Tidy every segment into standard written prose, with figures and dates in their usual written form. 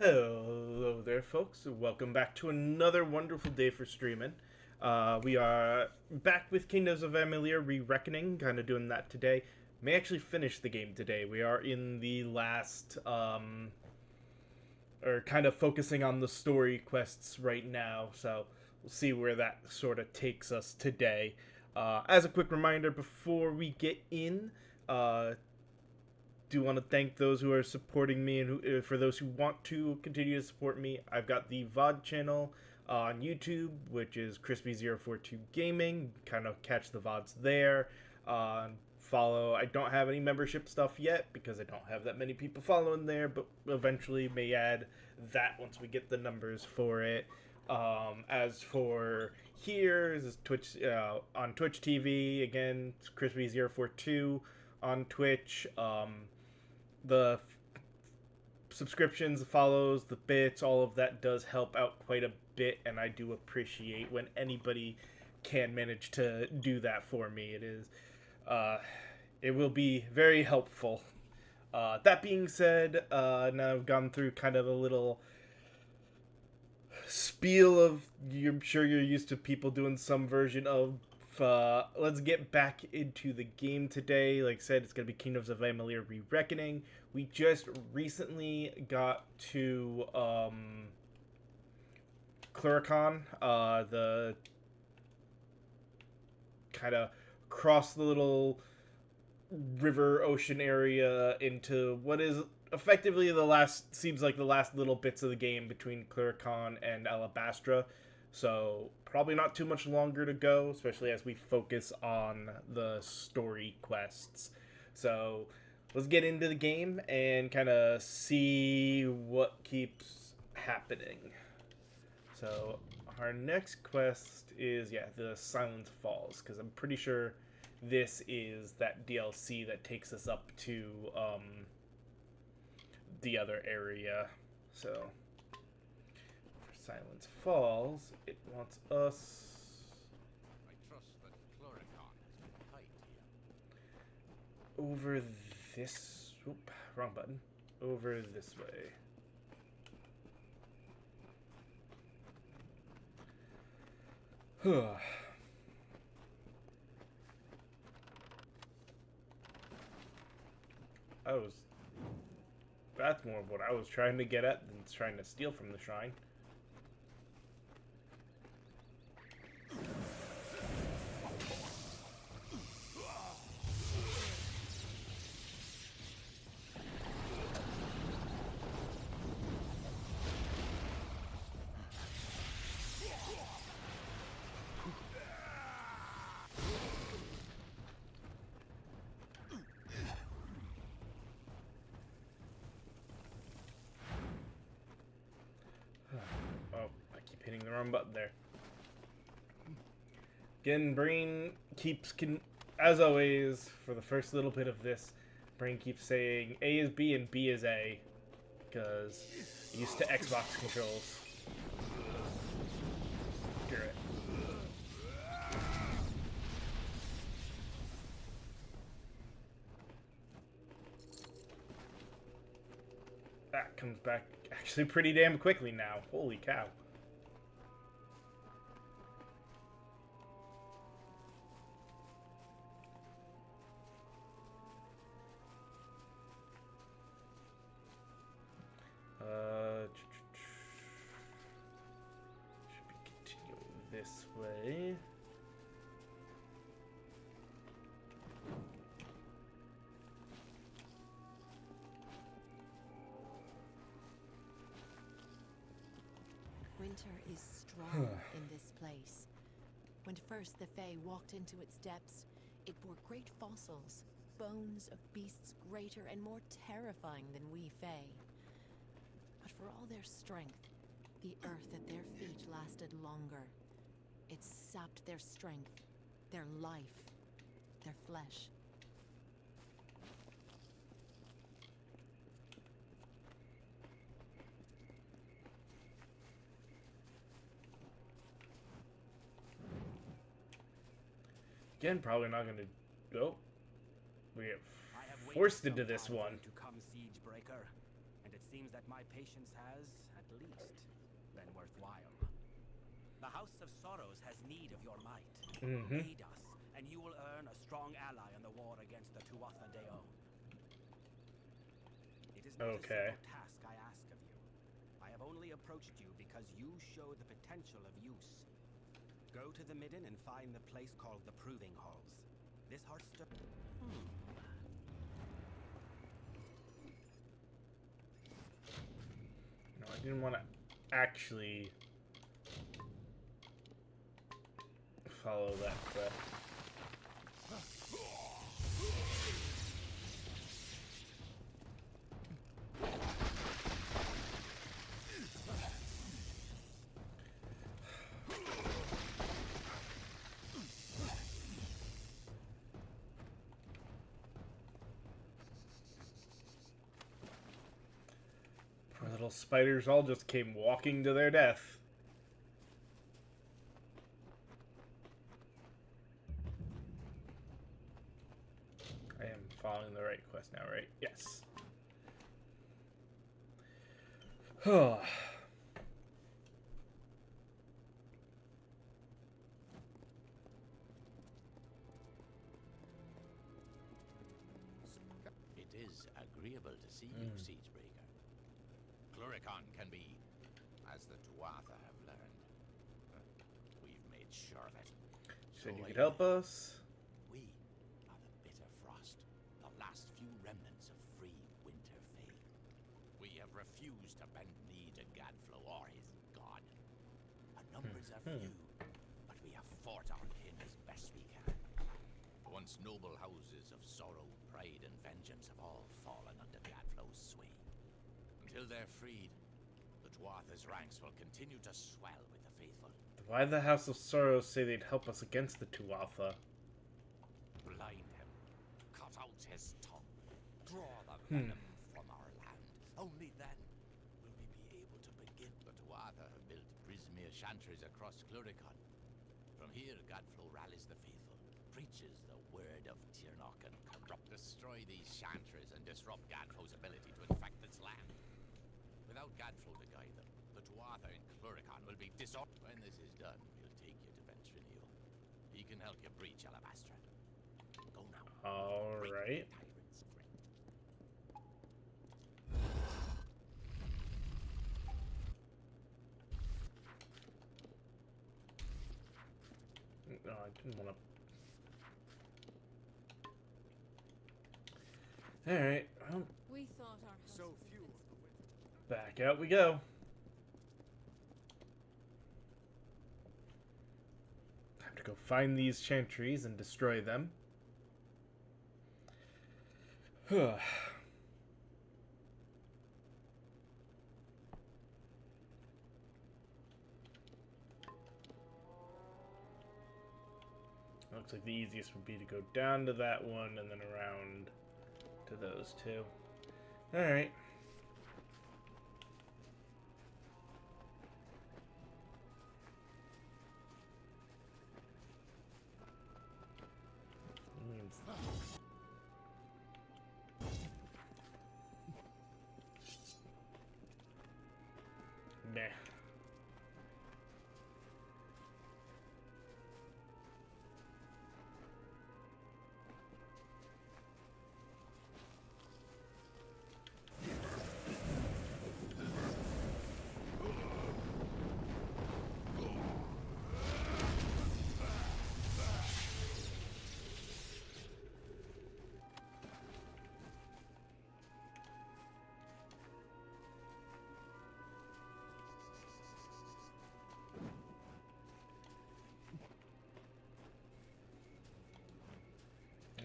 Hello there, folks. Welcome back to another wonderful day for streaming. We are back with Kingdoms of Amalur Re-Reckoning, kind of doing that today. May actually finish the game today. We are in the last, or kind of focusing on the story quests right now, so we'll see where that sort of takes us today. As a quick reminder, before we get in, do want to thank those who are supporting me, and for those who want to continue to support me, I've got the VOD channel on YouTube, which is Crispy042 Gaming. Kind of catch the VODs there. Follow. I don't have any membership stuff yet because I don't have that many people following there, but eventually may add that once we get the numbers for it. As for here, this is Twitch on Twitch TV again. It's Crispy042 on Twitch. The subscriptions, the follows, the bits, all of that does help out quite a bit, and I do appreciate when anybody can manage to do that for me. It will be very helpful. That being said, now I've gone through kind of a little spiel of, I'm sure you're used to people doing some version of, let's get back into the game today. Like I said, it's going to be Kingdoms of Amalur Re-Reckoning. We just recently got to Cluricon, the kind of cross the little river ocean area into what is effectively the last, seems like the last little bits of the game between Cluricon and Alabastra. So probably not too much longer to go, especially as we focus on the story quests. So let's get into the game and kind of see what keeps happening. So our next quest is, yeah, the Silent Falls, because I'm pretty sure this is that DLC that takes us up to the other area. So Silent Falls, it wants us. I trust that Chloricon has been kind to you. Over this. Oop, wrong button. Over this way. I was. That's more of what I was trying to get at than trying to steal from the shrine. Oh, I keep hitting the wrong button there. Again, brain keeps, as always, for the first little bit of this, brain keeps saying A is B and B is A, because used to Xbox controls. Screw it. That comes back actually pretty damn quickly now. Holy cow. Should be continuing this way. Winter is strong in this place. When first the Fae walked into its depths, it bore great fossils, bones of beasts greater and more terrifying than we Fae. But for all their strength, the earth at their feet lasted longer. It sapped their strength, their life, their flesh. Again, probably not going to... Oh. We get I have forced waited into some this time one. to come, Siegebreaker, and it seems that my patience has, at least, been worthwhile. The House of Sorrows has need of your might. Aid us, and you will earn a strong ally in the war against the Tuatha Deo. It is not a simple task I ask of you. I have only approached you because you show the potential of use. Go to the midden and find the place called the Proving Halls. This heartstone... No, I didn't want to actually follow that quest. Poor little spiders all just came walking to their death. I am following the right quest now, right? Yes. It is agreeable to see you, Siegebreaker. Cluricon can be, as the Tuatha have learned. We've made sure of it. Said you could help us. We are the Bitter Frost, the last few remnants of free Winter Fae. We have refused to bend knee to Gadflow or his god. Our numbers are few, but we have fought our kin as best we can. Once noble houses of sorrow, pride, and vengeance have all fallen under Gadflow's sway. Until they're freed, the Tuatha's ranks will continue to swell with the faithful. Why did the House of Sorrows say they'd help us against the Tuatha? Blind him, cut out his tongue, draw the venom from our land. Only then will we be able to begin. The Tuatha have built Prismere chantries across Cluricon. From here, Gadflow rallies the faithful, preaches the word of Tirnoch, and destroy these chantries and disrupt Gadflow's ability to infect its land. Without Gadflow to guide them, the Tuatha in Cluricon will be disordered. When this is done, we'll take you to Ventrinial. He can help you breach Alabastra. Go now. All right. Tyrant's grit. No, I didn't want to. All right. Well, We thought our house So was few of invincible. the back out we go. Time to go find these chantries and destroy them. Looks like the easiest would be to go down to that one and then around to those two. Alright. Meh.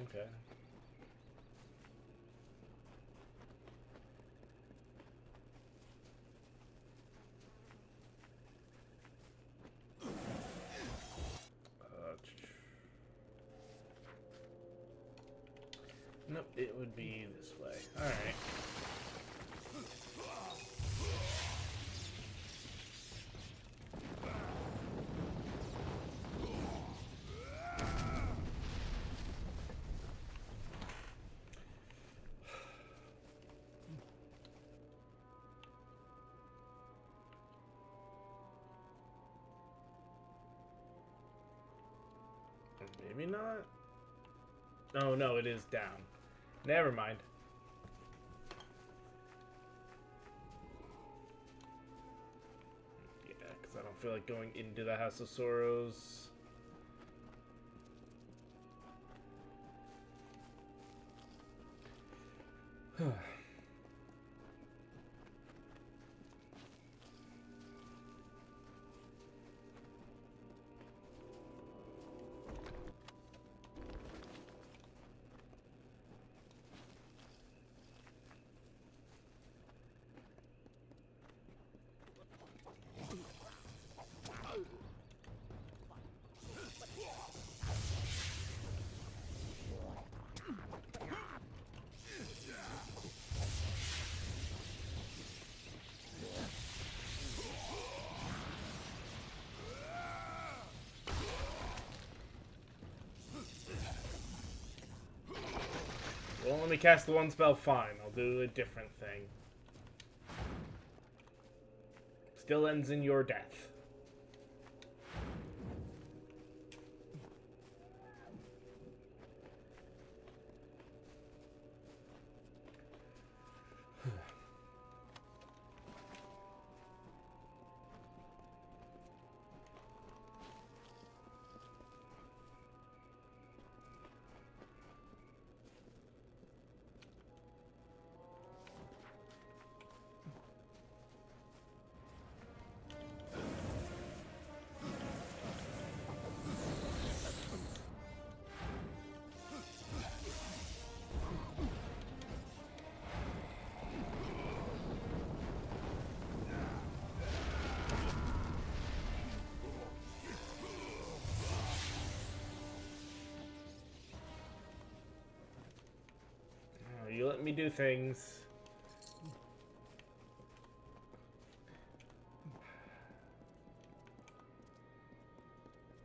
Okay. Nope, it would be this way. Alright. Maybe not. Oh no, it is down. Never mind. Yeah, because I don't feel like going into the House of Sorrows. Won't let me cast the one spell, fine. I'll do a different thing. Still ends in your death. You let me do things.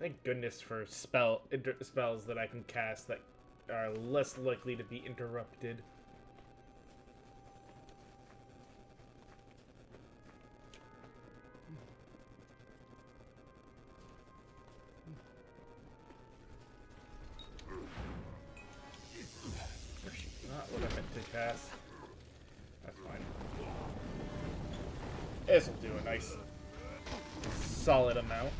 Thank goodness for spells that I can cast that are less likely to be interrupted. Not what I meant to cast. That's fine. This will do a nice solid amount.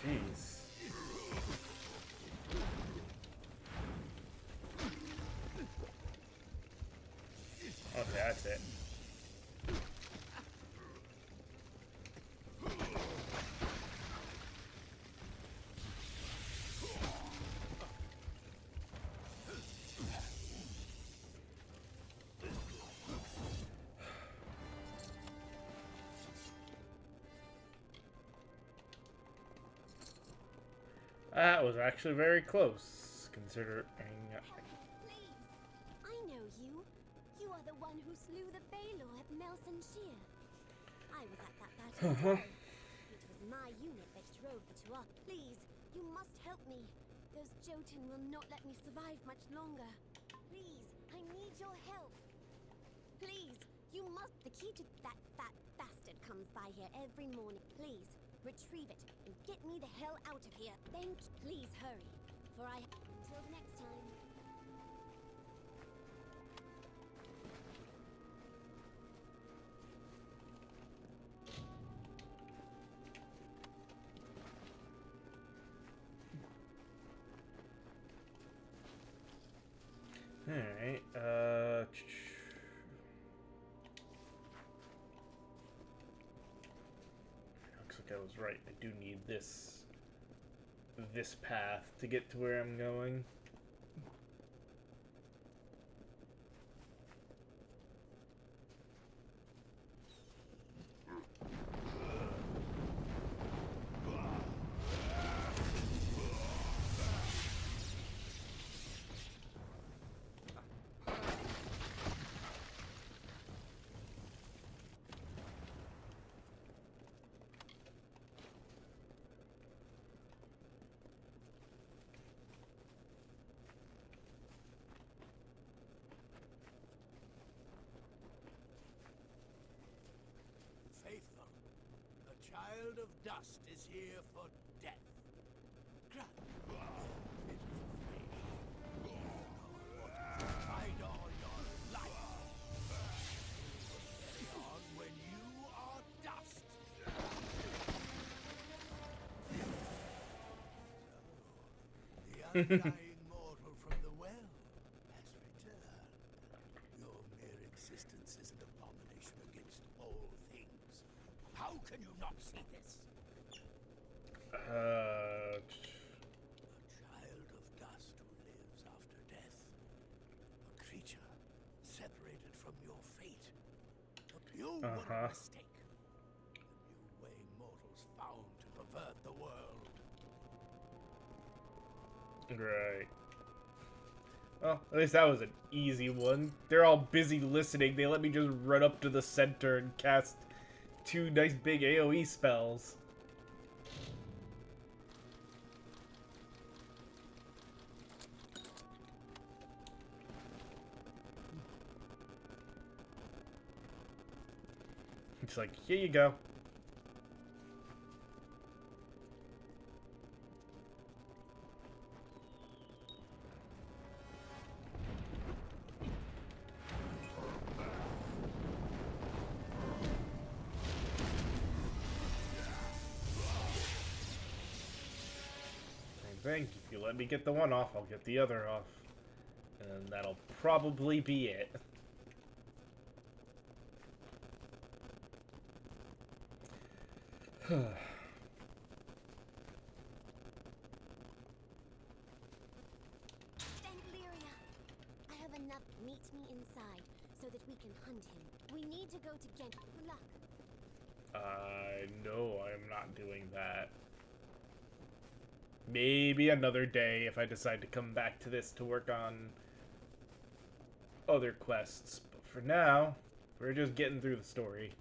Jeez. Okay, that's it. That was actually very close, considering... Please! I know you. You are the one who slew the Baylor at Melson Shear. I was at that battle as well. It was my unit that drove the two up. Please, you must help me. Those Jotun will not let me survive much longer. Please, I need your help. Please, you must... The key to that fat bastard comes by here every morning. Please, retrieve it and get me the hell out of here. Thank you. Please hurry, for I... Until the next time. Alright, looks like I was right. I do need this path to get to where I'm going. of dust is here for death. Hide all your light. Carry on when you are dust. So, the undying mortal from the well has returned. Your mere existence is an abomination against all things. How can you not see this? A child of dust who lives after death. A creature separated from your fate. You were a mistake. A new way mortals found to pervert the world. Right. Well, at least that was an easy one. They're all busy listening. They let me just run up to the center and cast 2 nice big AoE spells. It's like, here you go. Same thing. If you let me get the one off, I'll get the other off. And that'll probably be it. Sangliria, I have enough. Meet me inside so that we can hunt him. We need to go to Ghent. Good luck. No, I'm not doing that. Maybe another day if I decide to come back to this to work on other quests. But for now, we're just getting through the story.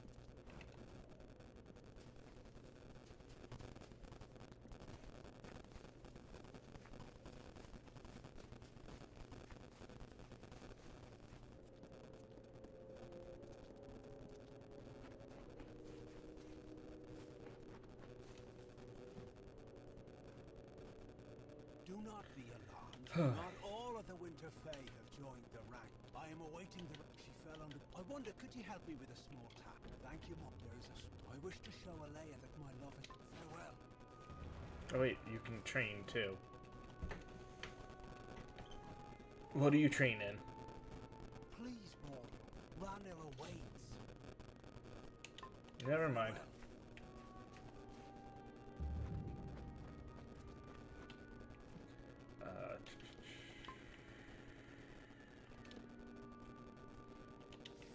Do not be alarmed. Not all of the Winter Fae have joined the rank. I am awaiting the... She fell on the... I wonder, could you help me with a small tap? Thank you, Mom. There is a... I wish to show Alea that my love is... Farewell. Oh wait, you can train too. What do you train in? Please, mortal. Ranil awaits. Never mind.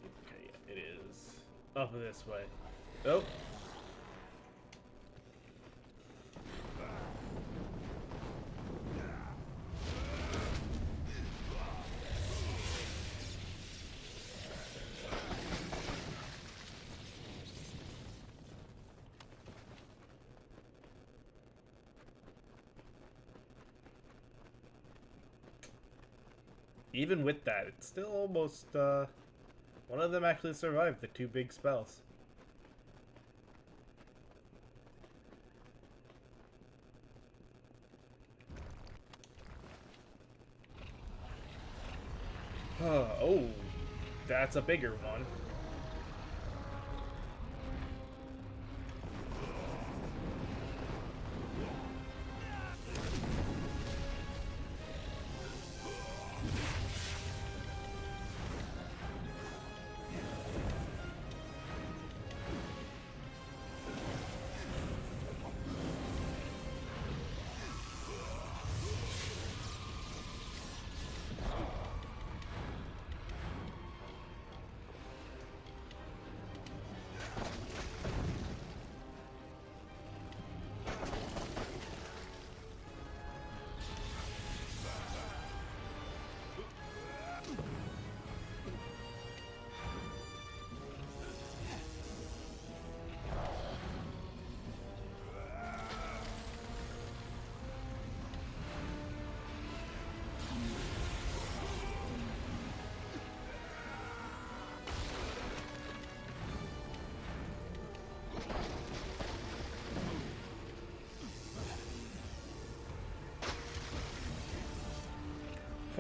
Okay, it is up this way. Oh. Even with that, it's still almost, one of them actually survived the 2 big spells. Oh, that's a bigger one.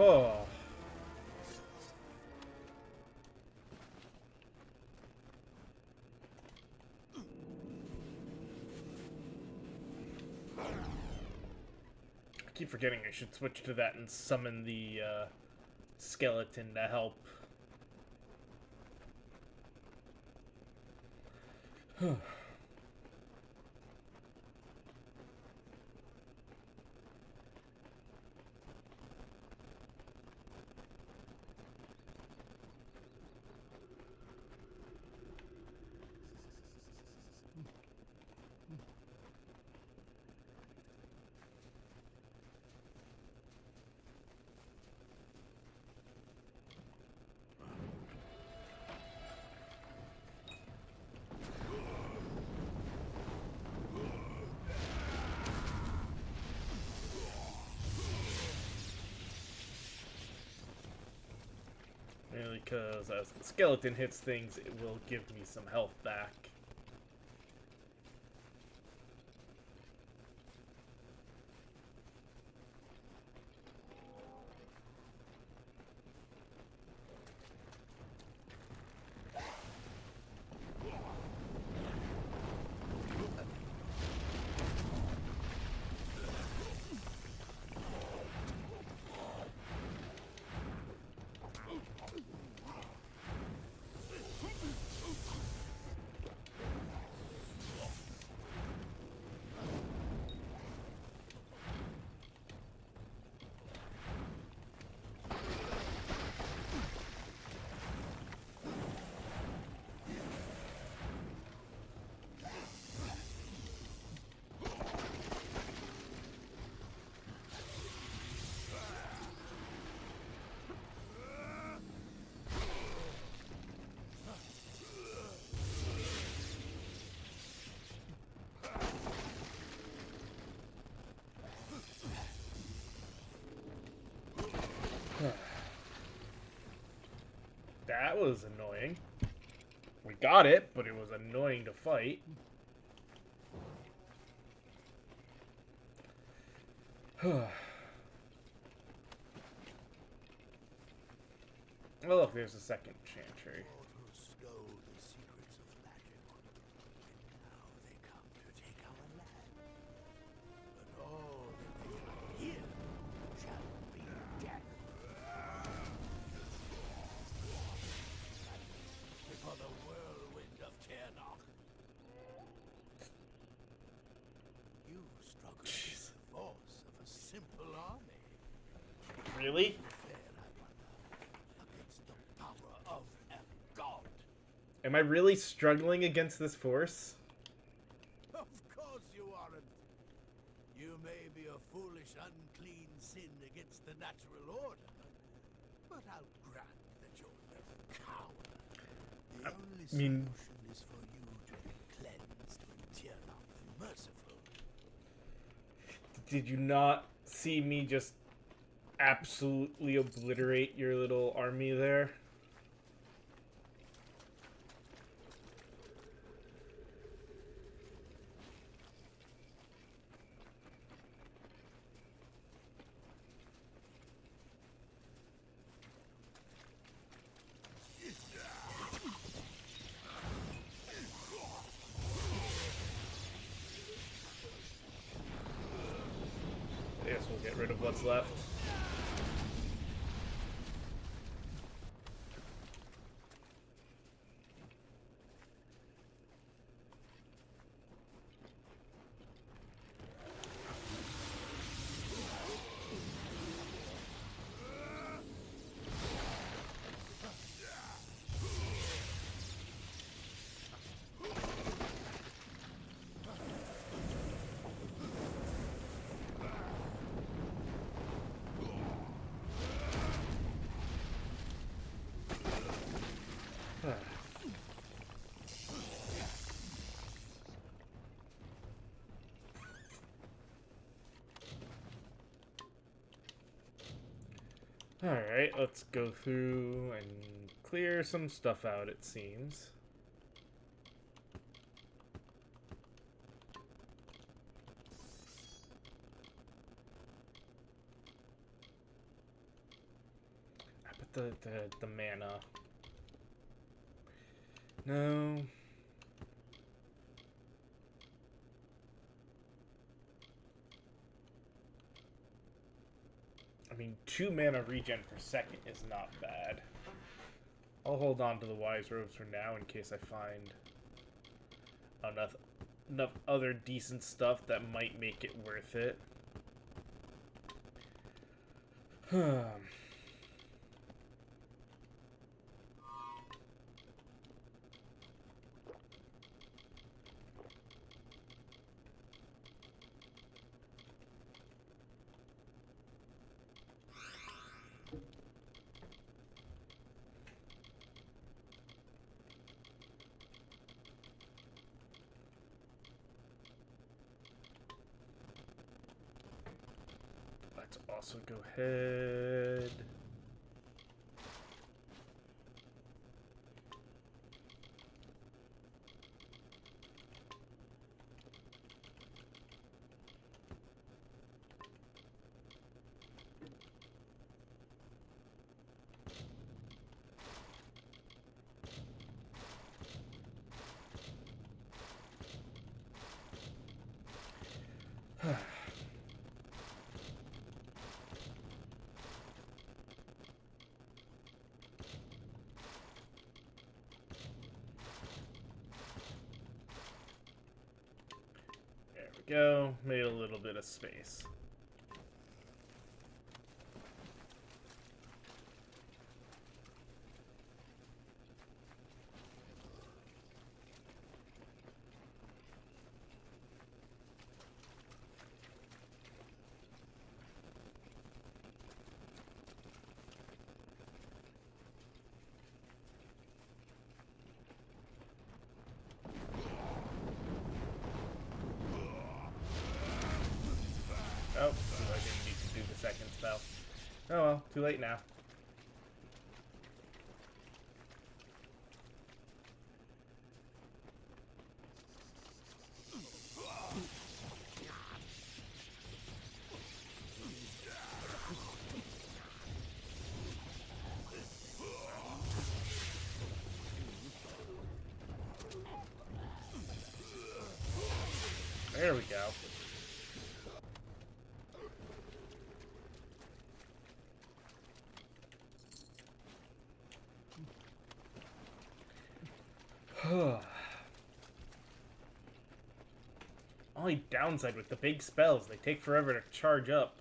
Oh. I keep forgetting I should switch to that and summon the skeleton to help. Mainly because as the skeleton hits things, it will give me some health back. That was annoying. We got it, but it was annoying to fight. Oh, look, there's a second chantry. Who stole the secrets of magic, and now they come to take our land. But all that they shall hear shall be death. Before the whirlwind of Ternok. You struggle with the force of a simple army. Really? Fair, I wonder, against the power of a god. Am I really struggling against this force? Of course you aren't. You may be a foolish, unclean sin against the natural order, but I'll grant that you're no coward. The only mean- solution is for you to be cleansed when Tyrnok the Merciful. Did you not see me just absolutely obliterate your little army there? I guess we'll get rid of what's left. Alright, let's go through and clear some stuff out, it seems. the mana. No. I mean, 2 mana regen per second is not bad. I'll hold on to the Wise Robes for now in case I find enough other decent stuff that might make it worth it. Let's also go ahead. Go, made a little bit of space. Oh, I didn't need to do the second spell. Oh well, too late now. There we go. Only downside with the big spells, they take forever to charge up.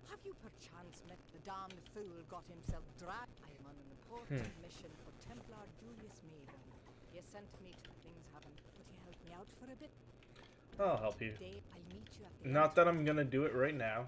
Have you perchance met the damned fool got himself dragged? I am on an important mission for Templar Julius Maven. He sent me to things haven't, but he helped me out for a bit. I'll help you. Today, I'll meet you at the Not that I'm gonna do it right now.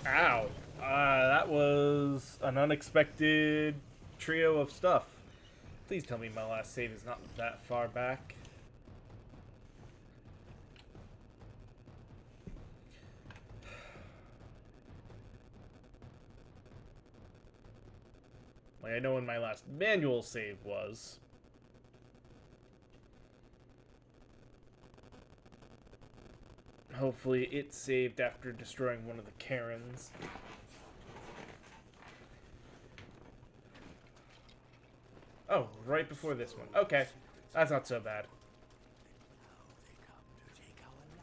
Ow. That was an unexpected trio of stuff. Please tell me my last save is not that far back. Like, I know when my last manual save was. Hopefully it saved after destroying one of the Karens. Oh, right before this one. Okay, that's not so bad. Now they come to take our land.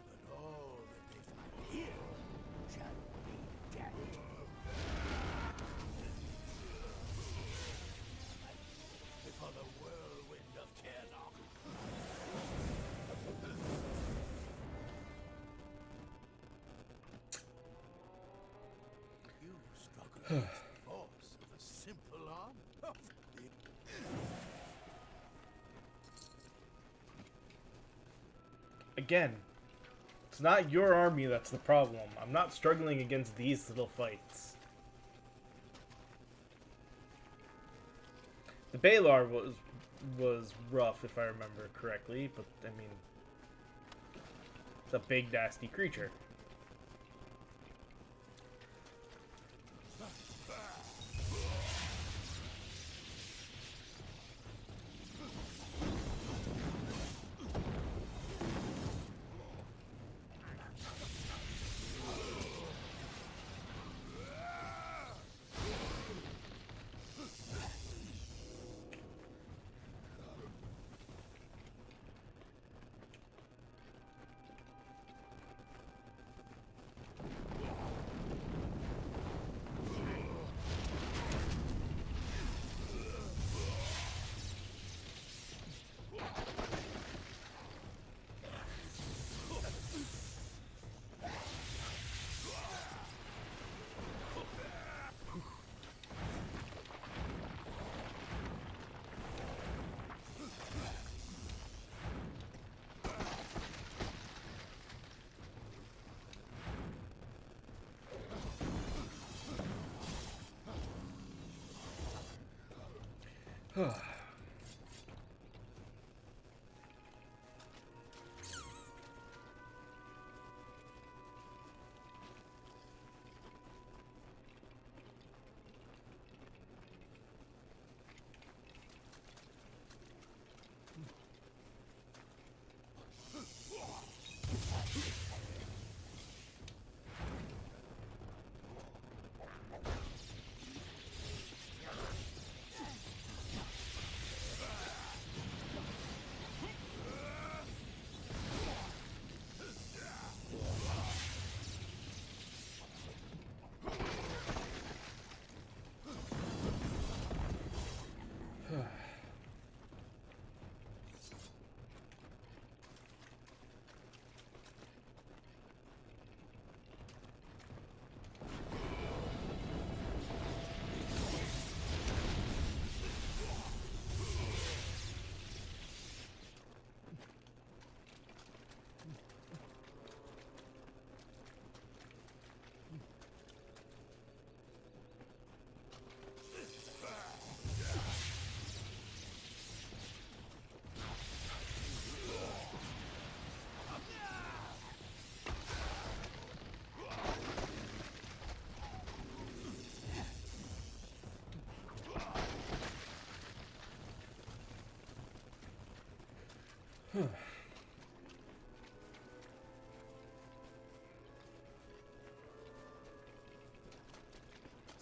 But all that they find here shall be death. Before the whirlwind of Kernock. You struggle against the force of a simple arm. Again, it's not your army that's the problem. I'm not struggling against these little fights. The Balar was was rough, if I remember correctly, but I mean, it's a big, nasty creature.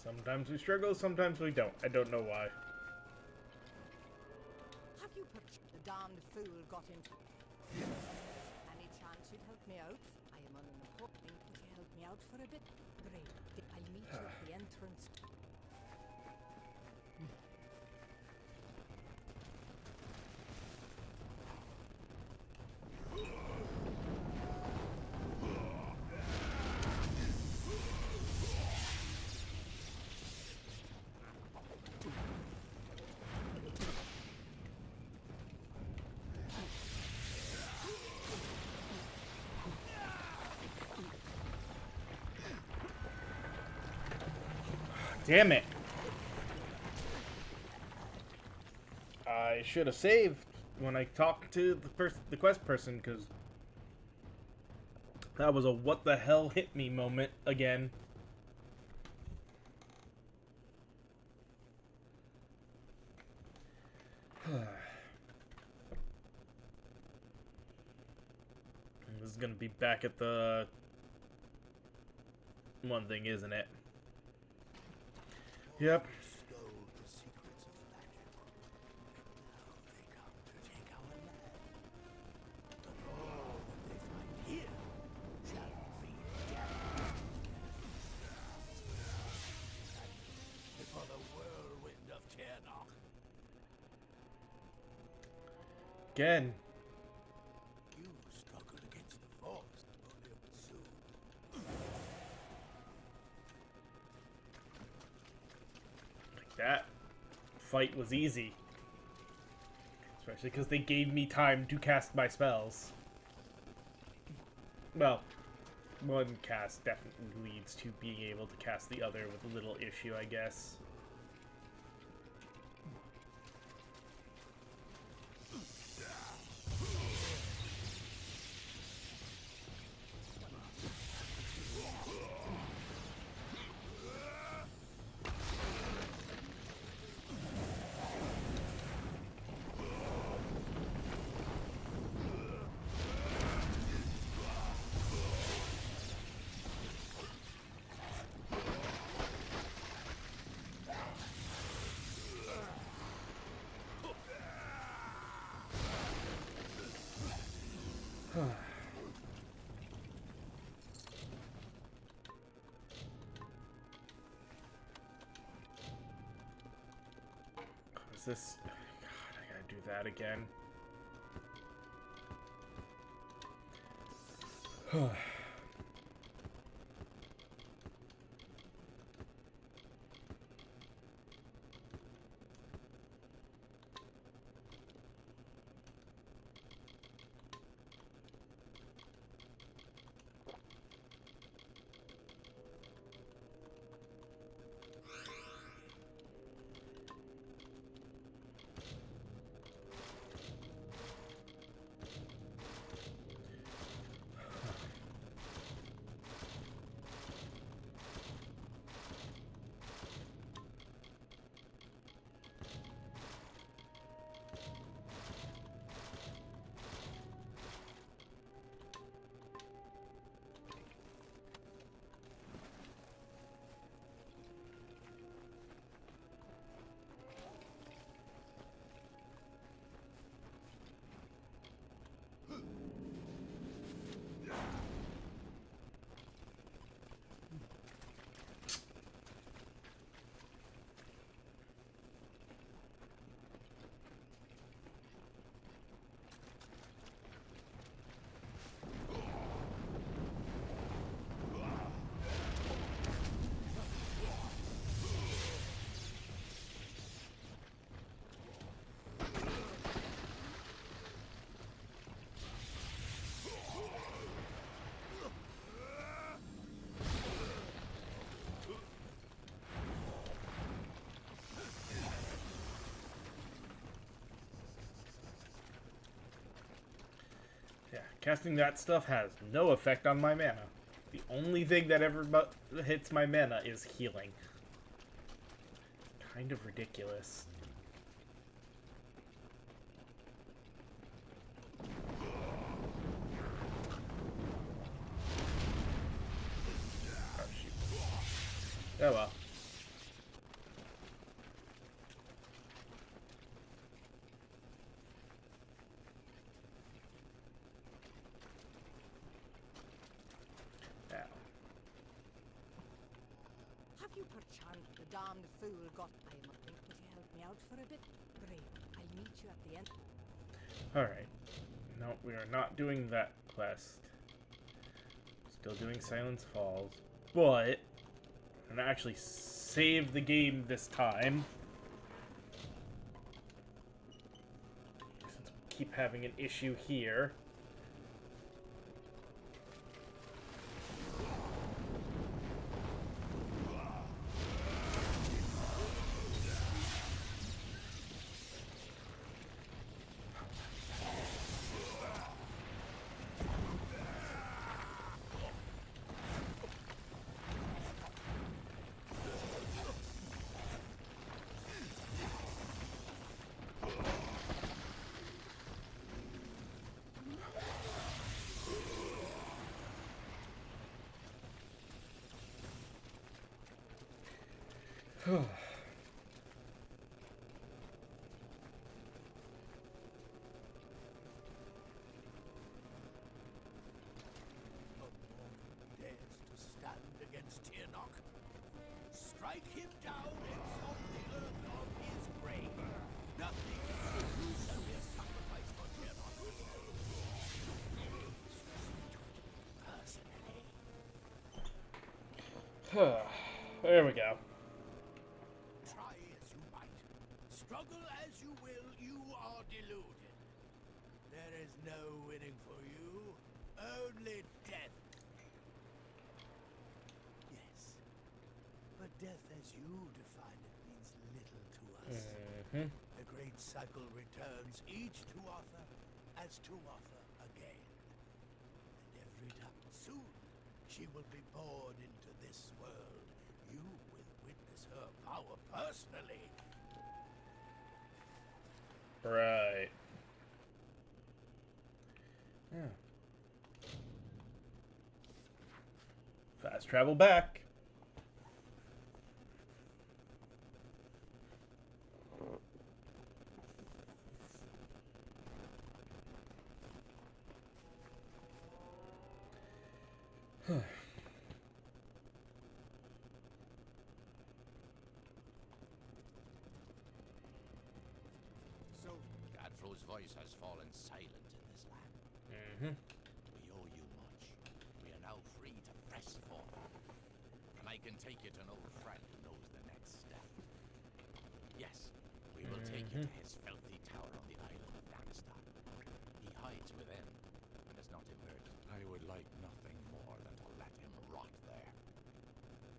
Sometimes we struggle, sometimes we don't. I don't know why. Have you the damned fool got into... Any chance you'd help me out? I am unimportant. Would you help me out for a bit? Great. I'll meet you at the entrance. Damn it. I should have saved when I talked to the quest person, because that was a what the hell hit me moment again. This is gonna be back at the one thing, isn't it? Yep. Again. You struggle against the force, only a bit soon. Like that fight was easy. Especially because they gave me time to cast my spells. Well, one cast definitely leads to being able to cast the other with a little issue, I guess. Is this... God, I gotta do that again. Yeah, casting that stuff has no effect on my mana. The only thing that ever hits my mana is healing. Kind of ridiculous. Oh, shoot. Oh well. Have you perchance the damned fool got... I must think, would you help me out for a bit? Great. I'll meet you at the end. Alright. No, we are not doing that quest. Still doing Silence Falls. But I'm gonna actually save the game this time. Since we keep having an issue here. Dares to stand against Tirnock? Strike him down and salt the earth of his grave. Nothing shall be a sacrifice for Tirnock. Personally. There we go. Try as you might, struggle as you will, you are deluded. There is no winning for you, only death. Yes, but death as you define it means little to us. The great cycle returns, each to offer as to offer again. And every time soon she will be born into this world. You will witness her power personally. Right. Yeah. Fast travel back. Jeffro's voice has fallen silent in this land. Mm-hmm. We owe you much. We are now free to press forward. And I can take you to an old friend who knows the next step. Yes, we will take you to his filthy tower on the island of Danistar. He hides within and has not emerged. I would like nothing more than to let him rot there.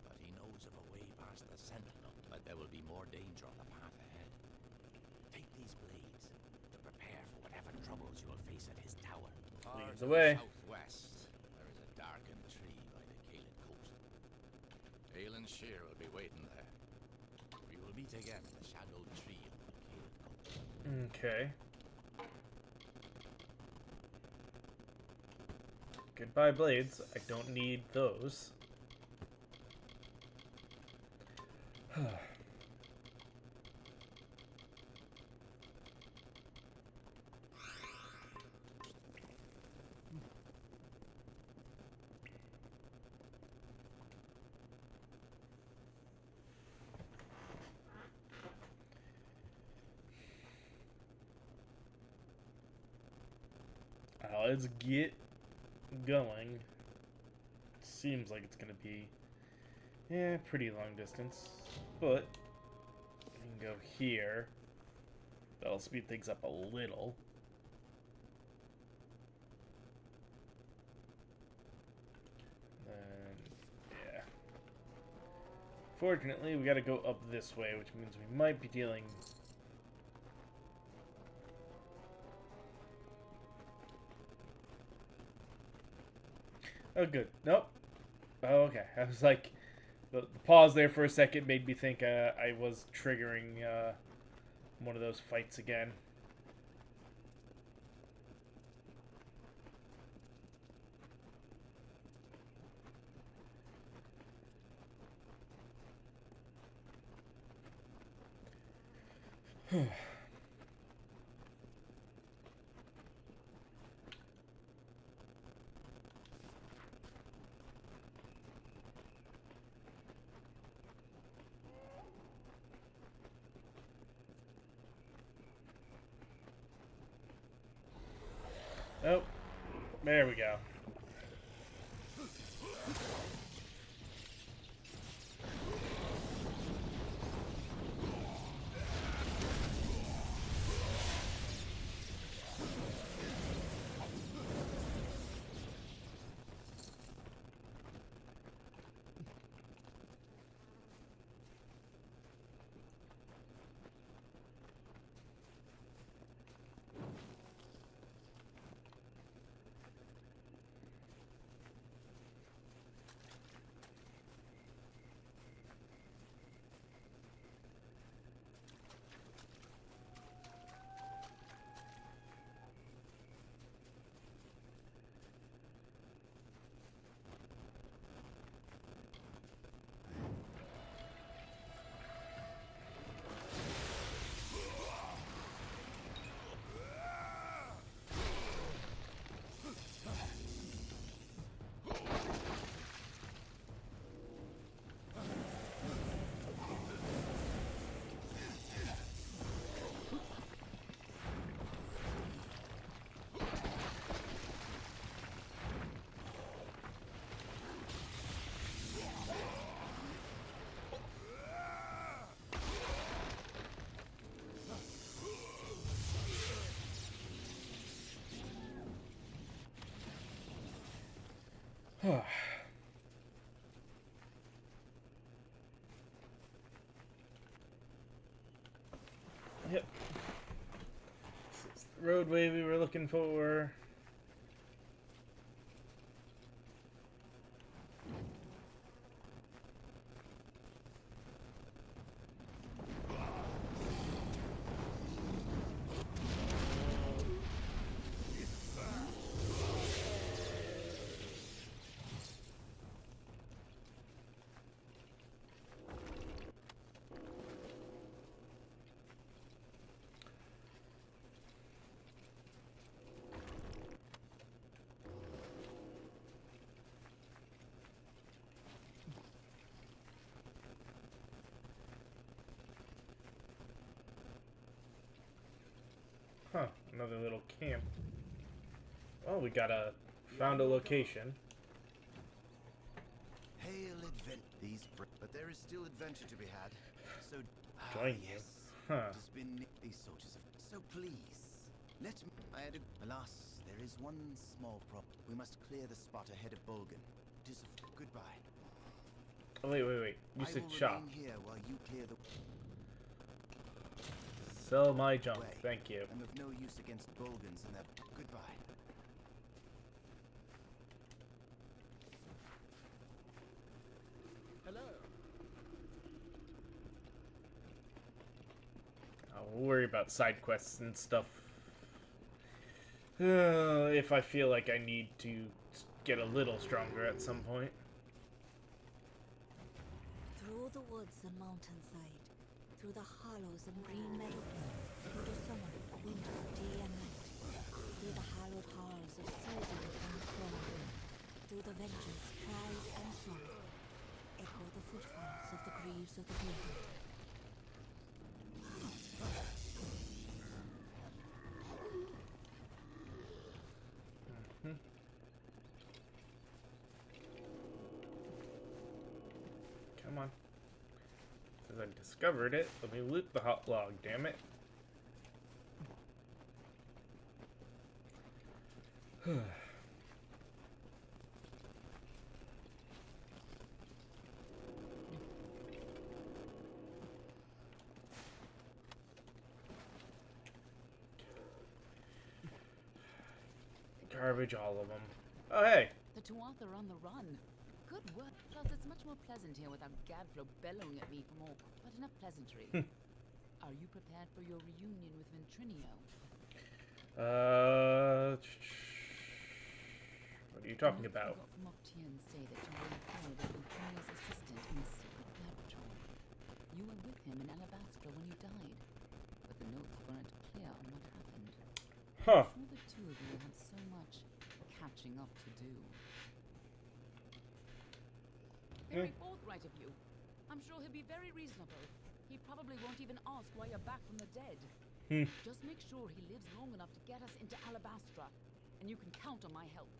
But he knows of a way past the Sentinel, but there will be more danger on the path ahead. Take these blades to prepare for whatever troubles you will face at his tower. Far Lead to the way. southwest, there is a darkened tree by the Caelid coast. Aelin Shear will be waiting there. We will meet again in the shadowed tree on the Caelid coast. Okay. Goodbye, blades. I don't need those. Let's get going. Seems like it's gonna be, yeah, pretty long distance, but we can go here. That'll speed things up a little. Yeah. Fortunately, we gotta go up this way, which means we might be dealing. Oh, good. Nope. Oh, okay. I was like, the pause there for a second made me think I was triggering one of those fights again. Oh, there we go. Yep. This is the roadway we were looking for. another little camp. Oh, we got found a location. Hail these, but there is still adventure to be had. So Join you. yes. Huh. It has been these soldiers of. So please, let me. I had a. Alas, there is one small problem. We must clear the spot ahead of Bolgan. It is goodbye. Oh, wait. You I said will shop. remain here while you clear the Sell my junk. way. Thank you. I'm of no use against Bolgans and their. Goodbye. Hello. I'll worry about side quests and stuff. If I feel like I need to get a little stronger at some point. Through the woods and mountainside, through the hollows and green meadows, through the summer, winter, day and night, through the hallowed halls of Caesar and the throne room, through the vengeance, pride and sorrow, echo the footfalls of the greaves of the gilded. Come on. Since I discovered it, let me loot the hot log, damn it. Garbage, all of them. Oh, hey. The Tuatha are on the run. Good work. Plus, it's much more pleasant here without Gadflow bellowing at me from all. But enough pleasantry. Are you prepared for your reunion with Ventrinio? What are you talking Notes about? I got from Octian say that you were employed as Ventrinio's assistant in a secret laboratory. You were with him in Alabastra when you died, but the notes weren't clear on what happened. Huh. I'm sure the two of you had so much catching up to do. Very forthright of you. I'm sure he'll be very reasonable. He probably won't even ask why you're back from the dead. Just make sure he lives long enough to get us into Alabastra, and you can count on my help.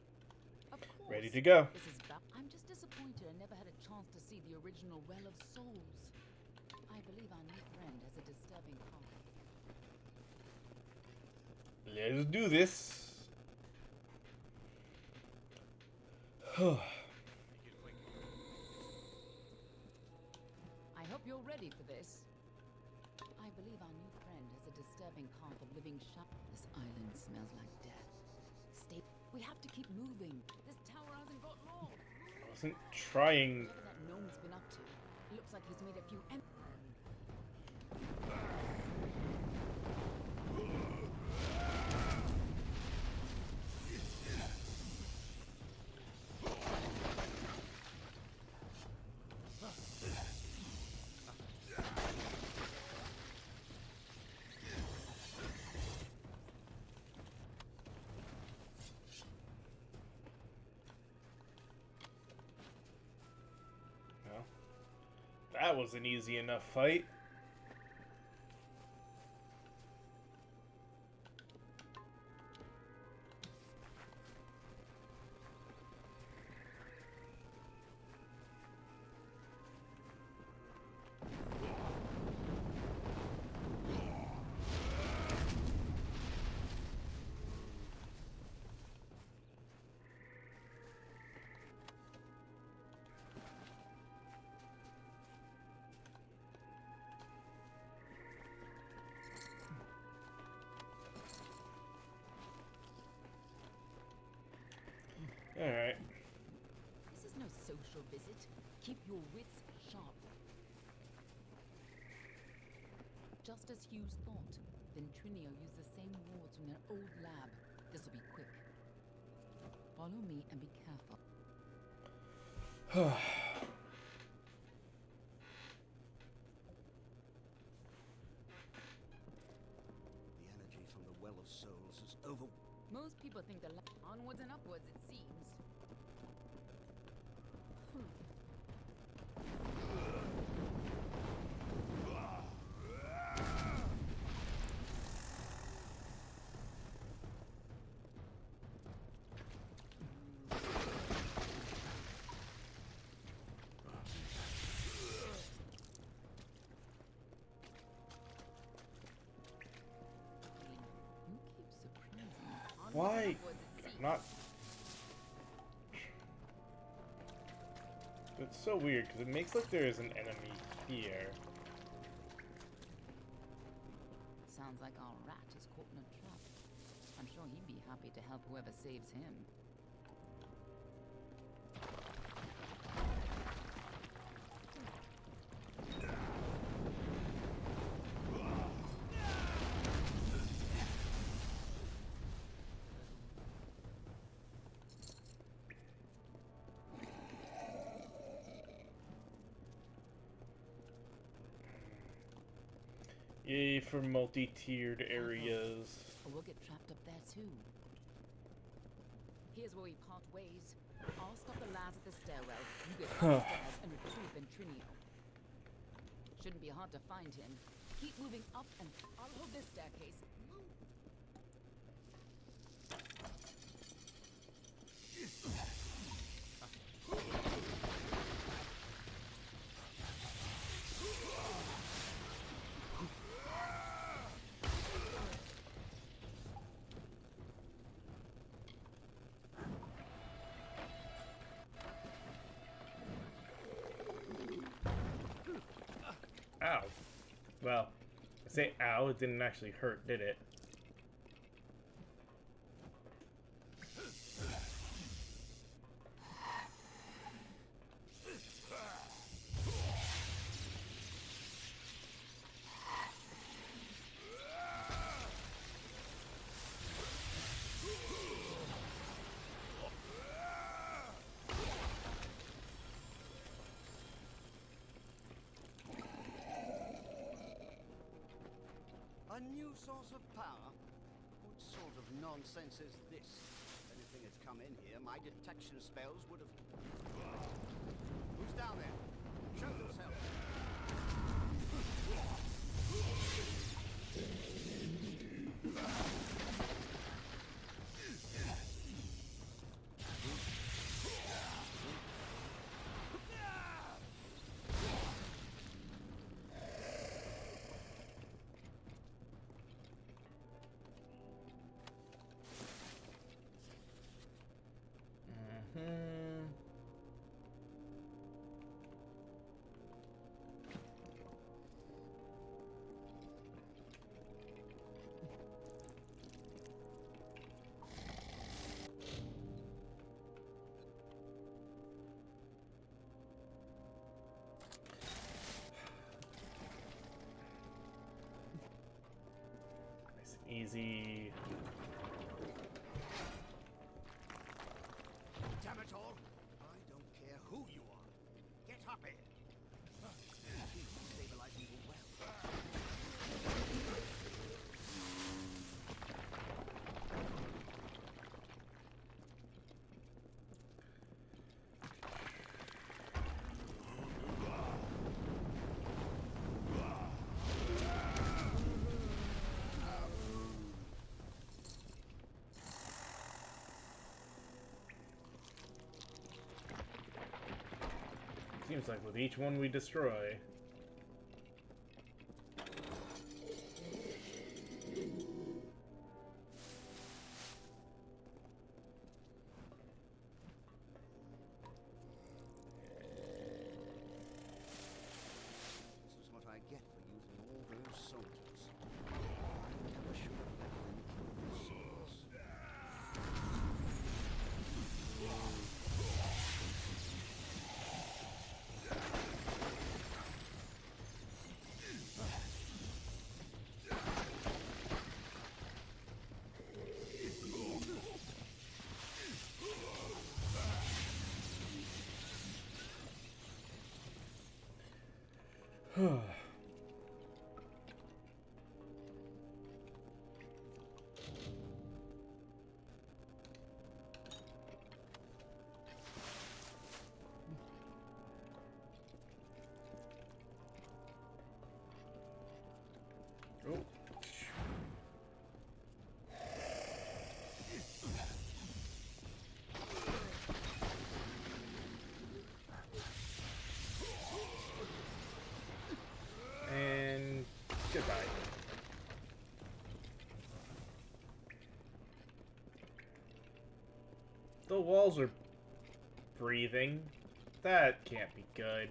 Of course. Ready to go. This is I'm just disappointed I never had a chance to see the original Well of Souls. I believe our new friend has a disturbing past. Let's do this. I hope you're ready for this. I believe our new friend has a disturbing path of living This island smells like death. We have to keep moving. This tower hasn't got long. I wasn't trying. Whatever that gnome's been up to, it looks like he's made a few Well, that was an easy enough fight. Alright. This is no social visit. Keep your wits sharp. Just as Hughes thought, Ventrinio used the same wards from their old lab. This'll be quick. Follow me and be careful. The energy from the Well of Souls is over. Most people think the onwards and upwards, it seems. Onwards Why? and upwards it seems. Not. It's so weird because it makes like there is an enemy here. Sounds like our rat is caught in a trap. I'm sure he'd be happy to help whoever saves him. Yay for multi-tiered areas. Or we'll get trapped up there too. Here's where we part ways. I'll stop the lads at the stairwell. You get upstairs and retrieve Ventrinio. Shouldn't be hard to find him. Keep moving up and I'll hold this staircase. Ow. Well, I say ow, it didn't actually hurt, did it? A new source of power? What sort of nonsense is this? If anything had come in here, my detection spells would have... Who's down there? Show yourself. Nice and easy. Damn it all! I don't care who you are. Get up here. He's stabilizing you well. Seems like with each one we destroy. This is what I get for using all those soldiers. I never should have let them kill the souls. Oh. And goodbye. walls are breathing. That can't be good.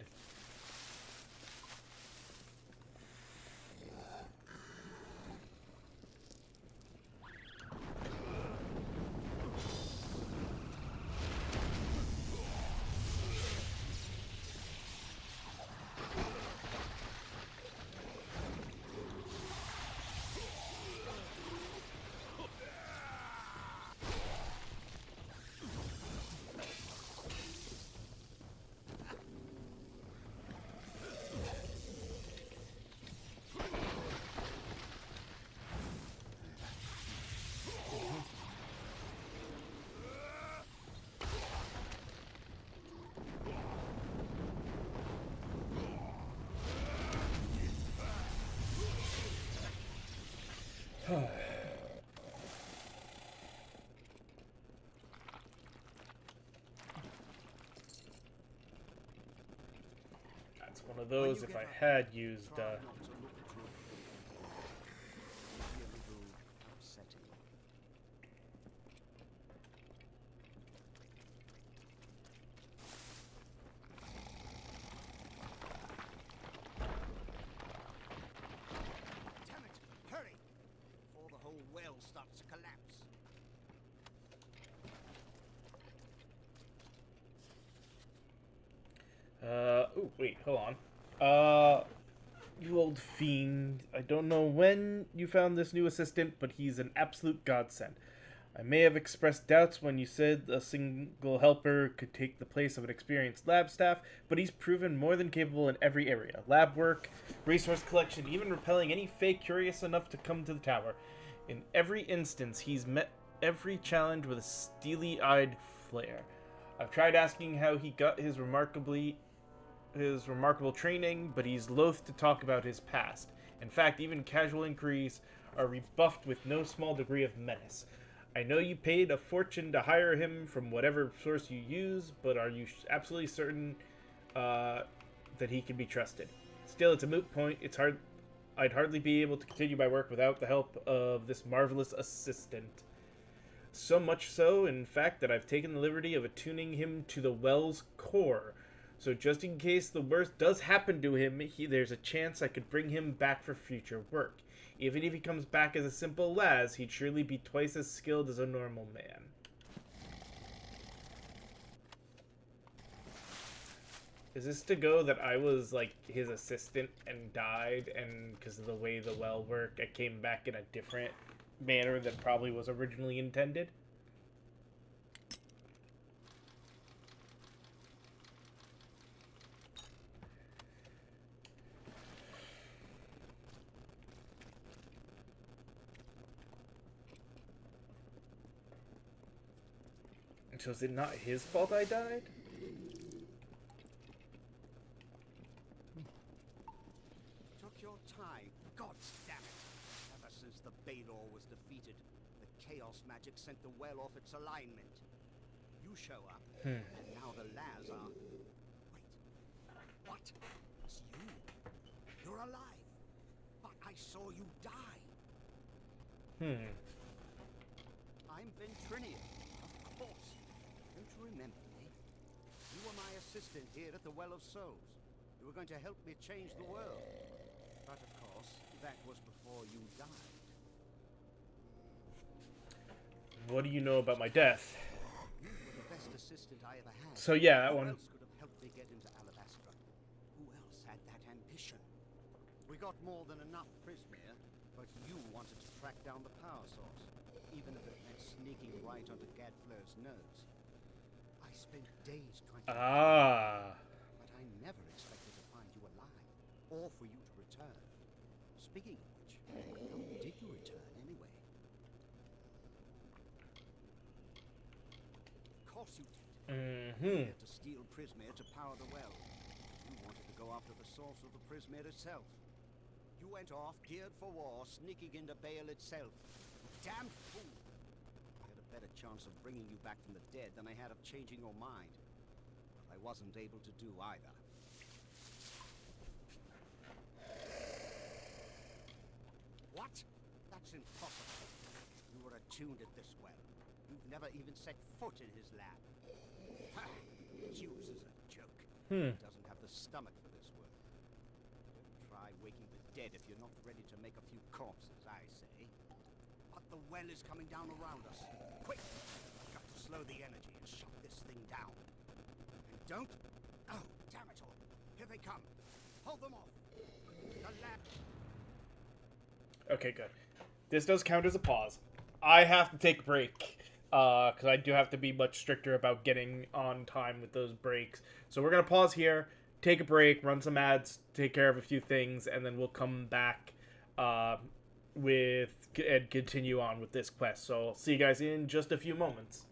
That's one of those if I had used, Try not to look through. Be a little upsetting. Damn it! Hurry! Before the whole well starts to collapse. Oh, wait, hold on. You old fiend. I don't know when you found this new assistant, but he's an absolute godsend. I may have expressed doubts when you said a single helper could take the place of an experienced lab staff, but he's proven more than capable in every area. Lab work, resource collection, even repelling any fake curious enough to come to the tower. In every instance, he's met every challenge with a steely-eyed flair. I've tried asking how he got his remarkable training, but he's loath to talk about his past. In fact, even casual inquiries are rebuffed with no small degree of menace. I know you paid a fortune to hire him from whatever source you use, but are you absolutely certain that he can be trusted? Still, it's a moot point. I'd hardly be able to continue my work without the help of this marvelous assistant. So much so, in fact, that I've taken the liberty of attuning him to the well's core. So just in case the worst does happen to him, there's a chance I could bring him back for future work. Even if he comes back as a simple Laz, he'd surely be twice as skilled as a normal man. Is this to go that I was, like, his assistant and died, and because of the way the well worked, I came back in a different manner than probably was originally intended? So is it not his fault I died? Took your time. God damn it. Ever since the Baelor was defeated, the chaos magic sent the well off its alignment. You show up, and now the Laz are... Wait. What? It's you. You're alive. But I saw you die. I'm Ventrinian. Of course. Don't you remember me? You were my assistant here at the Well of Souls. You were going to help me change the world. But of course, that was before you died. What do you know about my death? You were the best assistant I ever had. So yeah, that Who one. else could have helped me get into Alabastra? Who else had that ambition? We got more than enough Prismere, but you wanted to track down the power source, even if it meant sneaking right onto Gadflur's nose. I spent days trying to... But I never expected to find you alive, or for you to return. Speaking of which, how did you return anyway? Of course you did. You had to steal Prismere to power the well. You wanted to go after the source of the Prismere itself. You went off, geared for war, sneaking into Baal itself. Damn fool! I had a better chance of bringing you back from the dead than I had of changing your mind. But I wasn't able to do either. What? That's impossible. You were attuned at this well. You've never even set foot in his lab. Ha! It's used as a joke. Hmm. He doesn't have the stomach for this work. Don't try waking the dead if you're not ready to make a few corpses, I say. But the well is coming down around us. Quick! I've got to slow the energy and shut this thing down. And don't... Oh, damn it all. Here they come. Hold them off. The lab... Okay, good. This does count as a pause. I have to take a break, because I do have to be much stricter about getting on time with those breaks. So we're going to pause here, take a break, run some ads, take care of a few things, and then we'll come back and continue on with this quest. So I'll see you guys in just a few moments.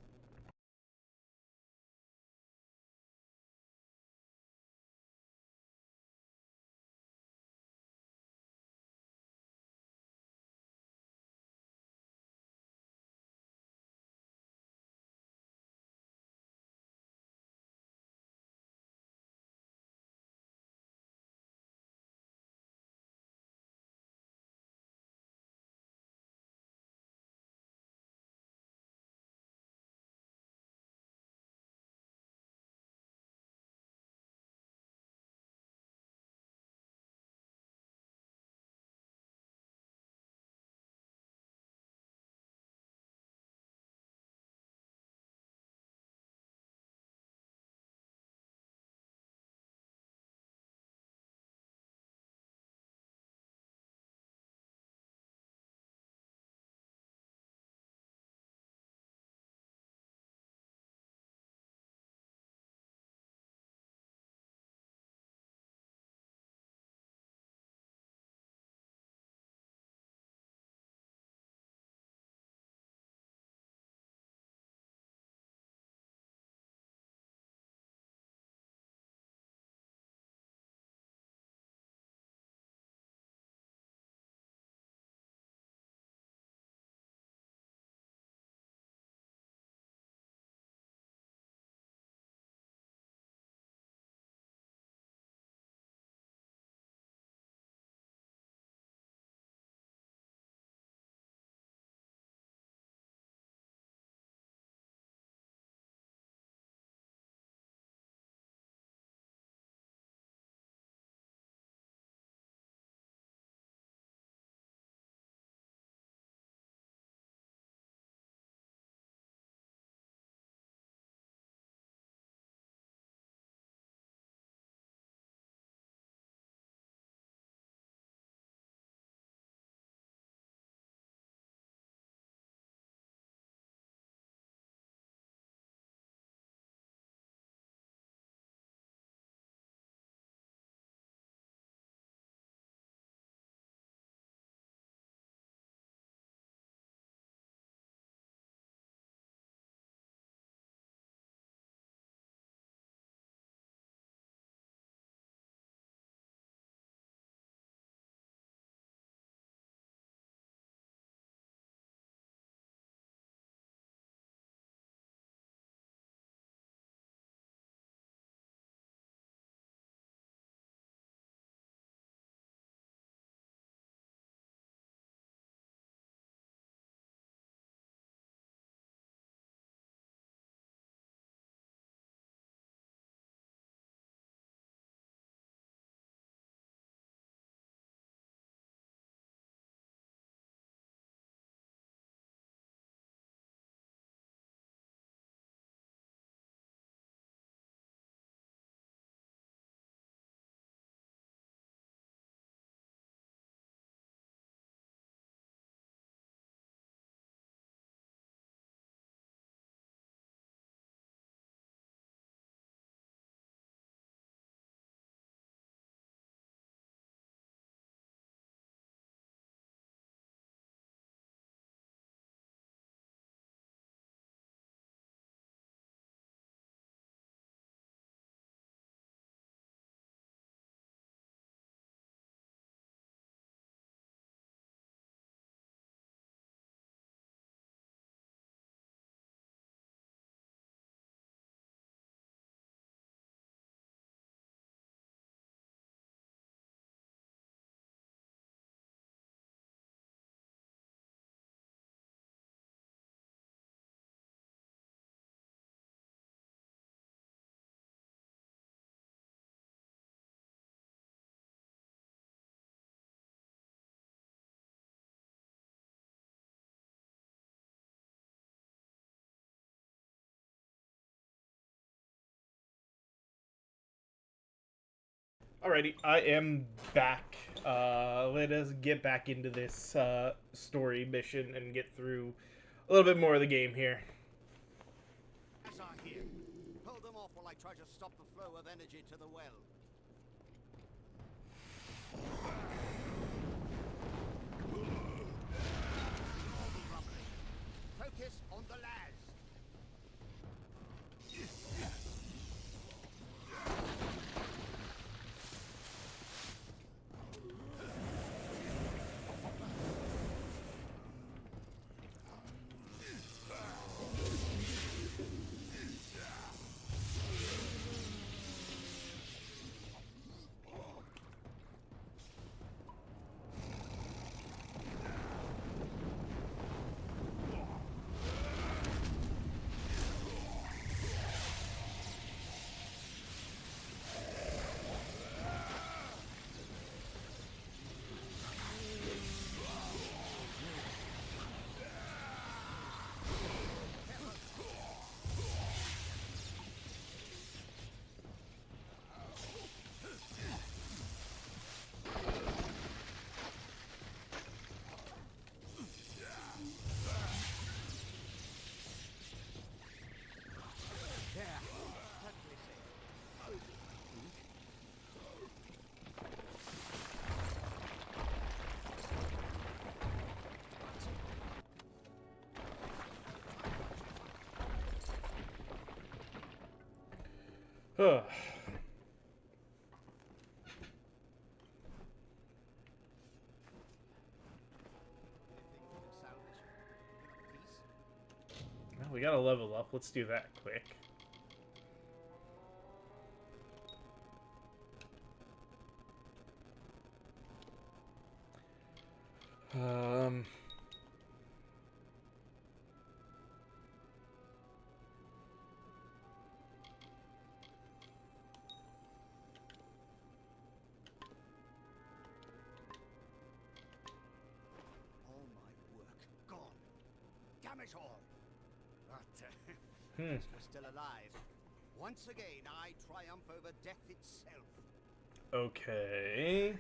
Alrighty, I am back. Let us get back into this story mission and get through a little bit more of the game here. As I hear, hold them off while I try to stop the flow of energy to the well. Focus on the lads. Huh. Well, we gotta level up. Let's do that quick. All my work gone. Damn it all! But Hmm. we're still alive. Once again, I triumph over death itself. Okay.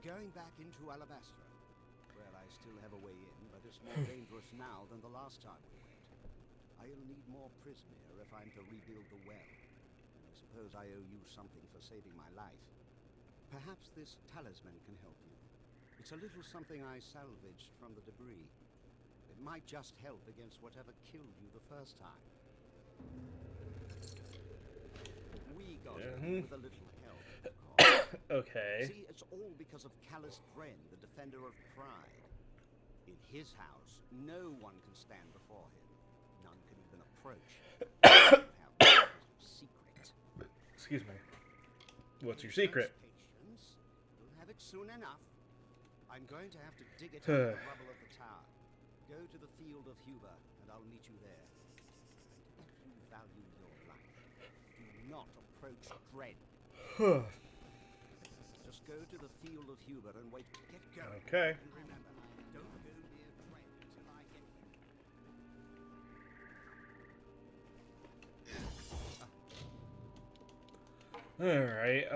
Going back into Alabastra. Well, I still have a way in, but it's more dangerous now than the last time we went. I'll need more Prismere if I'm to rebuild the well. And I suppose I owe you something for saving my life. Perhaps this talisman can help you. It's a little something I salvaged from the debris. It might just help against whatever killed you the first time. We got it with a little help, of course. Okay. See, it's all because of Callus Dren, the defender of pride. In his house, no one can stand before him. None can even approach. Secret. Excuse me. What's your secret? Patience. You'll have it soon enough. I'm going to have to dig it out of the rubble of the tower. Go to the field of Huber, and I'll meet you there. And if you value your life, do not approach Dren. Just go to the field of Huber and wait. Get going. Okay. And remember, don't go near Dren until I get you. Alright,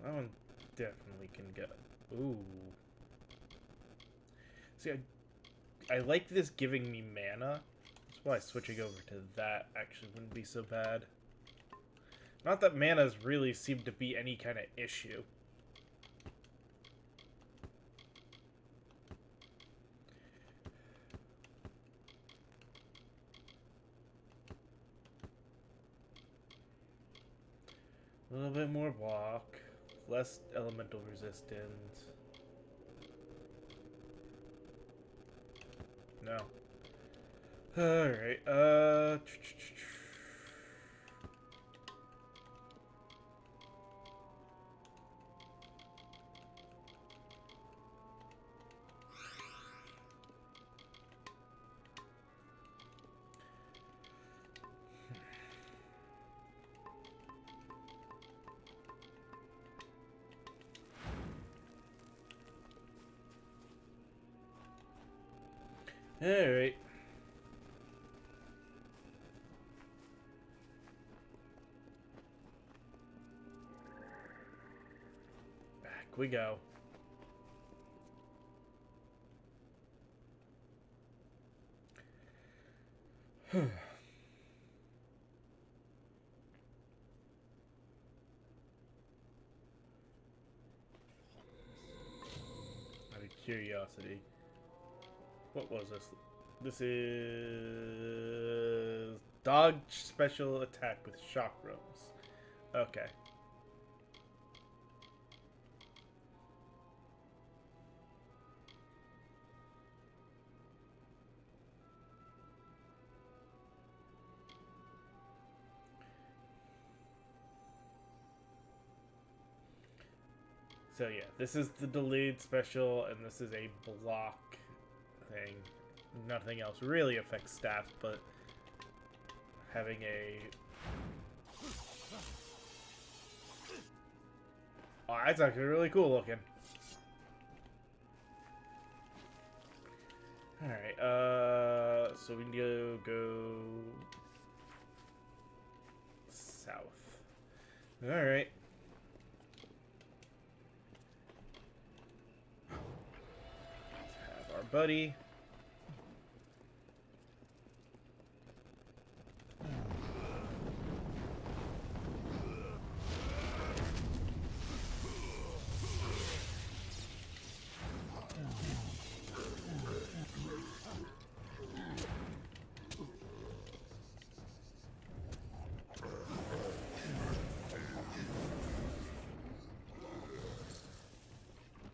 that one definitely can go. Ooh. See, I like this giving me mana. That's why switching over to that actually wouldn't be so bad. Not that mana's really seemed to be any kind of issue. A little bit more block, less elemental resistance. No. Alright, Alright. Back we go. Out of curiosity. What was this? This is dodge special attack with shock rooms. Okay. So yeah, this is the delayed special, and this is a block thing. Nothing else really affects staff, but having a... Oh, that's actually really cool looking. Alright, so we need to go south. Alright. Let's have our buddy.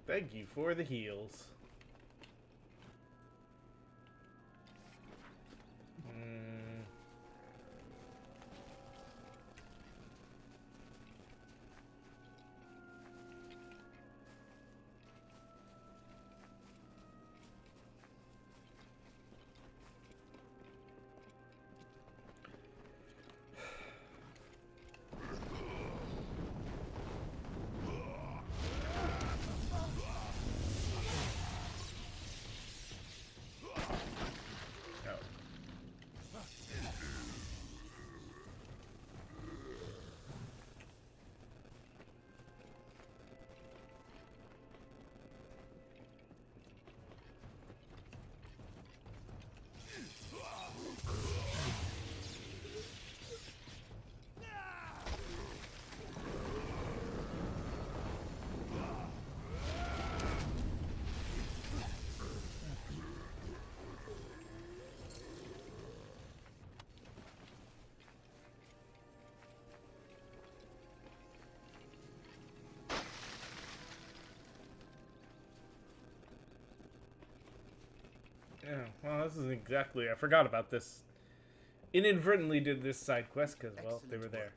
Thank you for the heals. Yeah, well, this isn't exactly... I forgot about this. Inadvertently did this side quest because, well, they were there.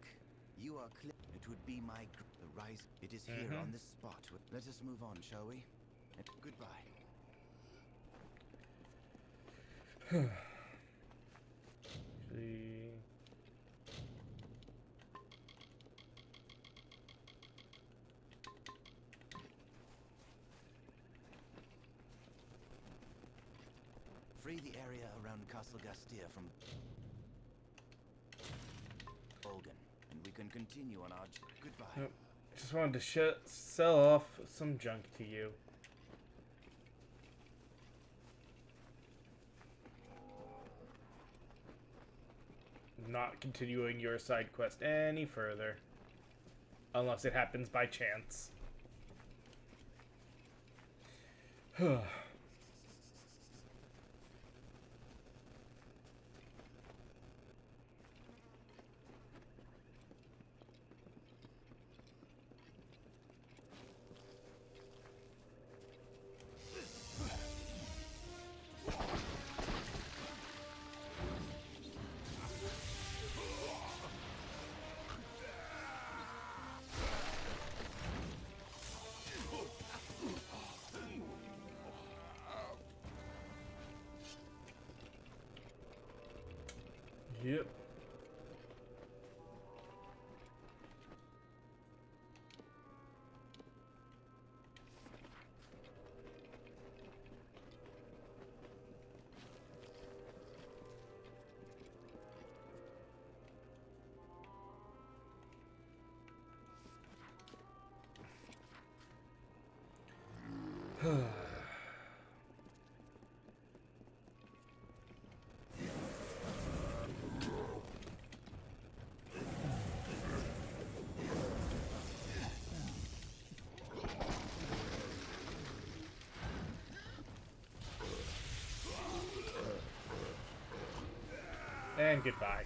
You are clear. It would be my the rise. It is here on this spot. Let us move on, shall we? Goodbye. See. Free the area around Castle Gastia from Bolgan, and we can continue on our goodbye. Nope. Just wanted to sell off some junk to you. Not continuing your side quest any further. Unless it happens by chance. Yep. And goodbye.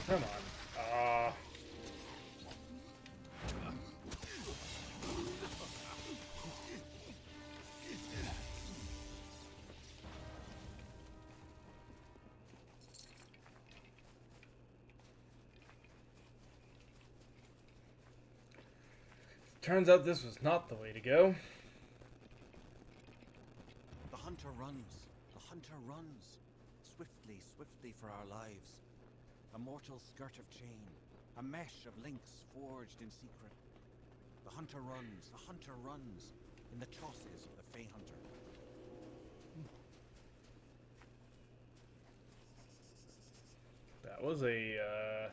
Come on. Turns out this was not the way to go. The hunter runs. The hunter runs. Swiftly, swiftly for our lives. A mortal skirt of chain. A mesh of links forged in secret. The hunter runs. The hunter runs. In the trosses of the Fey Hunter. That was a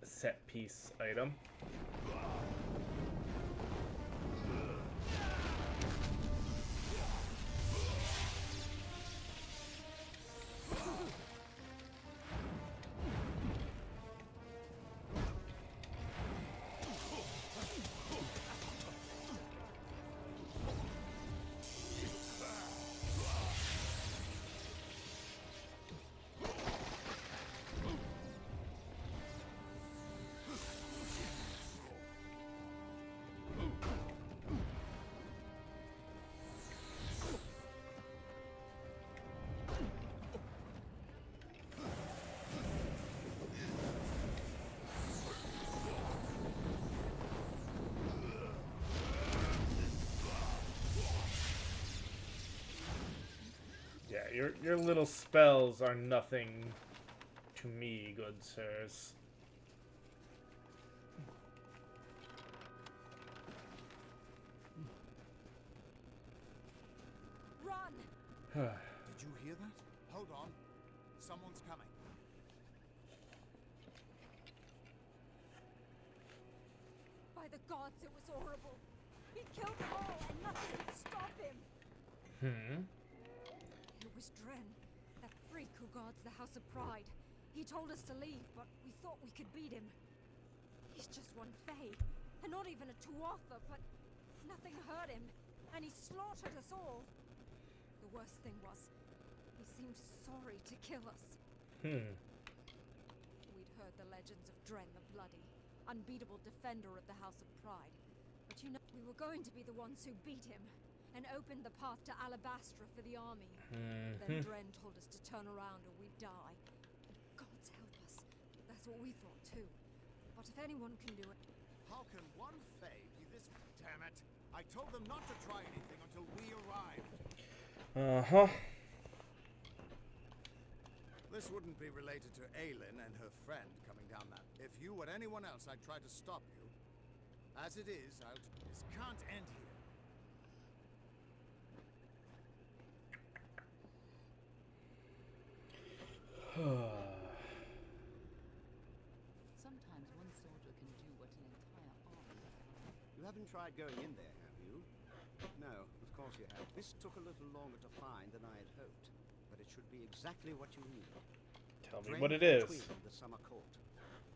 set piece item. Yeah, your little spells are nothing to me, good sirs. Run! Did you hear that? Hold on. Someone's coming. By the gods, it was horrible. He killed them all, and nothing could stop him. It was Dren, that freak who guards the House of Pride. He told us to leave, but we thought we could beat him. He's just one Fey, and not even a Tuatha, but nothing hurt him, and he slaughtered us all. The worst thing was, he seemed sorry to kill us. We'd heard the legends of Dren the Bloody, unbeatable defender of the House of Pride. But you know, we were going to be the ones who beat him, and opened the path to Alabastra for the army. Then Dren told us to turn around or we'd die. Gods help us. That's what we thought too. But if anyone can do it... How can one Fey be this... Damn it! I told them not to try anything until we arrived. This wouldn't be related to Aelin and her friend coming down that. If you or anyone else, I'd try to stop you. As it is, this can't end here. Sometimes one soldier can do what an entire army cannot. You haven't tried going in there, have you? No, of course you have. This took a little longer to find than I had hoped, but it should be exactly what you need. Tell me what it is. Between the Summer Court,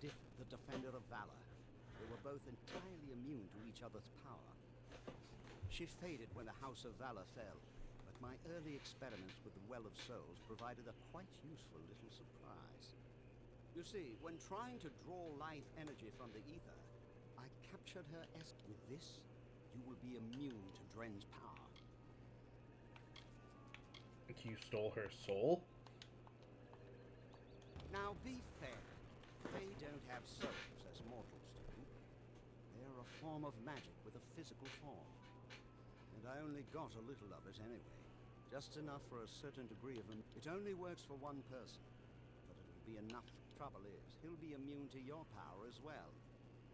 Dick, the Defender of Valor. They were both entirely immune to each other's power. She faded when the House of Valor fell, but my early experiments with the Well of Souls provided a quite useful little surprise. You see, when trying to draw life energy from the ether, I captured her essence. With this, you will be immune to Dren's power. You stole her soul? Now be fair. They don't have souls as mortals do. They're a form of magic with a physical form. And I only got a little of it anyway. Just enough for a certain degree of them. It only works for one person, but it'll be enough. Trouble is, he'll be immune to your power as well.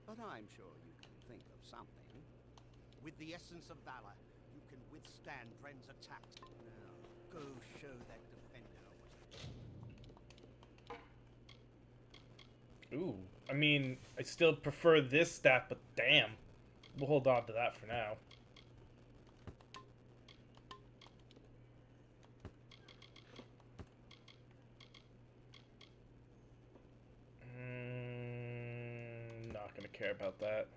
But I'm sure you can think of something. With the essence of valor, you can withstand Dren's attacks. Now, go show that defender what. Ooh, I mean, I still prefer this staff, but damn. We'll hold on to that for now. Not gonna care about that.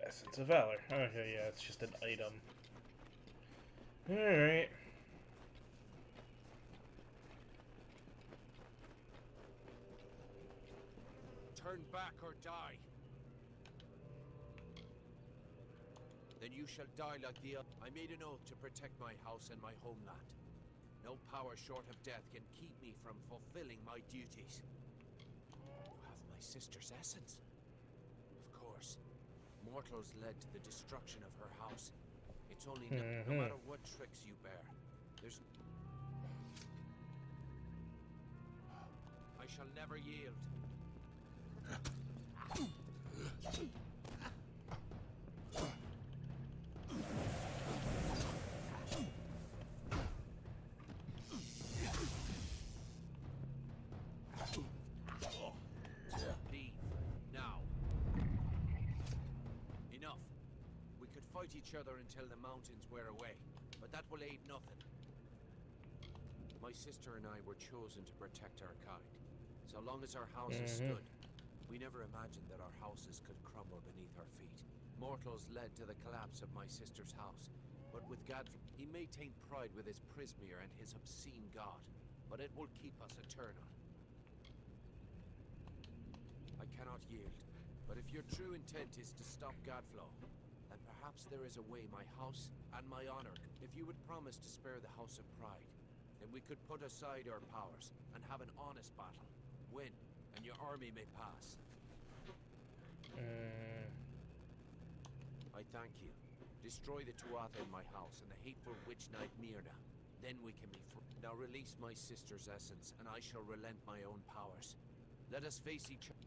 Essence of Valor. Okay, yeah, it's just an item. Alright. Turn back or die. Then you shall die like the other. I made an oath to protect my house and my homeland. No power short of death can keep me from fulfilling my duties. You have my sister's essence. Of course. Mortals led to the destruction of her house. It's only no matter what tricks you bear. There's... I shall never yield. Fight each other until the mountains wear away, but that will aid nothing. My sister and I were chosen to protect our kind. So long as our houses stood, we never imagined that our houses could crumble beneath our feet. Mortals led to the collapse of my sister's house, but with Godfrey, he may taint pride with his Prismere and his obscene god, but it will keep us eternal. I cannot yield, but if your true intent is to stop Godflow, and perhaps there is a way my house and my honor. If you would promise to spare the House of Pride, then we could put aside our powers and have an honest battle. Win, and your army may pass. I thank you. Destroy the Tuatha in my house and the hateful witch knight Myrna. Then we can be free. Now release my sister's essence, and I shall relent my own powers. Let us face each other.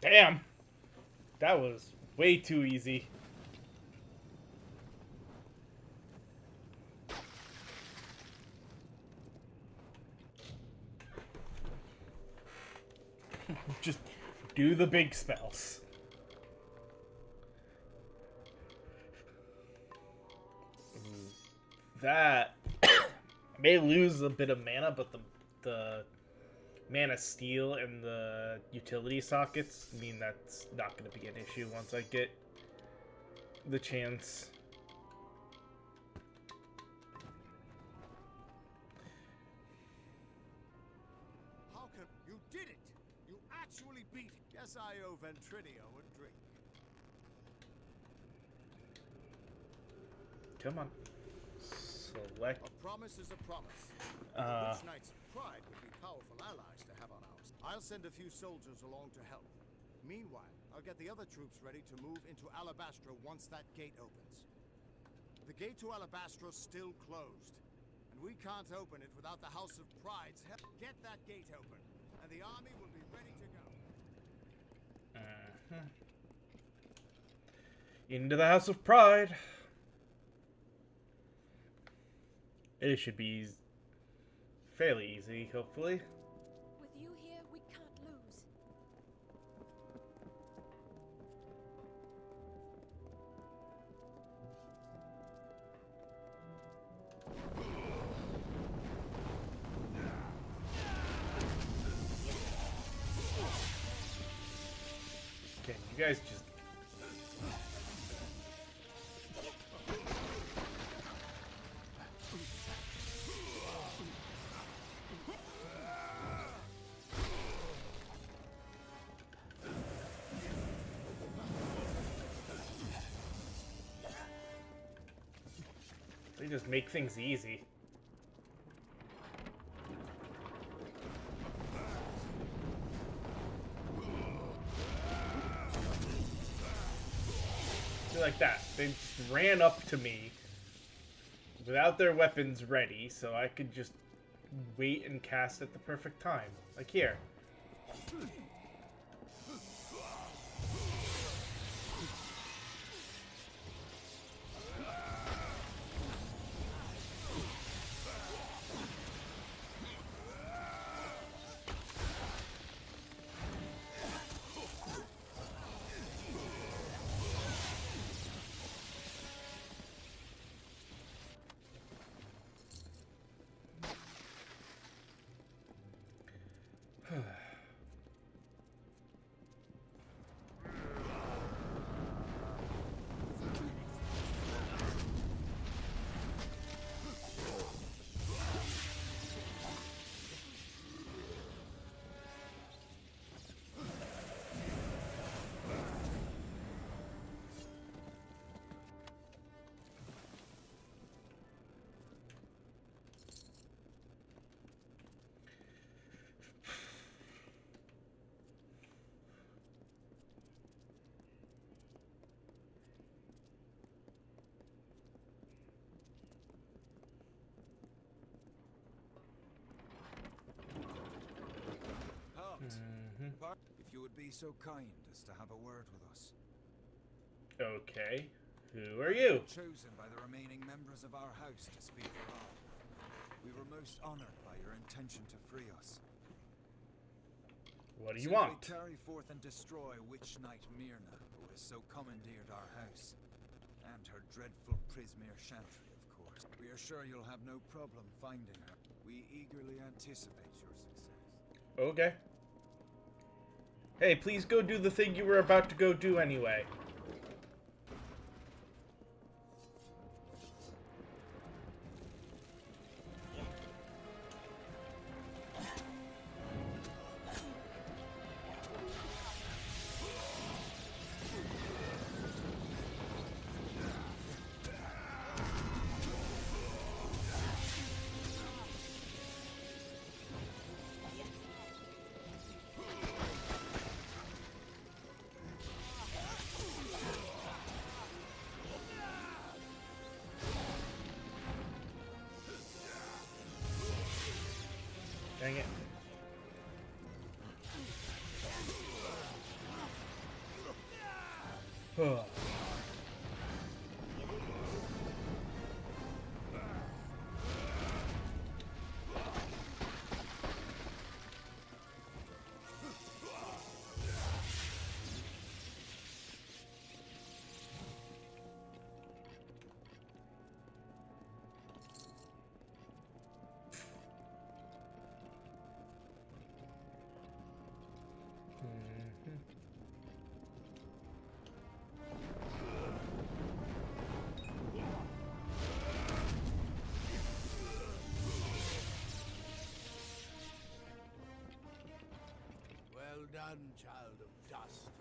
Damn! That was way too easy. Just do the big spells. That I may lose a bit of mana, but the mana steel and the utility sockets mean that's not going to be an issue once I get the chance. You did it! You actually beat it! Guess I owe Ventrinio a drink. Come on. Select. A promise is a promise. The Witch Knights of Pride would be powerful allies to have on our side. I'll send a few soldiers along to help. Meanwhile, I'll get the other troops ready to move into Alabastra once that gate opens. The gate to Alabastra's still closed, and we can't open it without the House of Pride's help. Get that gate open, and the army will be ready to go. Into the House of Pride. It should be fairly easy, hopefully. With you here, we can't lose. Okay, you guys just... They just make things easy. See, like that. They just ran up to me without their weapons ready, so I could just wait and cast at the perfect time. Like here. If you would be so kind as to have a word with us. Okay. Who are you? Chosen by the remaining members of our house to speak for all. We were most honored by your intention to free us. What do you Simply want? carry forth and destroy Witch Knight Myrna, who has so commandeered our house. And her dreadful Prismeer Chantry, of course. We are sure you'll have no problem finding her. We eagerly anticipate your success. Okay. Hey, please go do the thing you were about to go do anyway. Dang it. one child of dust.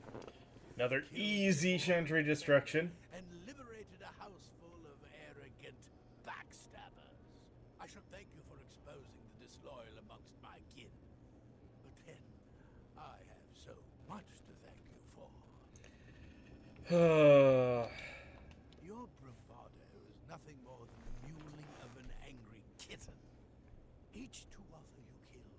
Another easy Chantry destruction. And liberated a house full of arrogant backstabbers. I should thank you for exposing the disloyal amongst my kin. But then, I have so much to thank you for. Your bravado is nothing more than the mewling of an angry kitten. Each Tuatha you kill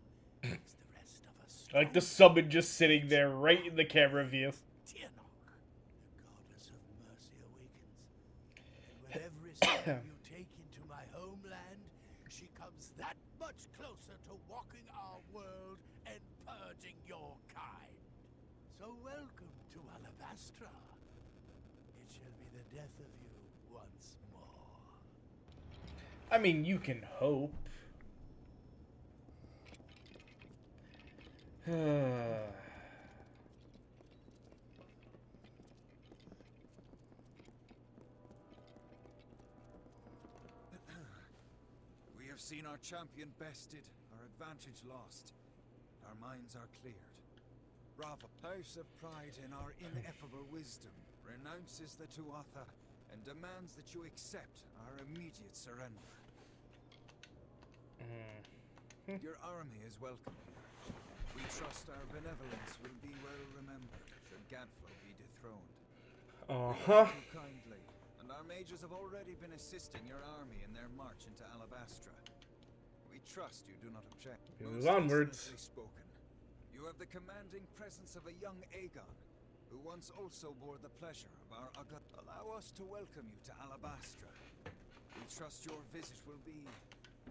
makes the rest of us I like the stronger. summon just sitting there right in the camera view. Tianok, the goddess of mercy awakens. And with every step you take into my homeland, she comes that much closer to walking our world and purging your kind. So welcome to Alabastra. It shall be the death of you once more. I mean, you can hope. We have seen our champion bested, our advantage lost. Our minds are cleared. Rava, House of Pride in our ineffable wisdom, renounces the Tuatha and demands that you accept our immediate surrender. Your army is welcome here. We trust our benevolence will be well remembered should Gadflow be dethroned. We thank you kindly, and our mages have already been assisting your army in their march into Alabastra. We trust you do not object. Move Most onwards. excellently spoken. You have the commanding presence of a young Aegon, who once also bore the pleasure of our Aga. Allow us to welcome you to Alabastra. We trust your visit will be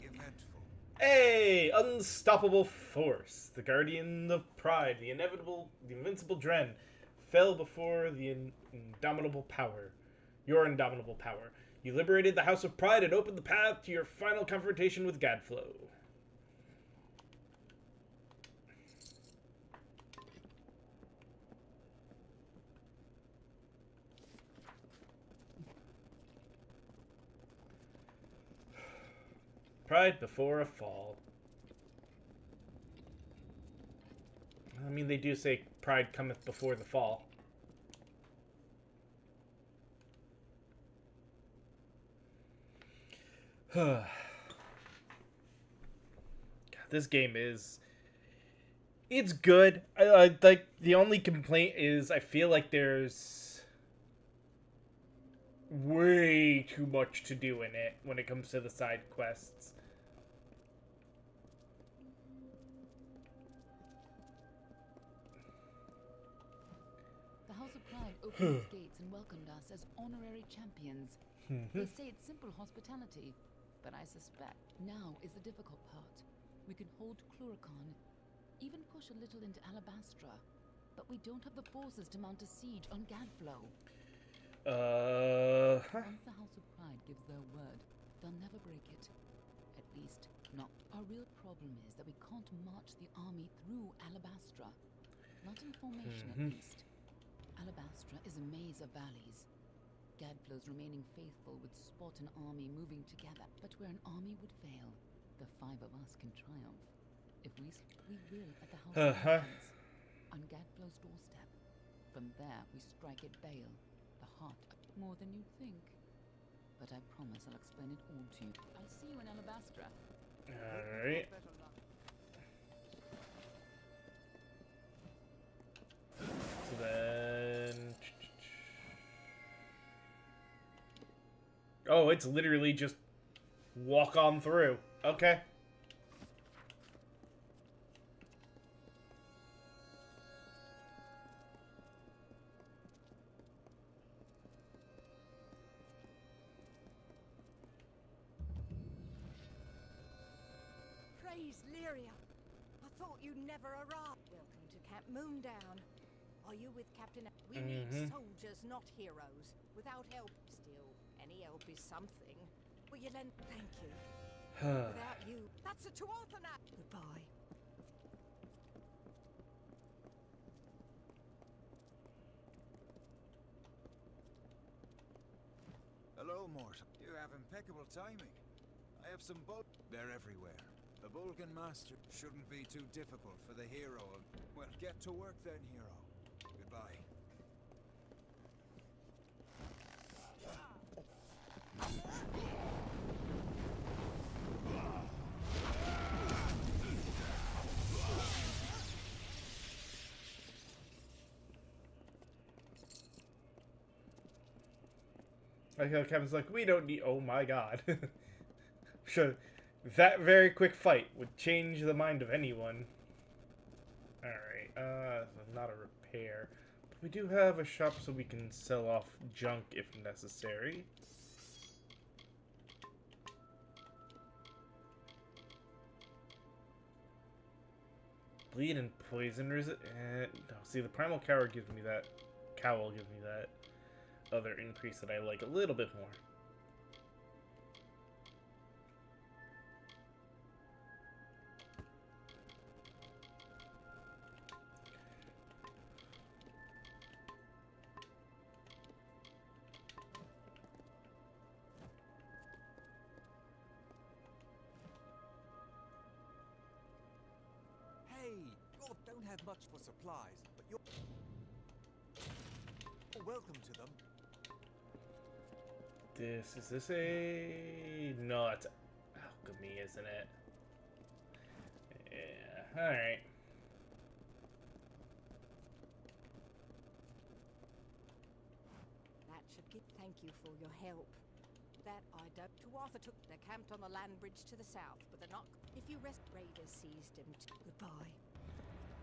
eventful. Hey! Unstoppable force. The guardian of pride. The invincible Dren. Fell before the indomitable power. Your indomitable power. You liberated the House of Pride and opened the path to your final confrontation with Gadflow. Pride before a fall. I mean, they do say pride cometh before the fall. God, this game is... It's good. I like, the only complaint is I feel like there's way too much to do in it when it comes to the side quests. The House of Pride opened its gates and welcomed us as honorary champions. They say it's simple hospitality, but I suspect now is the difficult part. We can hold Cluracan, even push a little into Alabastra, but we don't have the forces to mount a siege on Gadflow. Once the House of Pride gives their word, they'll never break it. At least, not. Our real problem is that we can't march the army through Alabastra. Not in formation, at least. Alabastra is a maze of valleys. Gadflow's remaining faithful would spot an army moving together, but where an army would fail, the five of us can triumph. If we will at the House of Pride, on Gadflow's doorstep. From there, we strike at Bale, the heart more than you think. But I promise I'll explain it all to you. I'll see you in Alabastra. Alright. So then... Oh, it's literally just walk on through. Okay. Praise Lyria. I thought you'd never arrive. Welcome to Camp Moondown. Are you with Captain... We need soldiers, not heroes. Without help, still, any help is something. Will you lend... Thank you. Without you... That's a Tuatha now! Goodbye. Hello, Mort. You have impeccable timing. I have some boat. They're everywhere. The Vulcan Master shouldn't be too difficult for the hero. Well, get to work then, hero. Goodbye. Like how Kevin's like, we don't need. Oh my god. Sure, that very quick fight would change the mind of anyone. Alright, not a repair. But we do have a shop so we can sell off junk if necessary. Bleed and poison resist. No, see, the primal cowl gives me that. Cowl gives me that other increase that I like a little bit more. Hey, you don't have much for supplies, but you're welcome to them. Is this a... No, it's alchemy, isn't it? Yeah, alright. That should give thank you for your help. That I don't. Tuatha took. They're camped on the land bridge to the south, but they're not. If you rest, raiders seized him. Goodbye.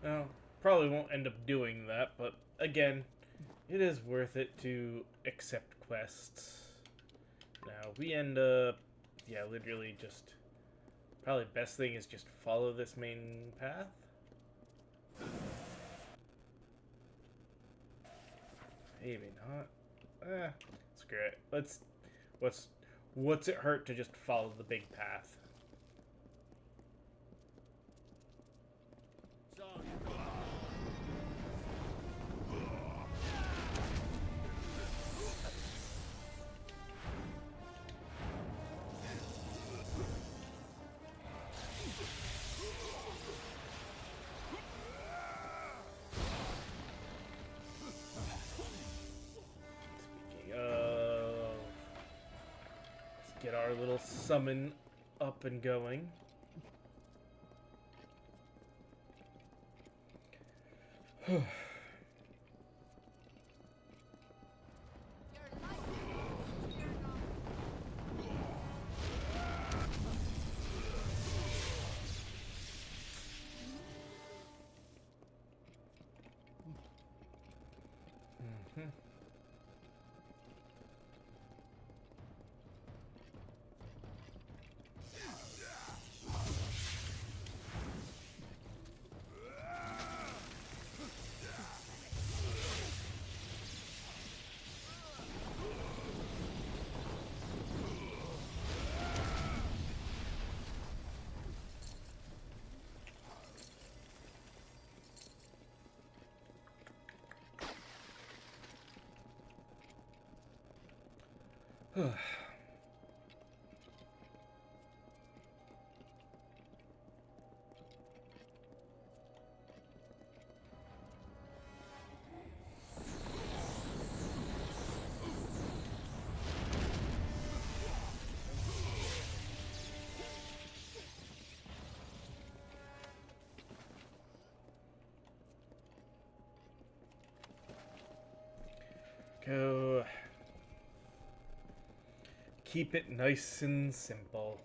Well, probably won't end up doing that, but again, it is worth it to accept quests. Now, we end up, yeah, literally just, probably best thing is just follow this main path. Maybe not. Screw it. What's it hurt to just follow the big path? Let's get our little summon up and going. Go. Keep it nice and simple.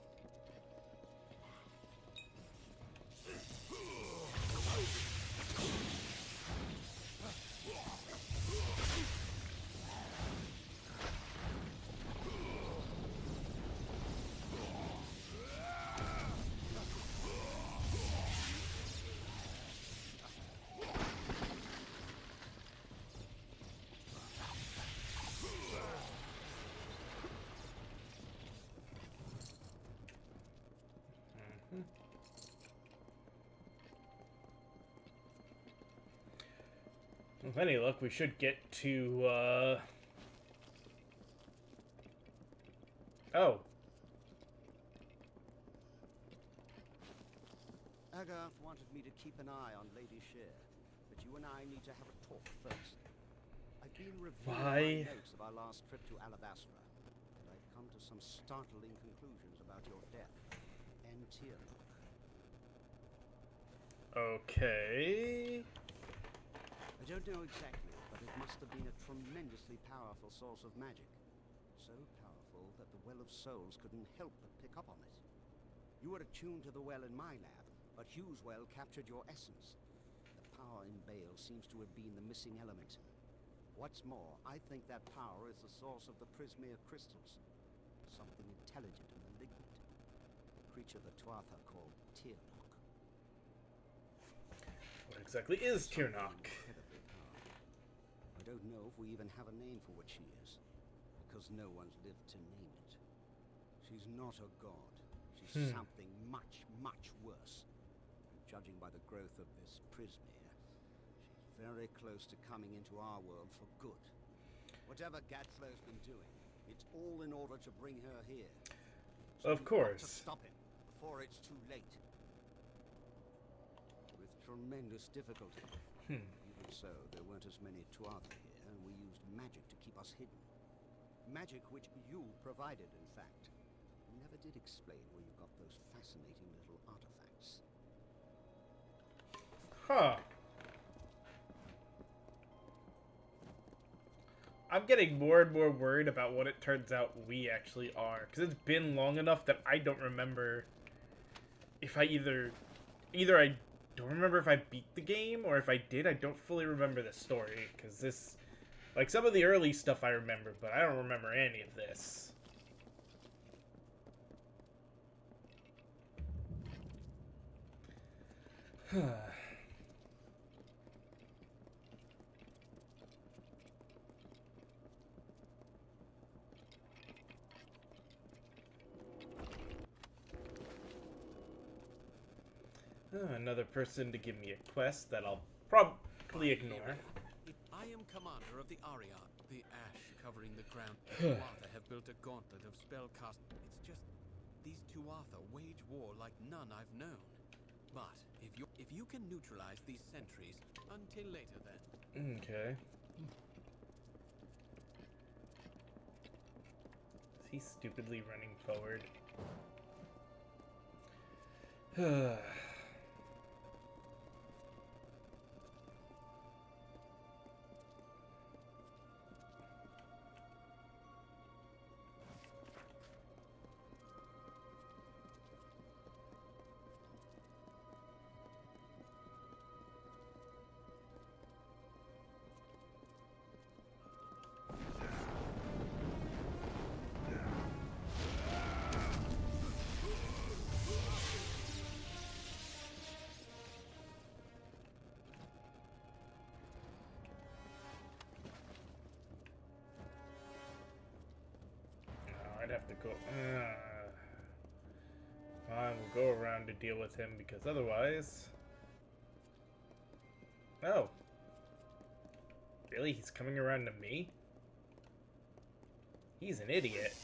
With any luck, we should get to, Oh. Agarth wanted me to keep an eye on Lady Shear, but you and I need to have a talk first. I've been reviewing my notes of our last trip to Alabastra, and I've come to some startling conclusions about your death and Tyrlock. Okay. I don't know exactly, but it must have been a tremendously powerful source of magic. So powerful that the Well of Souls couldn't help but pick up on it. You were attuned to the well in my lab, but Hugh's well captured your essence. The power in Bale seems to have been the missing element. What's more, I think that power is the source of the Prismere crystals. Something intelligent and malignant. A creature the Tuatha called Tyrlock. What exactly is Tyrlock? Incredibly powerful. I don't know if we even have a name for what she is, because no one's lived to name it. She's not a god. She's something much, much worse. And judging by the growth of this Prismere, she's very close to coming into our world for good. Whatever Gadflow's been doing, it's all in order to bring her here. So of course. To stop it before it's too late. With tremendous difficulty. Even so, there weren't as many Tuatha here, and we used magic to keep us hidden. Magic which you provided, in fact. You never did explain where you got those fascinating little artifacts. Huh. I'm getting more and more worried about what it turns out we actually are. Because it's been long enough that I don't remember if I either I don't remember if I beat the game, or if I did, I don't fully remember the story. Because this, like, some of the early stuff I remember, but I don't remember any of this. Another person to give me a quest that I'll probably ignore. I am commander of the Ariad, the ash covering the ground. Tuatha have built a gauntlet of spellcast. It's just these Tuatha wage war like none I've known. But if you can neutralize these sentries, until later then. Okay. Is he stupidly running forward? I'd have to go. Fine, we'll go around to deal with him because otherwise. Oh. Really? He's coming around to me? He's an idiot.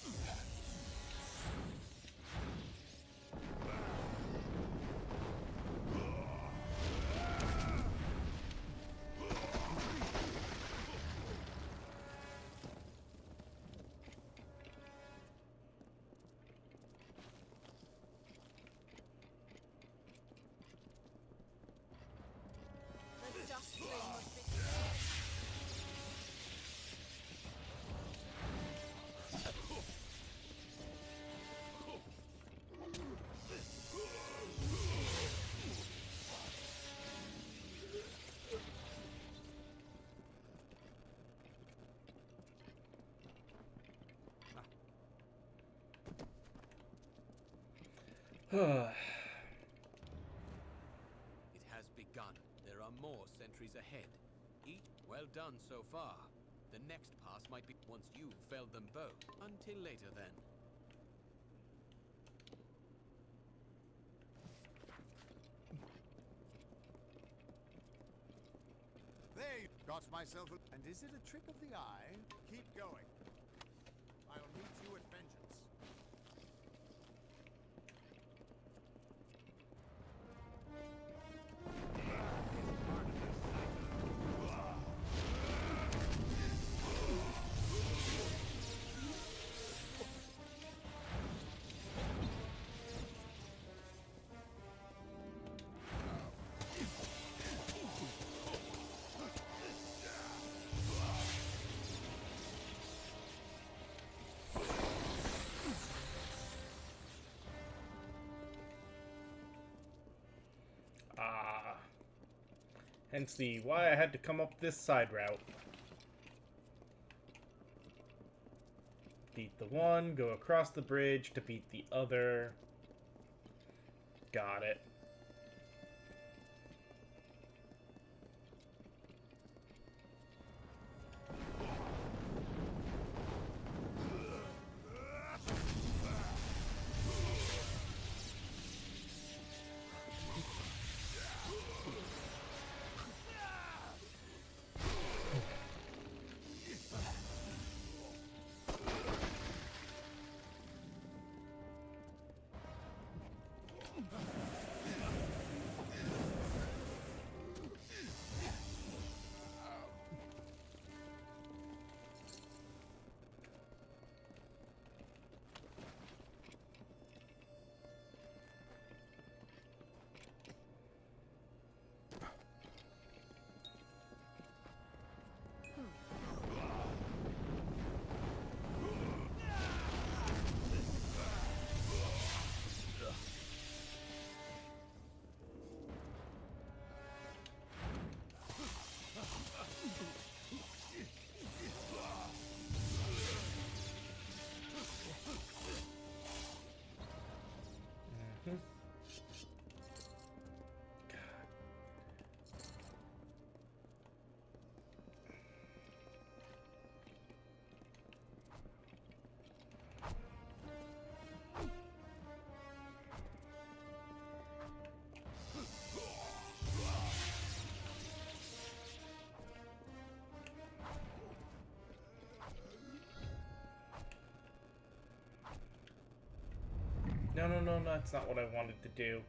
It has begun. There are more sentries ahead. Each well done so far. The next pass might be once you've felled them both. Until later then. There, got myself a... And is it a trick of the eye? Keep going. I'll meet you at vengeance. Hence the why I had to come up this side route. Beat the one, go across the bridge to beat the other. Got it. No, no, no, that's not what I wanted to do.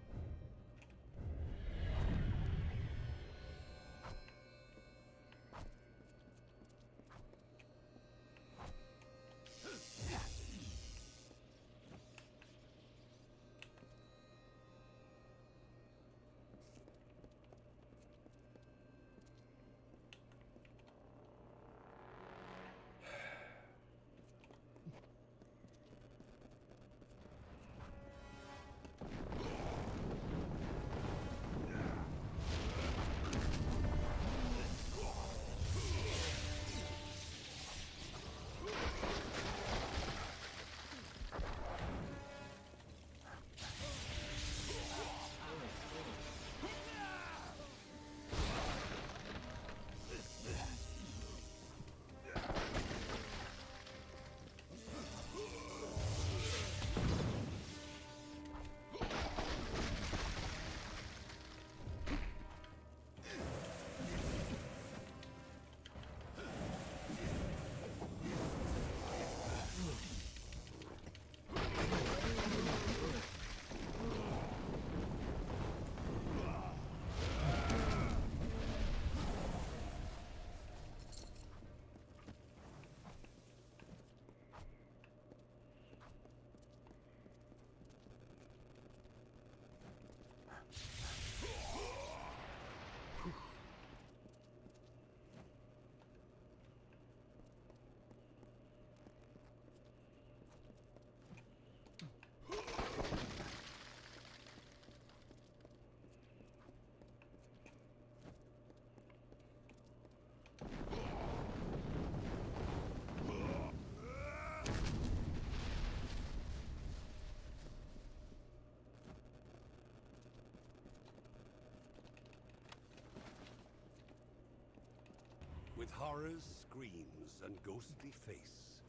With horrors, screams, and ghostly face,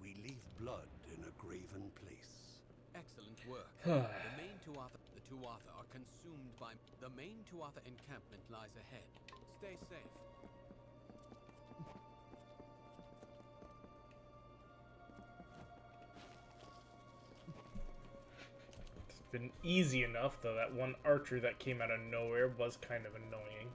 we leave blood in a graven place. Excellent work. The main Tuatha are consumed by... The main Tuatha encampment lies ahead. Stay safe. It's been easy enough, though. That one archer that came out of nowhere was kind of annoying.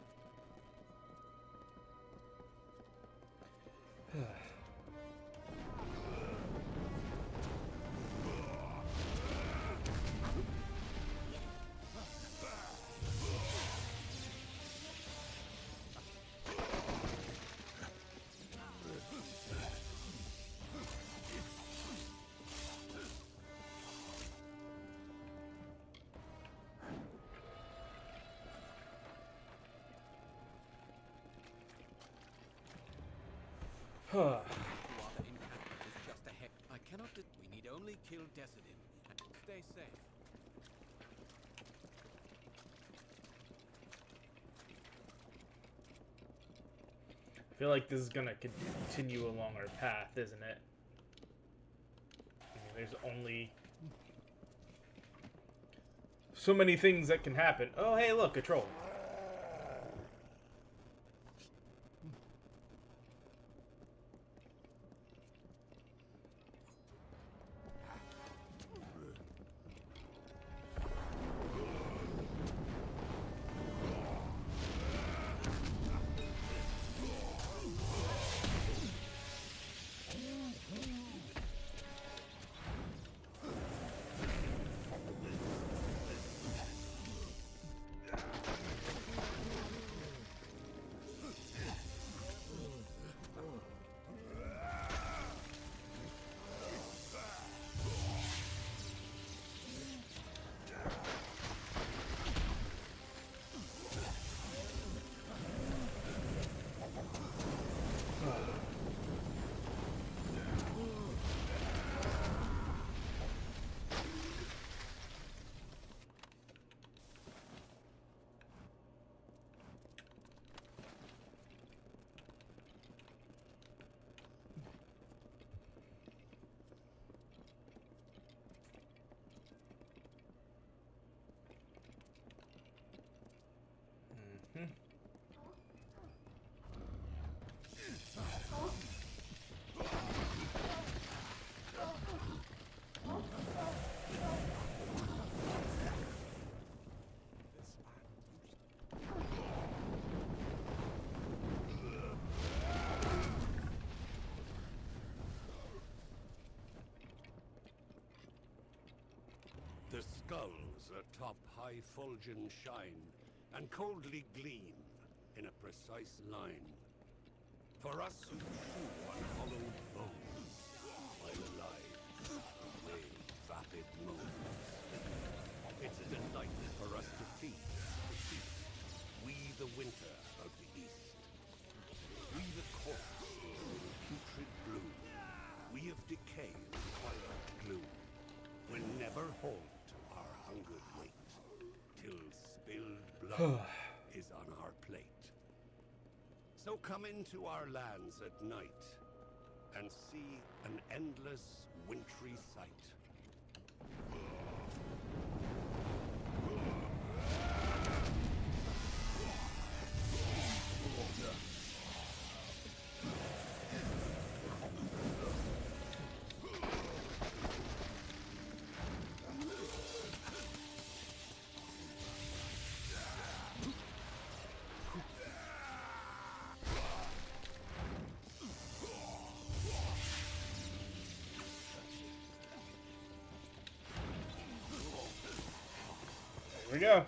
Tuatha encampment is just ahead. I cannot. We need only kill Decidin and stay safe. I feel like this is gonna continue along our path, isn't it? I mean, there's only so many things that can happen. Oh, hey, look, a troll. The skulls atop high fulgen shine, and coldly gleam in a precise line. For us who chew on hollowed bones, while alive, away vapid moans. It's a delight for us to feast, we the winter of the east. We the corpse in putrid bloom, we of decay and twilight gloom, will never halt our hungered wait, till spilled blood is on our plate. So come into our lands at night, and see an endless wintry sight. Here we go.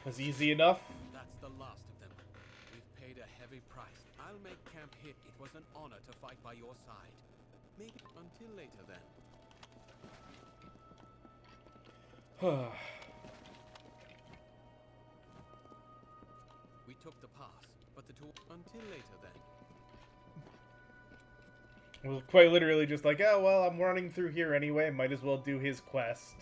Was easy enough. That's the last of them. We've paid a heavy price. I'll make camp hit. It was an honor to fight by your side. Maybe until later then. We took the pass, but the two until later then. It was quite literally just like, oh, well, I'm running through here anyway. Might as well do his quest.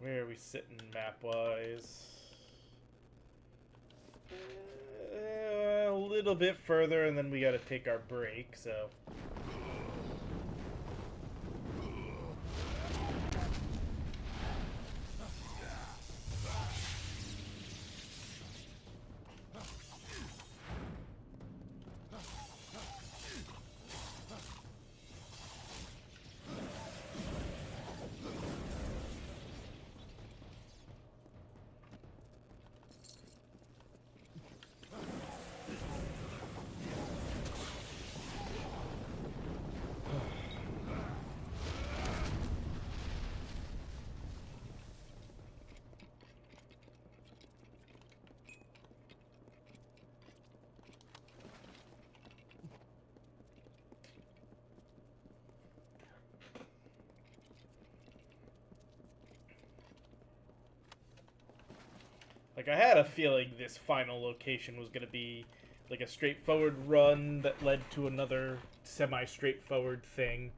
Where are we sitting map-wise? A little bit further, and then we gotta take our break, so... Like, I had a feeling this final location was going to be like a straightforward run that led to another semi-straightforward thing.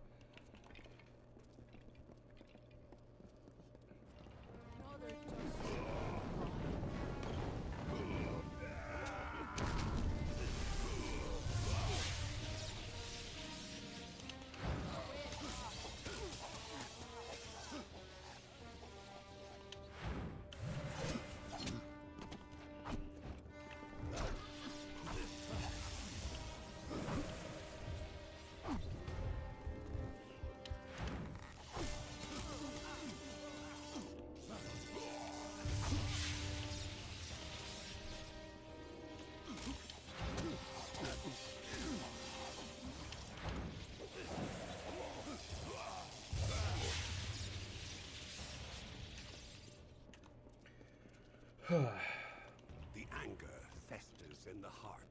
The anger festers in the heart,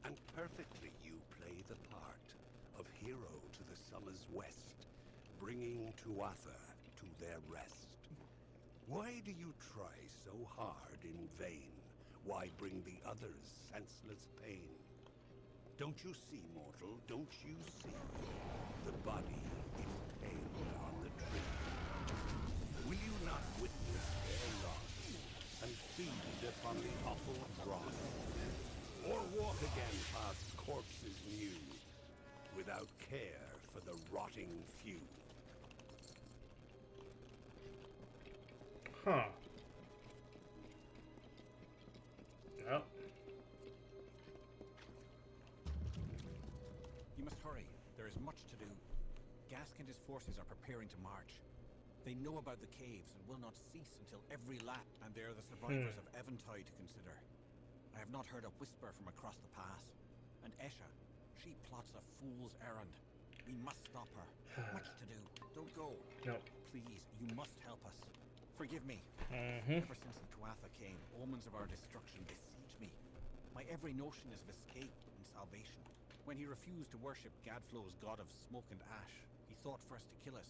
and perfectly you play the part of hero to the summer's west, bringing Tuatha to their rest. Why do you try so hard in vain? Why bring the others senseless pain? Don't you see, mortal, don't you see the body impaled on the tree? Will you not witness their loss and feed upon the awful dross? Or walk again past corpses new, without care for the rotting few? Huh. Well. You must hurry. There is much to do. Gask and his forces are preparing to march. They know about the caves and will not cease until every lap, and they are the survivors of Eventide to consider. I have not heard a whisper from across the pass. And Esha, she plots a fool's errand. We must stop her. Much to do. Don't go. No. Please, you must help us. Forgive me. Ever since the Tuatha came, omens of our destruction besiege me. My every notion is of escape and salvation. When he refused to worship Gadflow's god of smoke and ash, he thought first to kill us,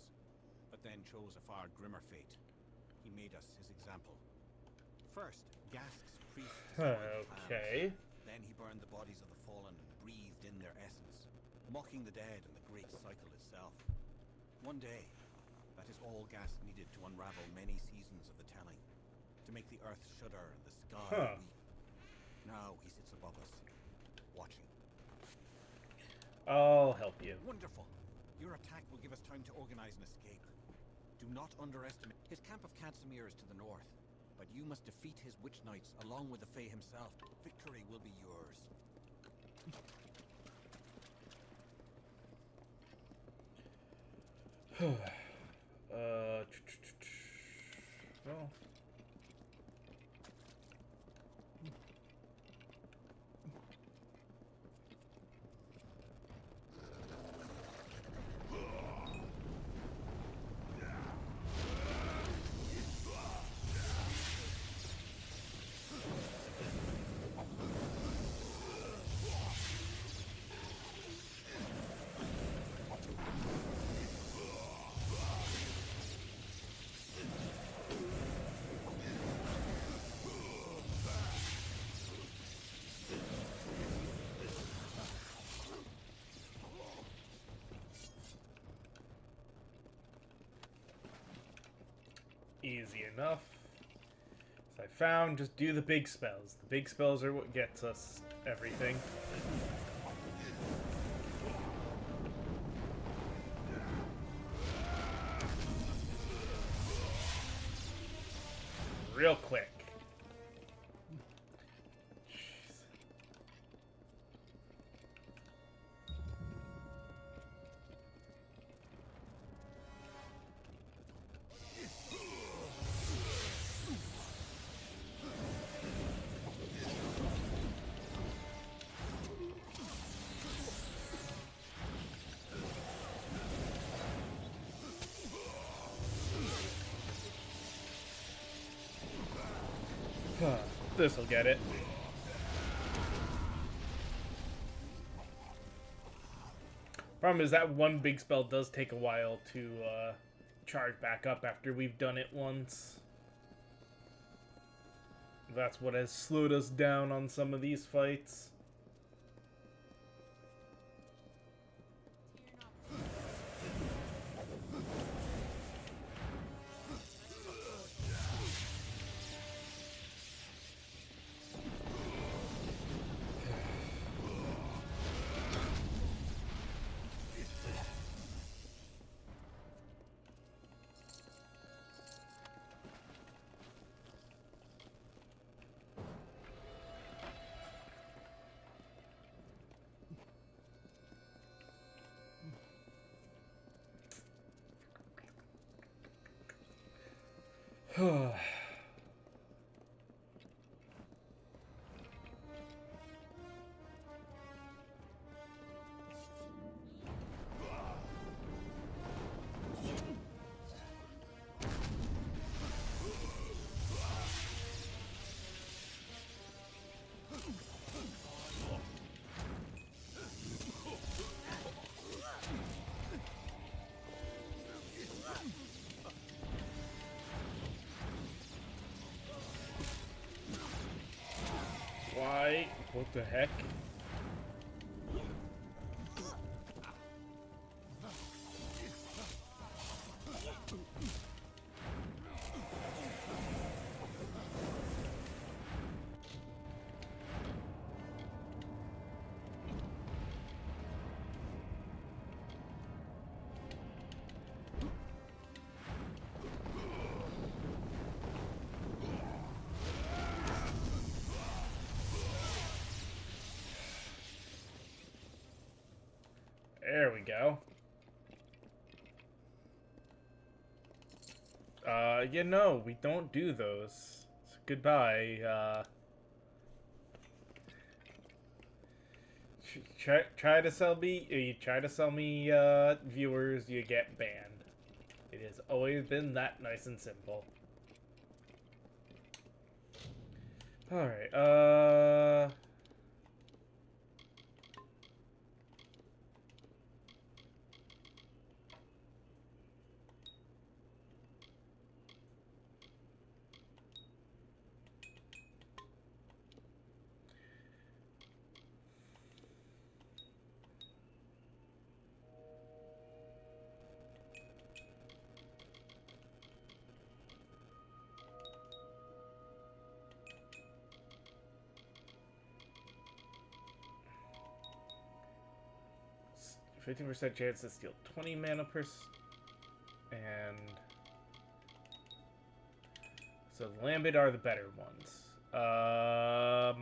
but then chose a far grimmer fate. He made us his example. First, Gask's priest destroyed the clans. Then he burned the bodies of the fallen and breathed in their essence, mocking the dead and the great cycle itself. One day, that is all Gask needed to unravel many seasons of the telling, to make the earth shudder and the sky weep. Now he sits above us, watching. I'll help you. Wonderful. Your attack will give us time to organize an escape. Do not underestimate. His camp of Cadsimir is to the north, but you must defeat his witch knights along with the Fae himself. Victory will be yours. Well. Easy enough. As I found, just do the big spells. The big spells are what gets us everything. Real quick. This'll get it. Problem is that one big spell does take a while to charge back up after we've done it once. That's what has slowed us down on some of these fights. Why? What the heck? There we go. Yeah, no, we don't do those. So goodbye. Try to sell me. You try to sell me viewers, you get banned. It has always been that nice and simple. All right. %15% chance to steal 20 mana per... And... So Lambit are the better ones. Oh.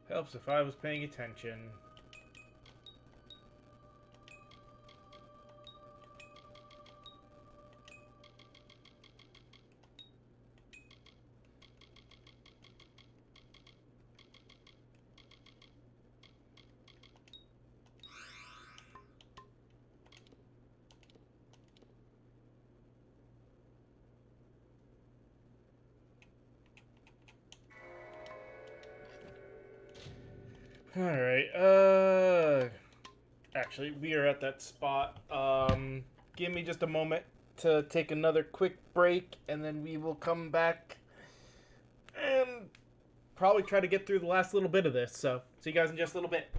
Helps if I was paying attention. Alright, actually, we are at that spot. Give me just a moment to take another quick break, and then we will come back and probably try to get through the last little bit of this. So, see you guys in just a little bit.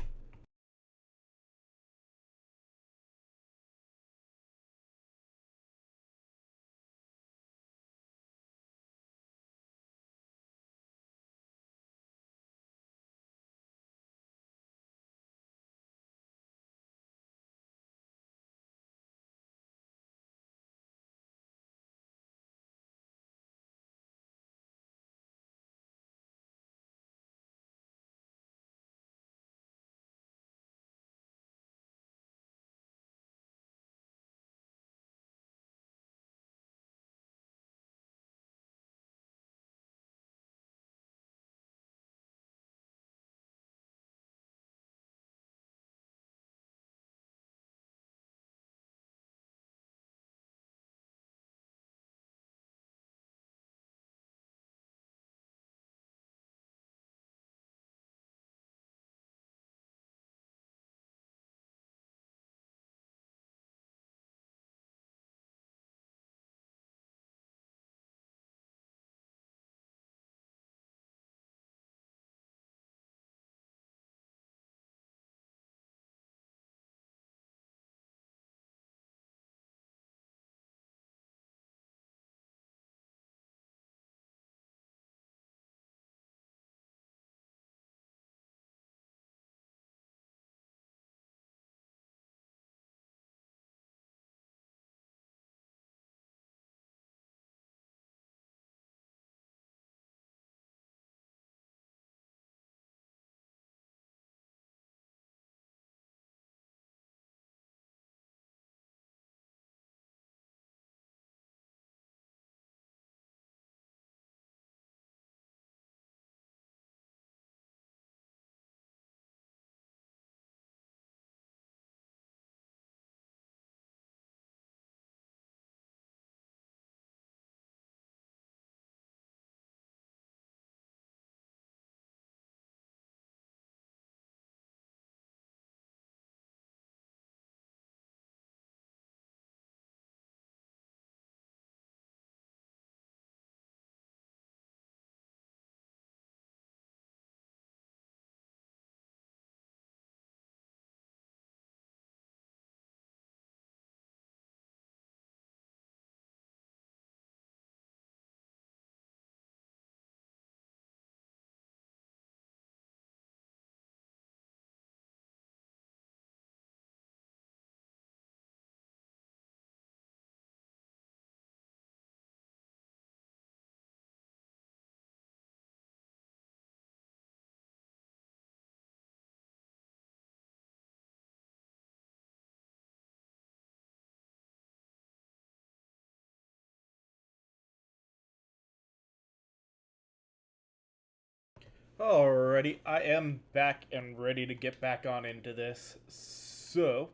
Alrighty, I am back and ready to get back on into this. So,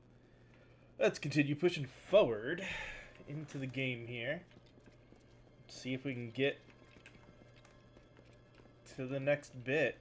let's continue pushing forward into the game here. See if we can get to the next bit.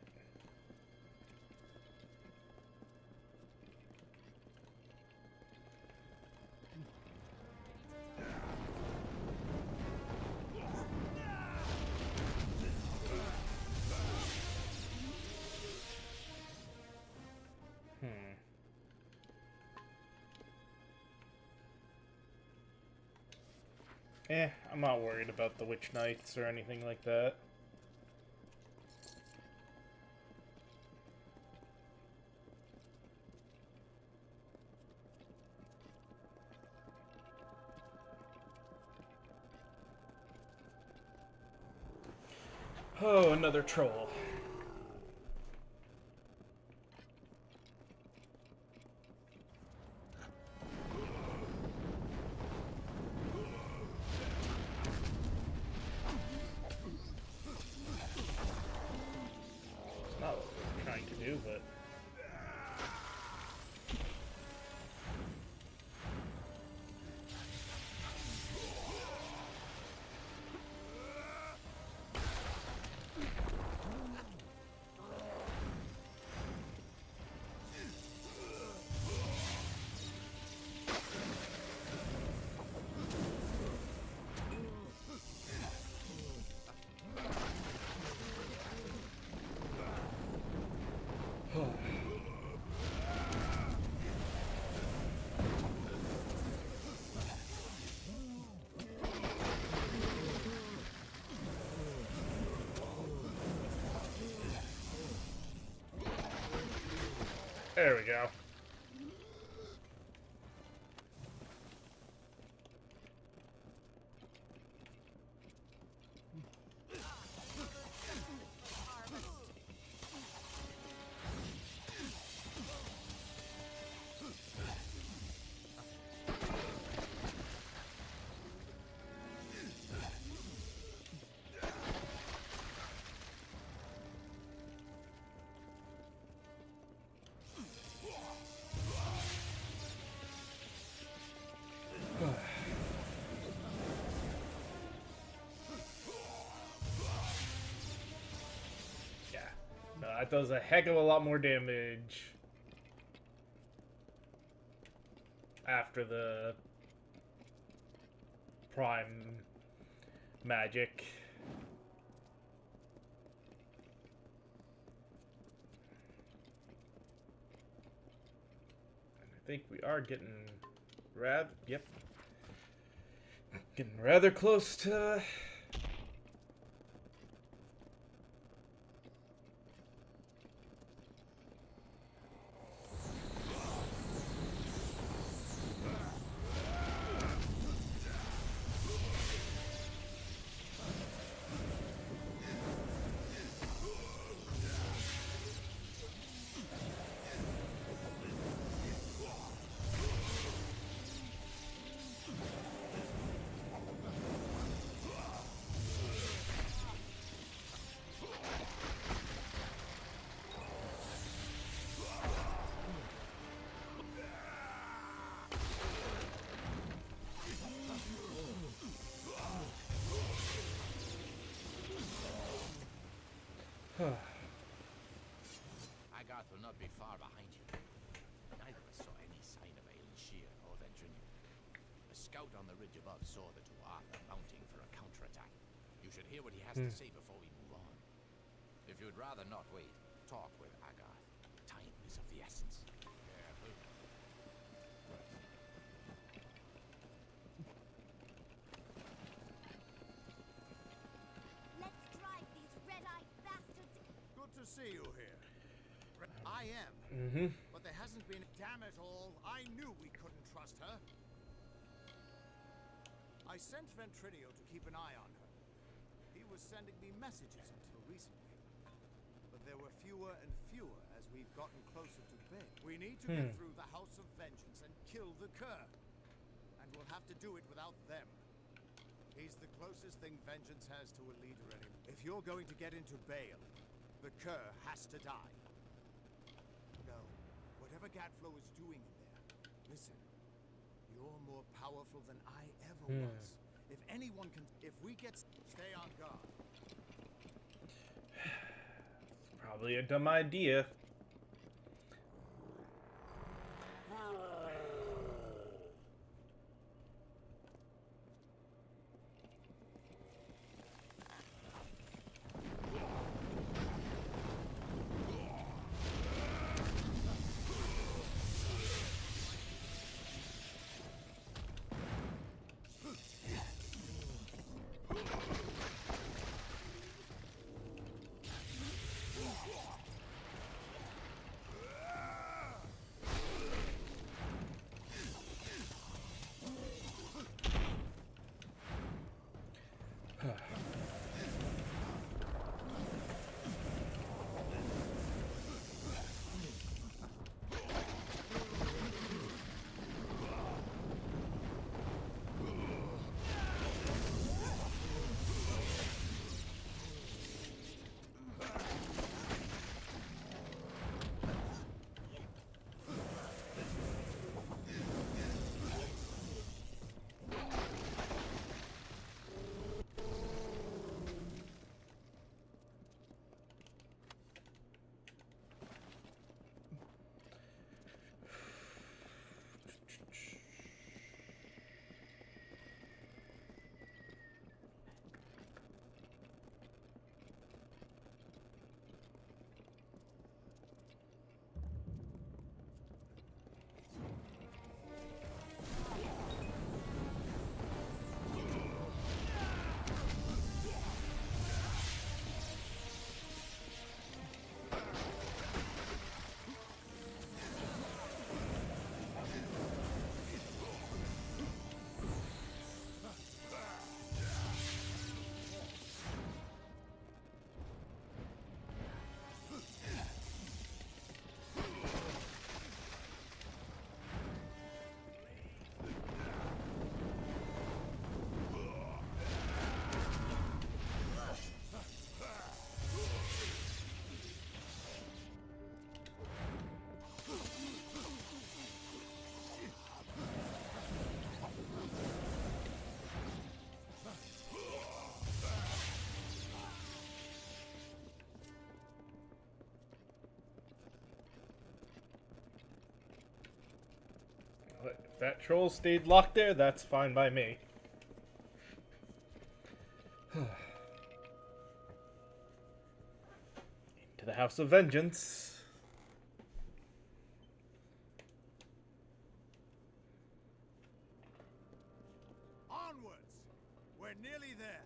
I'm not worried about the Witch Knights or anything like that. Oh, another troll. It's not what we're trying to do, but... There we go. That does a heck of a lot more damage after the prime magic. And I think we are getting getting rather close to Agarth will not be far behind you. Neither of us saw any sign of Aelin Shear or Vendrinium. A scout on the ridge above saw the two Arthur mounting for a counterattack. You should hear what he has to say before we move on. If you'd rather not wait, talk with Agarth. Time is of the essence. Careful. Let's drive these red-eyed bastards. Good to see you here. I am. But there hasn't been... Damn it all. I knew we couldn't trust her. I sent Ventrinio to keep an eye on her. He was sending me messages until recently. But there were fewer and fewer as we've gotten closer to Bay. We need to get through the House of Vengeance and kill the Cur. And we'll have to do it without them. He's the closest thing Vengeance has to a leader anymore. If you're going to get into Bale, the Cur has to die. No. Whatever Gadflow is doing in there, listen. You're more powerful than I ever was. If anyone can... If we get... Stay on guard. probably a dumb idea. That troll stayed locked there, that's fine by me. Into the House of Vengeance. Onwards! We're nearly there.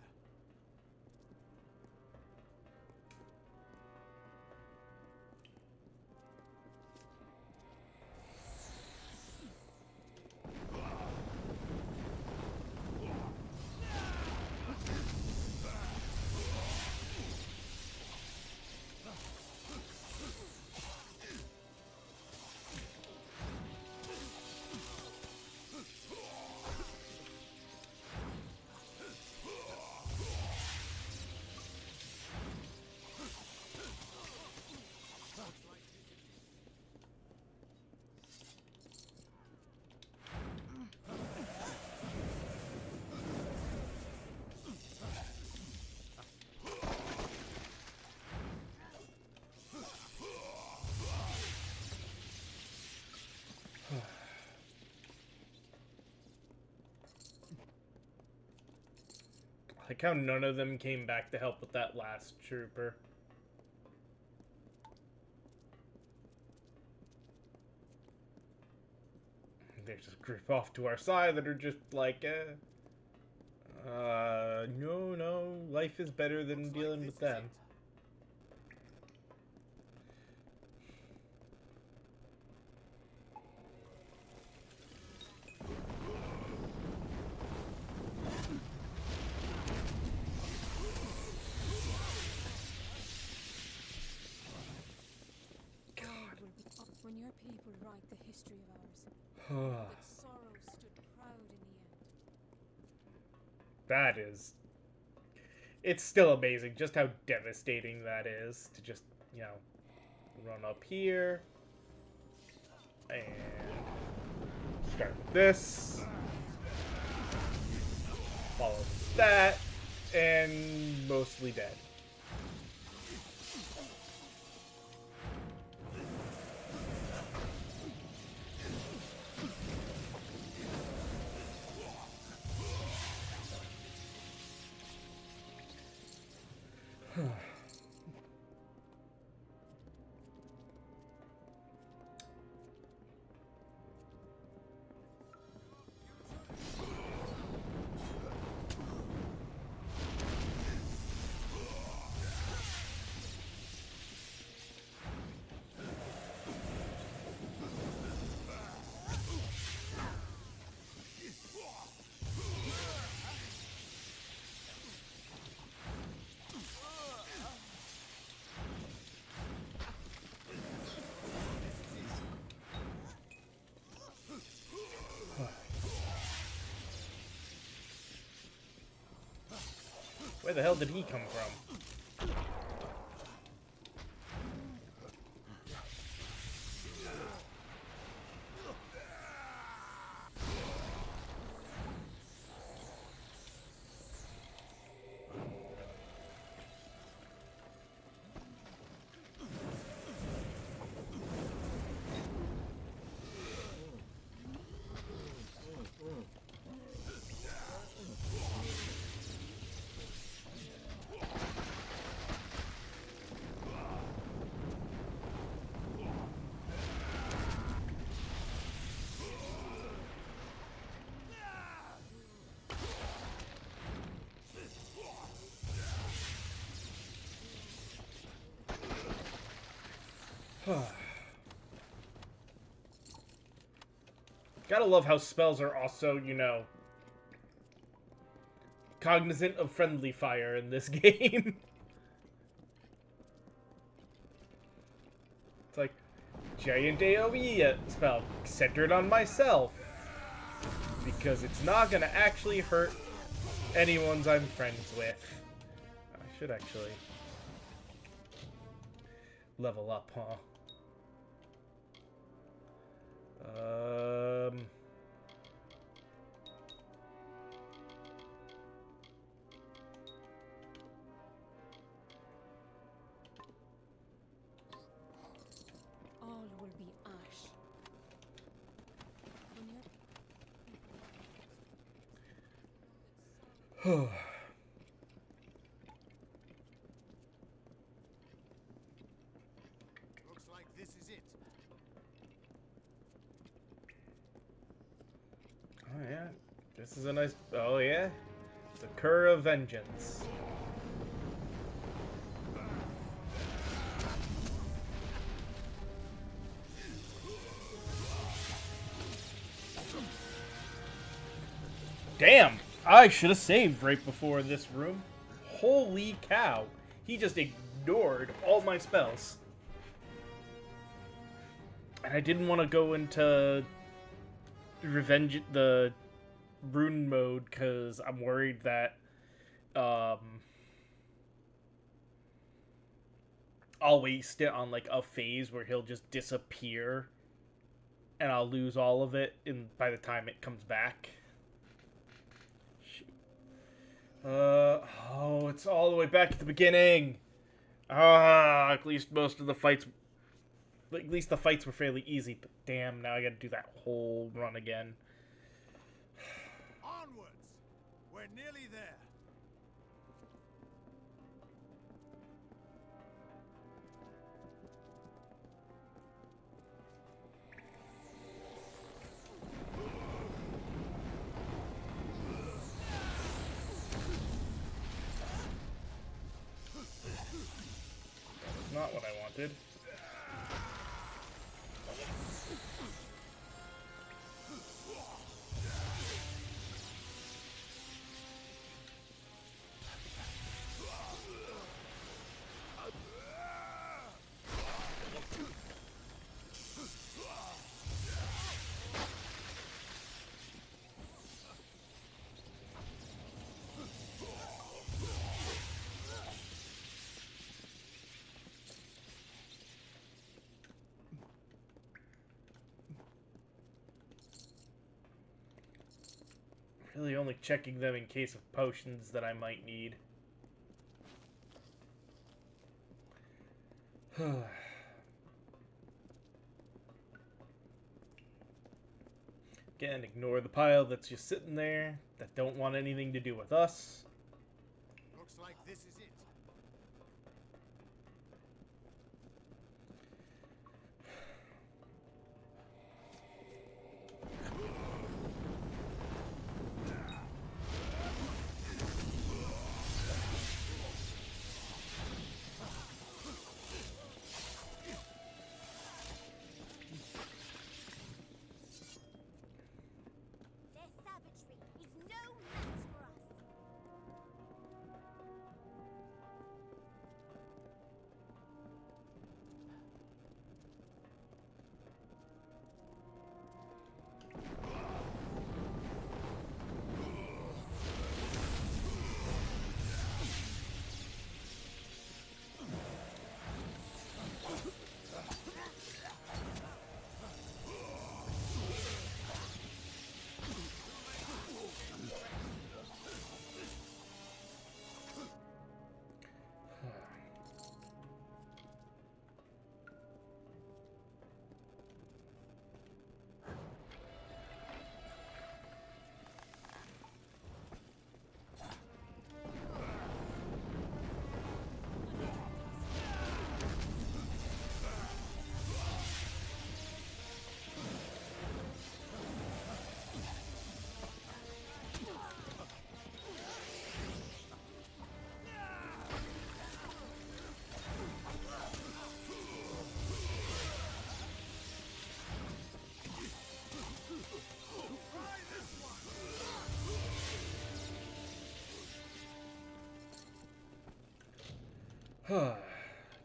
Like how none of them came back to help with that last trooper. There's a group off to our side that are just like, no, life is better than dealing with them. When your people write the history of ours, that sorrow stood proud in the end. That is... It's still amazing just how devastating that is to just, you know, run up here and start with this, follow with that, and mostly dead. Where the hell did he come from? Gotta love how spells are also, you know, cognizant of friendly fire in this game. It's like, giant AoE spell centered on myself. Because it's not gonna actually hurt anyone's I'm friends with. I should actually level up, huh? All will be ash. When your Looks like this is it. Oh yeah, this is a nice. Oh yeah, it's a cur of vengeance. Damn, I should have saved right before this room. Holy cow, he just ignored all my spells. And I didn't want to go into revenge the rune mode because I'm worried that I'll waste it on like a phase where he'll just disappear and I'll lose all of it by the time it comes back. Shoot. Oh, it's all the way back at the beginning. At least most of the fights, at least the fights were fairly easy, but damn, now I gotta do that whole run again. Onwards! We're nearly there. That's not what I wanted. Really only checking them in case of potions that I might need. Again, ignore the pile that's just sitting there that don't want anything to do with us. Looks like this is it. Their savagery is no match for us.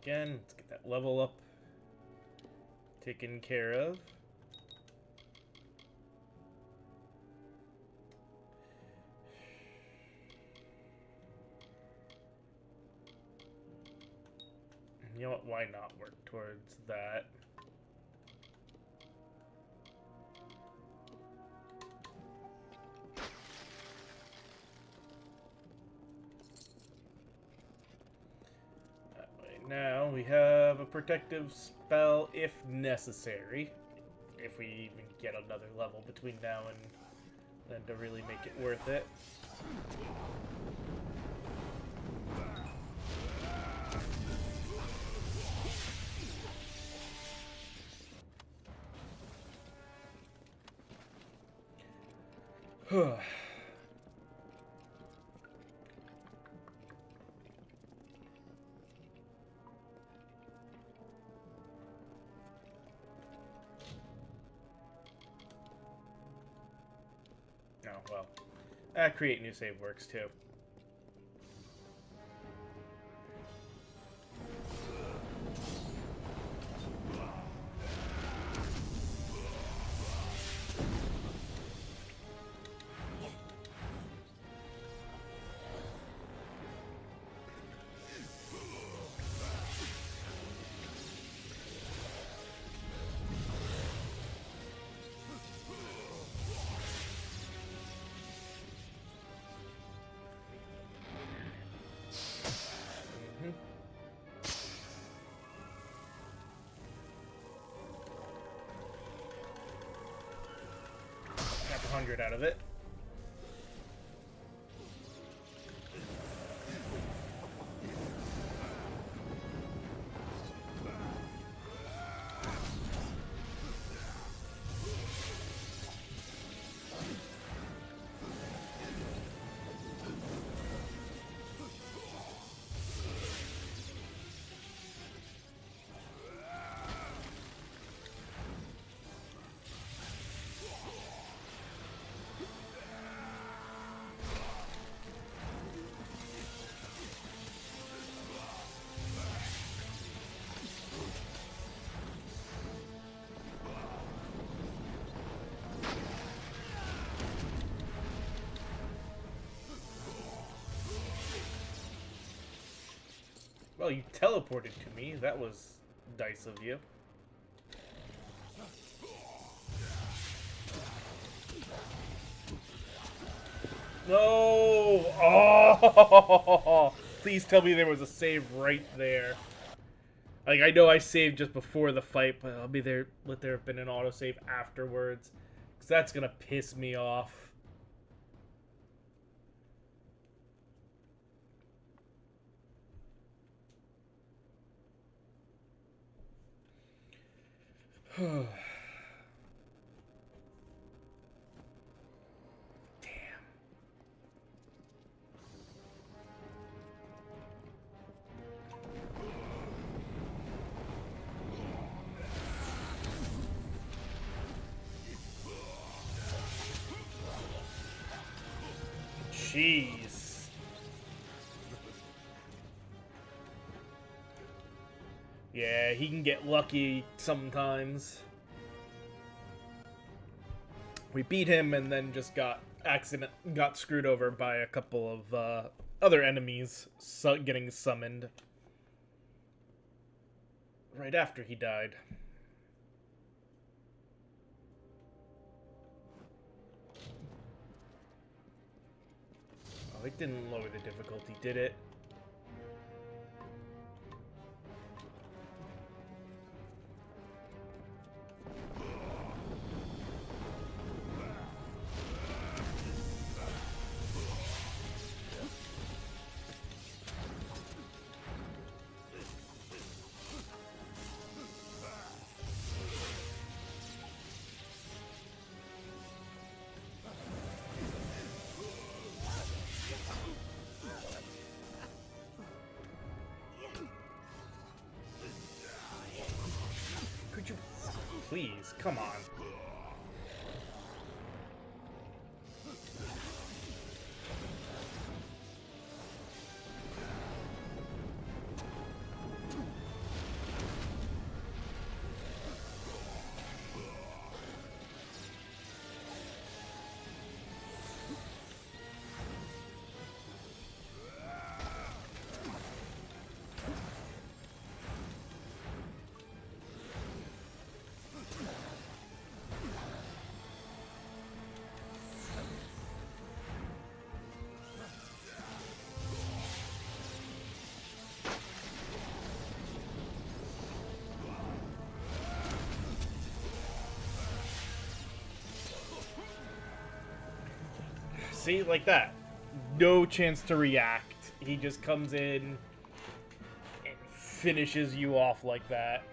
Again, let's get that level up taken care of. You know what? Why not work towards that? That way. Now we have a protective spell if necessary. If we even get another level between now and than to really make it worth it. Oh, well. Create new save works too. Got the 100 out of it. Well, you teleported to me. That was nice of you. No! Oh! Please tell me there was a save right there. Like, I know I saved just before the fight, but I'll be there. Let there have been an autosave afterwards. Because that's gonna piss me off. Damn. Jeez. Yeah, he can get lucky sometimes. We beat him and then just got screwed over by a couple of other enemies getting summoned right after he died. Oh, it didn't lower the difficulty, did it? Could you please, come on. See, like that. No chance to react. He just comes in and finishes you off like that.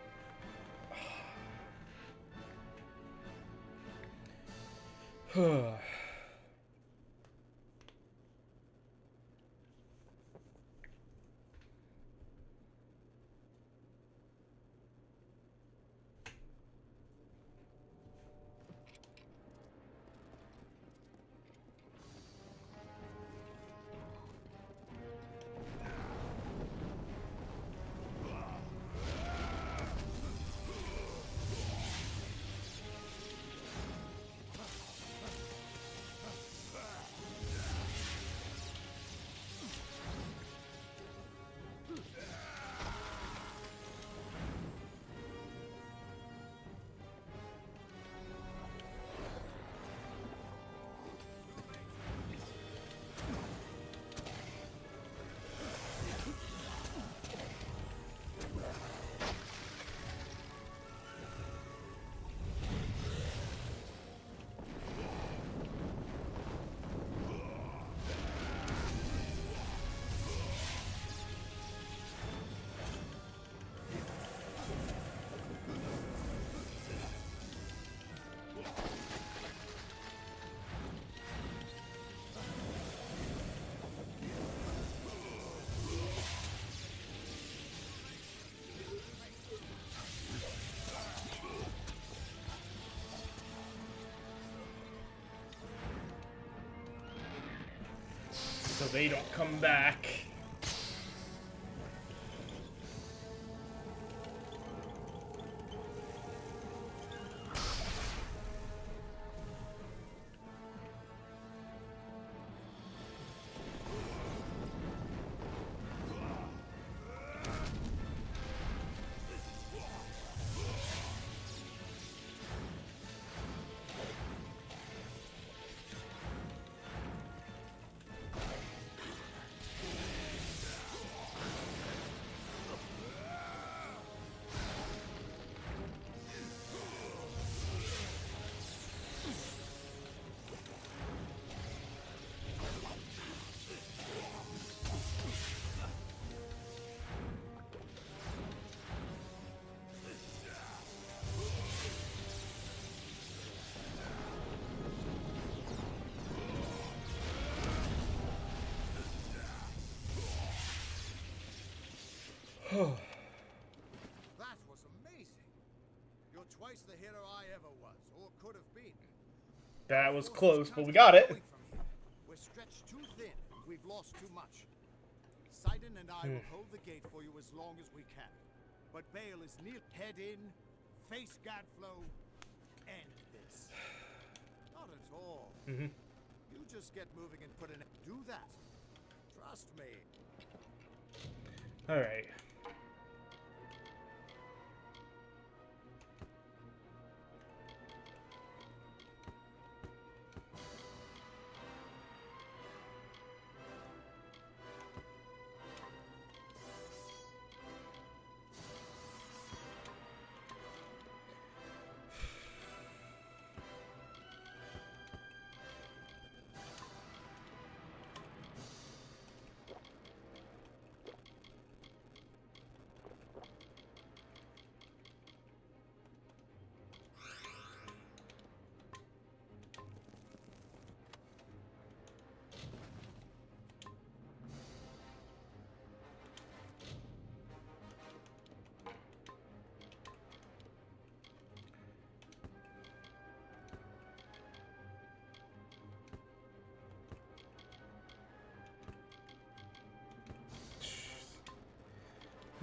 So they don't come back. That was amazing. You're twice the hero I ever was, or could have been. That was close, but we got it. We're stretched too thin. We've lost too much. Sidon and I will hold the gate for you as long as we can. But Bale is near. Head in, face Gadflow, end this. Not at all. You just get moving and put an. Do that. Trust me. All right.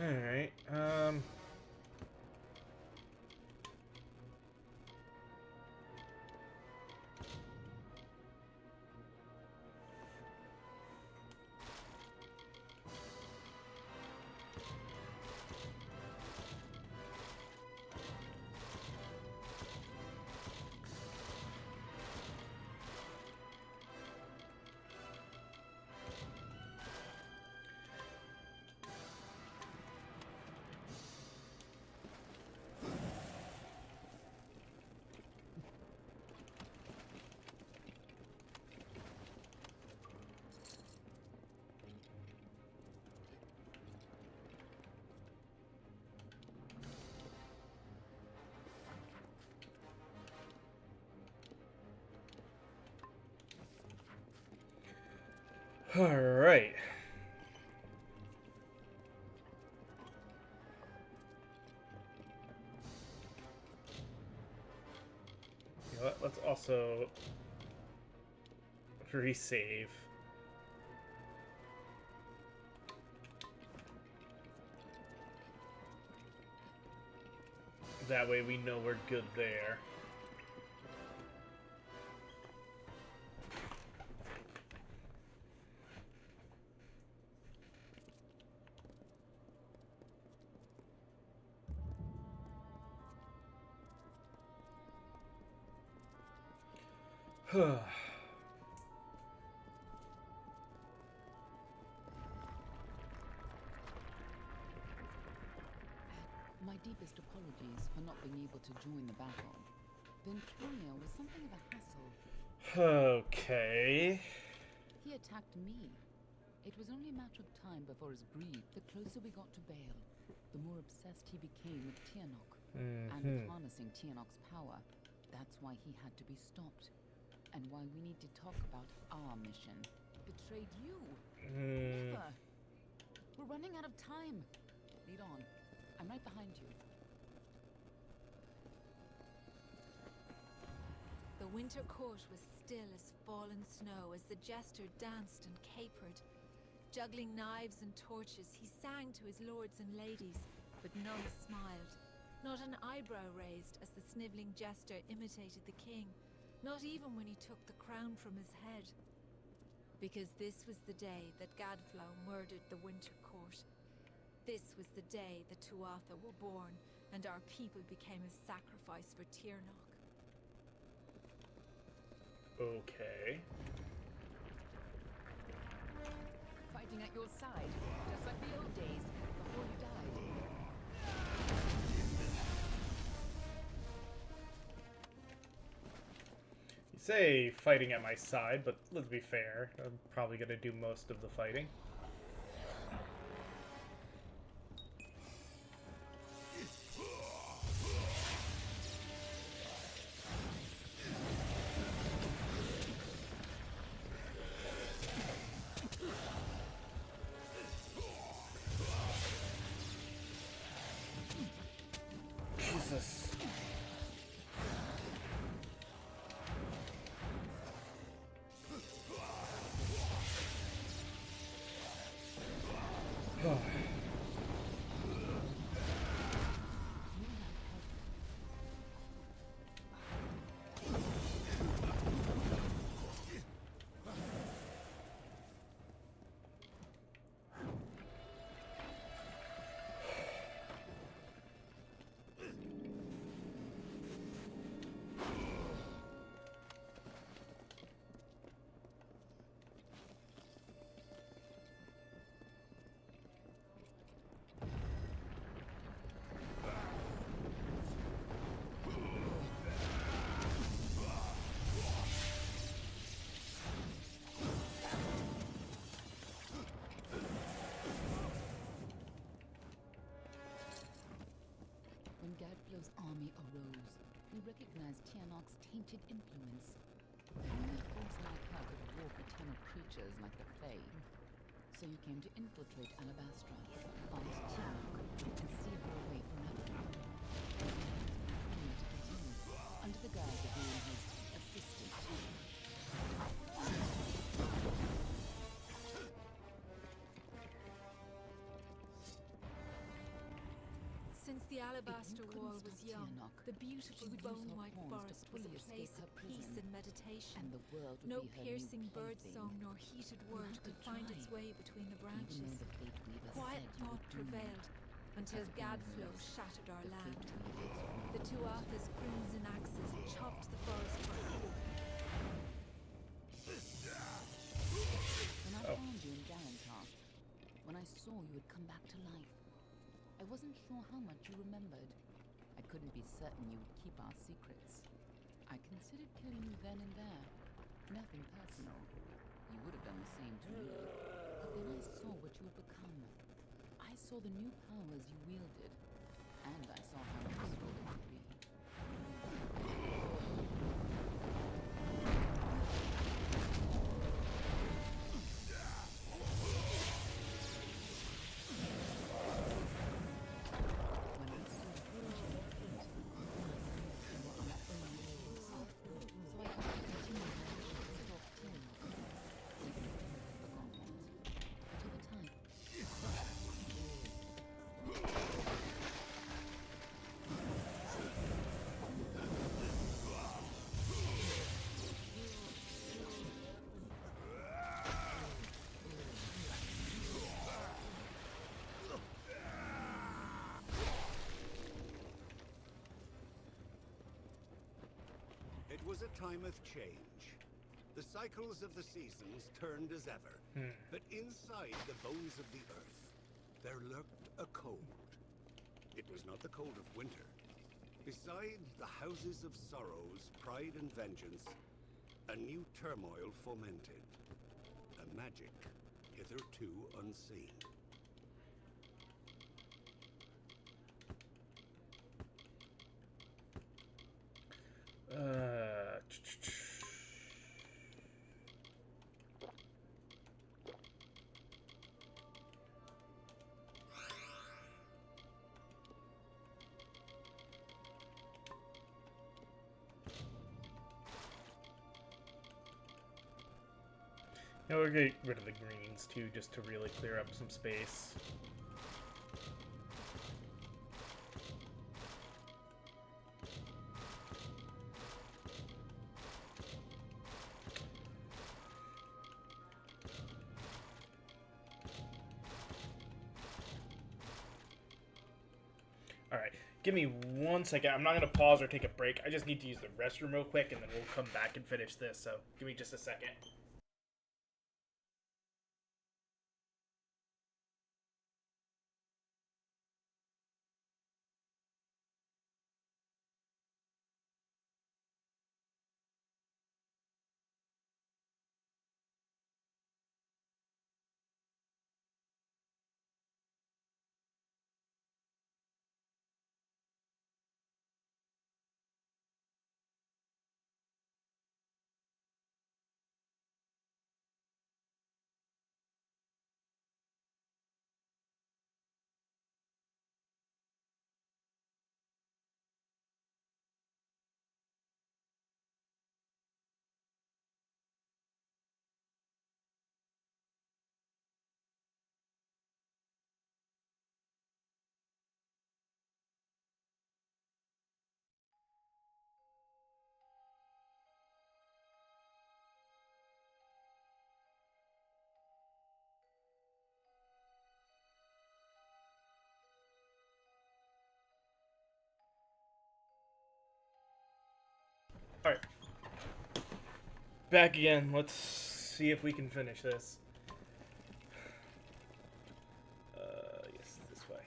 All right. Alright. You know what? Let's also resave. That way we know we're good there. My deepest apologies for not being able to join the battle. Venturia was something of a hassle. Okay. He attacked me. It was only a matter of time before his greed, the closer we got to Bale, the more obsessed he became with Tianok. And harnessing Tianok's power. That's why he had to be stopped. And why we need to talk about our mission. Betrayed you? Never. We're running out of time. Lead on. I'm right behind you. The winter court was still as fallen snow as the jester danced and capered. Juggling knives and torches, he sang to his lords and ladies, but none smiled. Not an eyebrow raised as the sniveling jester imitated the king, not even when he took the crown from his head. Because this was the day that Gadflow murdered the winter court. This was the day the Tuatha were born, and our people became a sacrifice for Tiernok. Okay. Fighting at your side, just like the old days, before you died. You say fighting at my side, but let's be fair. I'm probably gonna do most of the fighting. Jesus. When Gadflow's army arose, we recognized Tianok's tainted influence. Only a force like her could walk eternal creatures like the Fae. So you came to infiltrate Alabastra, fight Tianok, and steal her away forever. To continue, under the guise of being his assistant. Since the Alabaster couldn't Wall was stop young, Tianok, the beautiful she would use her bone-white horns to forest was fully a escape place her of peace prison, and meditation. and the world would No be her piercing new bird plaything. song nor heated word had could to find its try. way between the Even branches. though the Fate Weaver Quiet said you thought would do. prevailed until As Gadflow always, shattered our the land. Fate Weavers The Tuatha's crimson axes chopped the forest for When I found you in Galantar, when I saw you had come back to life, I wasn't sure how much you remembered. I couldn't be certain you would keep our secrets. I considered killing you then and there. Nothing personal. You would have done the same to me. But then I saw what you had become. I saw the new powers you wielded. And I saw how useful they would be. It was a time of change. The cycles of the seasons turned as ever, but inside the bones of the earth, there lurked a cold. It was not the cold of winter. Beside the houses of sorrows, pride and vengeance, a new turmoil fomented. A magic hitherto unseen. Now we're gonna get rid of the greens too, just to really clear up some space. Alright, give me 1 second. I'm not going to pause or take a break. I just need to use the restroom real quick, and then we'll come back and finish this. So give me just a second. Alright. Back again. Let's see if we can finish this. Yes, this way.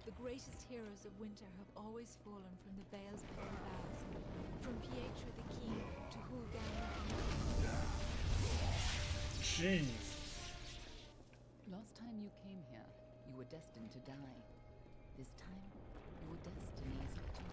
The greatest heroes of winter have always fallen from the Vale's petty baths, from Pietro the Keen to Hulgan. Jeez. Last time you came here, you were destined to die. This time, your destiny is up to you.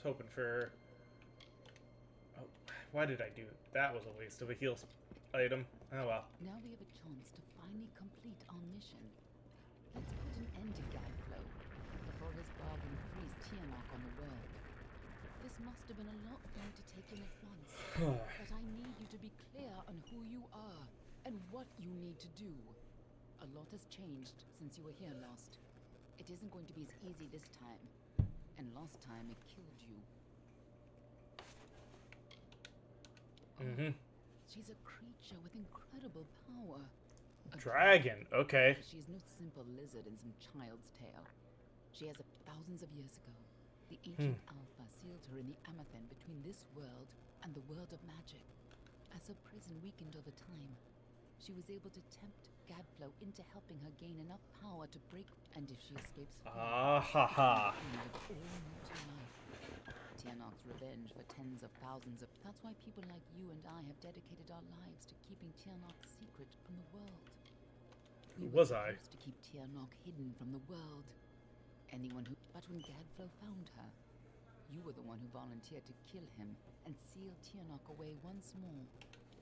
Hoping for... Oh, why did I do it? That was a waste of a heal item. Oh well. Now we have a chance to finally complete our mission. Let's put an end to Gadflow before his bargain frees Tiamat on the world. This must have been a lot for you to take in at once. But I need you to be clear on who you are and what you need to do. A lot has changed since you were here last. It isn't going to be as easy this time. And last time it killed you. Mm-hmm. She's a creature with incredible power. A Dragon, okay. She's no simple lizard in some child's tale. She has thousands of years ago. The ancient Alpha sealed her in the Amethyst between this world and the world of magic. As her prison weakened over time, she was able to tempt Gadflow into helping her gain enough power to break. And if she escapes, Ah ha ha. Tiernok's revenge for tens of thousands of... That's why people like you and I have dedicated our lives to keeping Tiernok secret from the world. We were supposed to keep Tiernok hidden from the world. Anyone who... But when Gadflow found her, you were the one who volunteered to kill him and seal Tiernok away once more.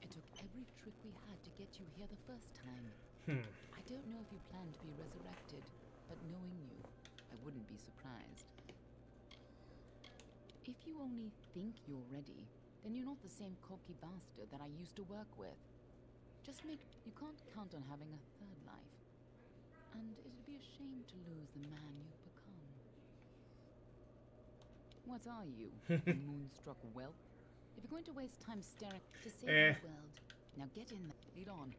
It took every trick we had to get you here the first time. I don't know if you plan to be resurrected, but knowing you, I wouldn't be surprised. If you only think you're ready, then you're not the same cocky bastard that I used to work with. Just make... You can't count on having a third life. And it'd be a shame to lose the man you've become. What are you? A moonstruck whelp? If you're going to waste time staring to save the world, now get in there. Lead on.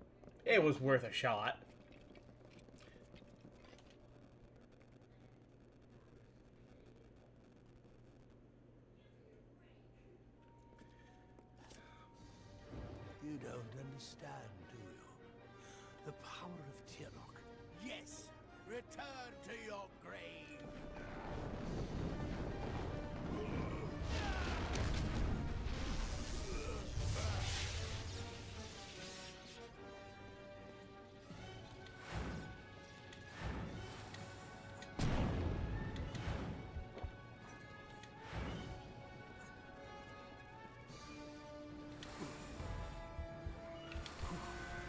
It was worth a shot. You don't understand, do you? The power of Tiernok. Yes! Return to your grave!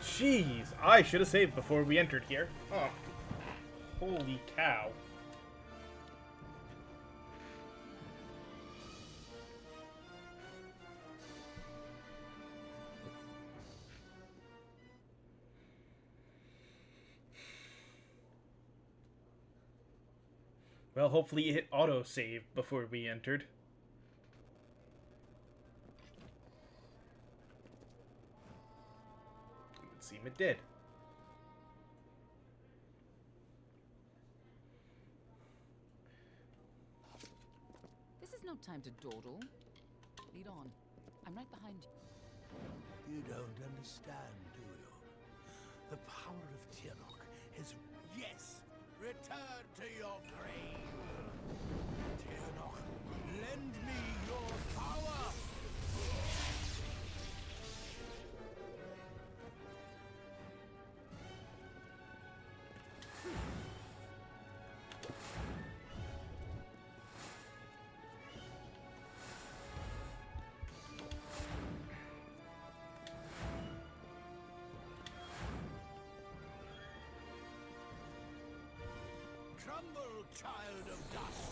Jeez, I should have saved before we entered here. Oh. Holy cow. Well, hopefully it hit autosave before we entered. It would seem it did. This is no time to dawdle. Lead on. I'm right behind you. You don't understand, do you? The power of Tiernok is... Yes! Return to your grave! Tiernok, lend me your power! Tremble, child of dust!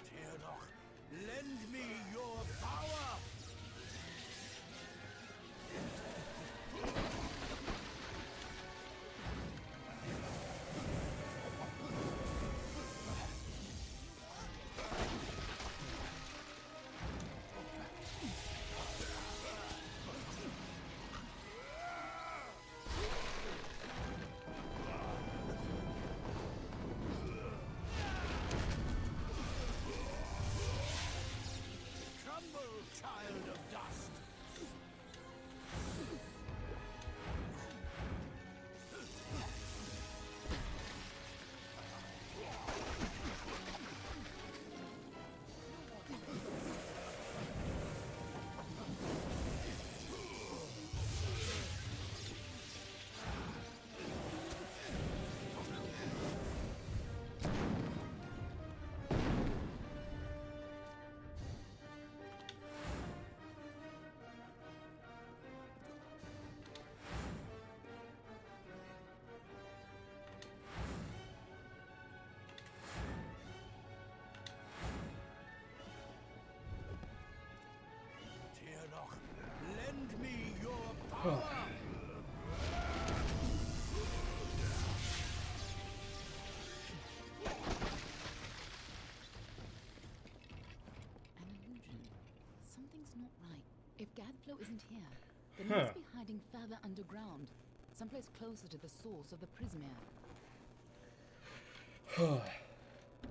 Tiernok, lend me your power! Tremble, child of dust! Tiernok, lend me your power! An illusion. Something's not right. If Gadflow isn't here, then he must be hiding further underground, someplace closer to the source of the Prismere.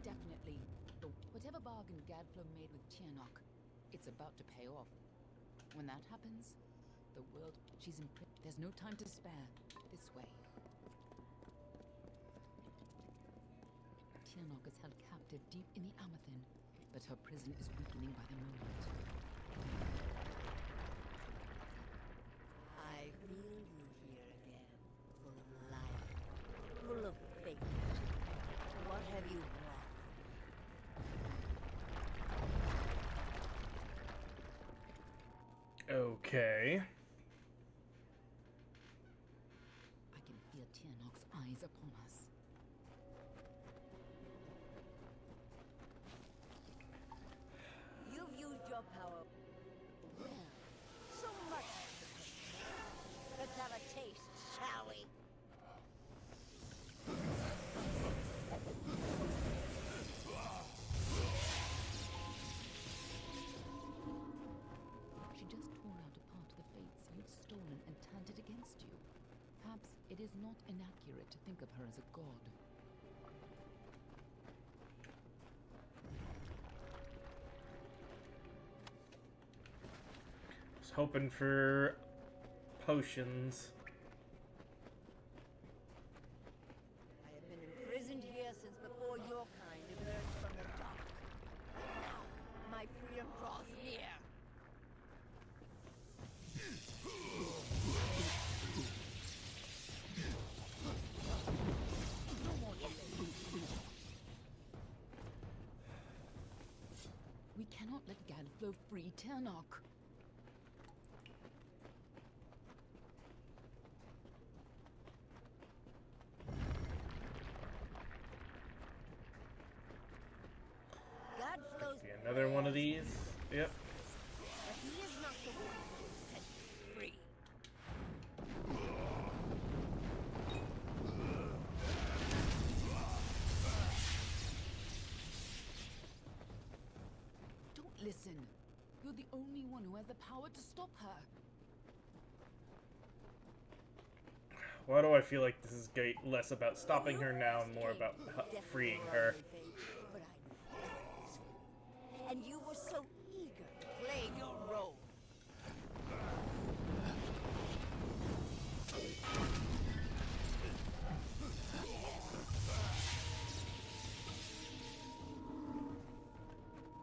Definitely. Whatever bargain Gadflow made with Tiernok. It's about to pay off. When that happens, the world... She's in prison. There's no time to spare. This way. Tiernok is held captive deep in the Amathin, but her prison is weakening by the moment. I feel you here again, full of life, full of fate. What have you brought? Okay. I can feel Tiernok's eyes upon us. You've used your power well. So much to pay. Let's have a taste, shall we? She just tore out a part of the fates you've stolen and turned it against you. Perhaps it is not inaccurate to think of her as a god. I was hoping for potions. I have been imprisoned here since before your kind emerged from the dark. Now, my freedom draws near. No more delay. We cannot let Gadflow free Tiernok. Godflow's Be another one of these. Yep. but he is not the one who will set you free. Don't listen. You're the only one who has the power to stop her. Why do I feel like this is less about stopping her now and more about freeing her? But I know. And you were so eager to play your role.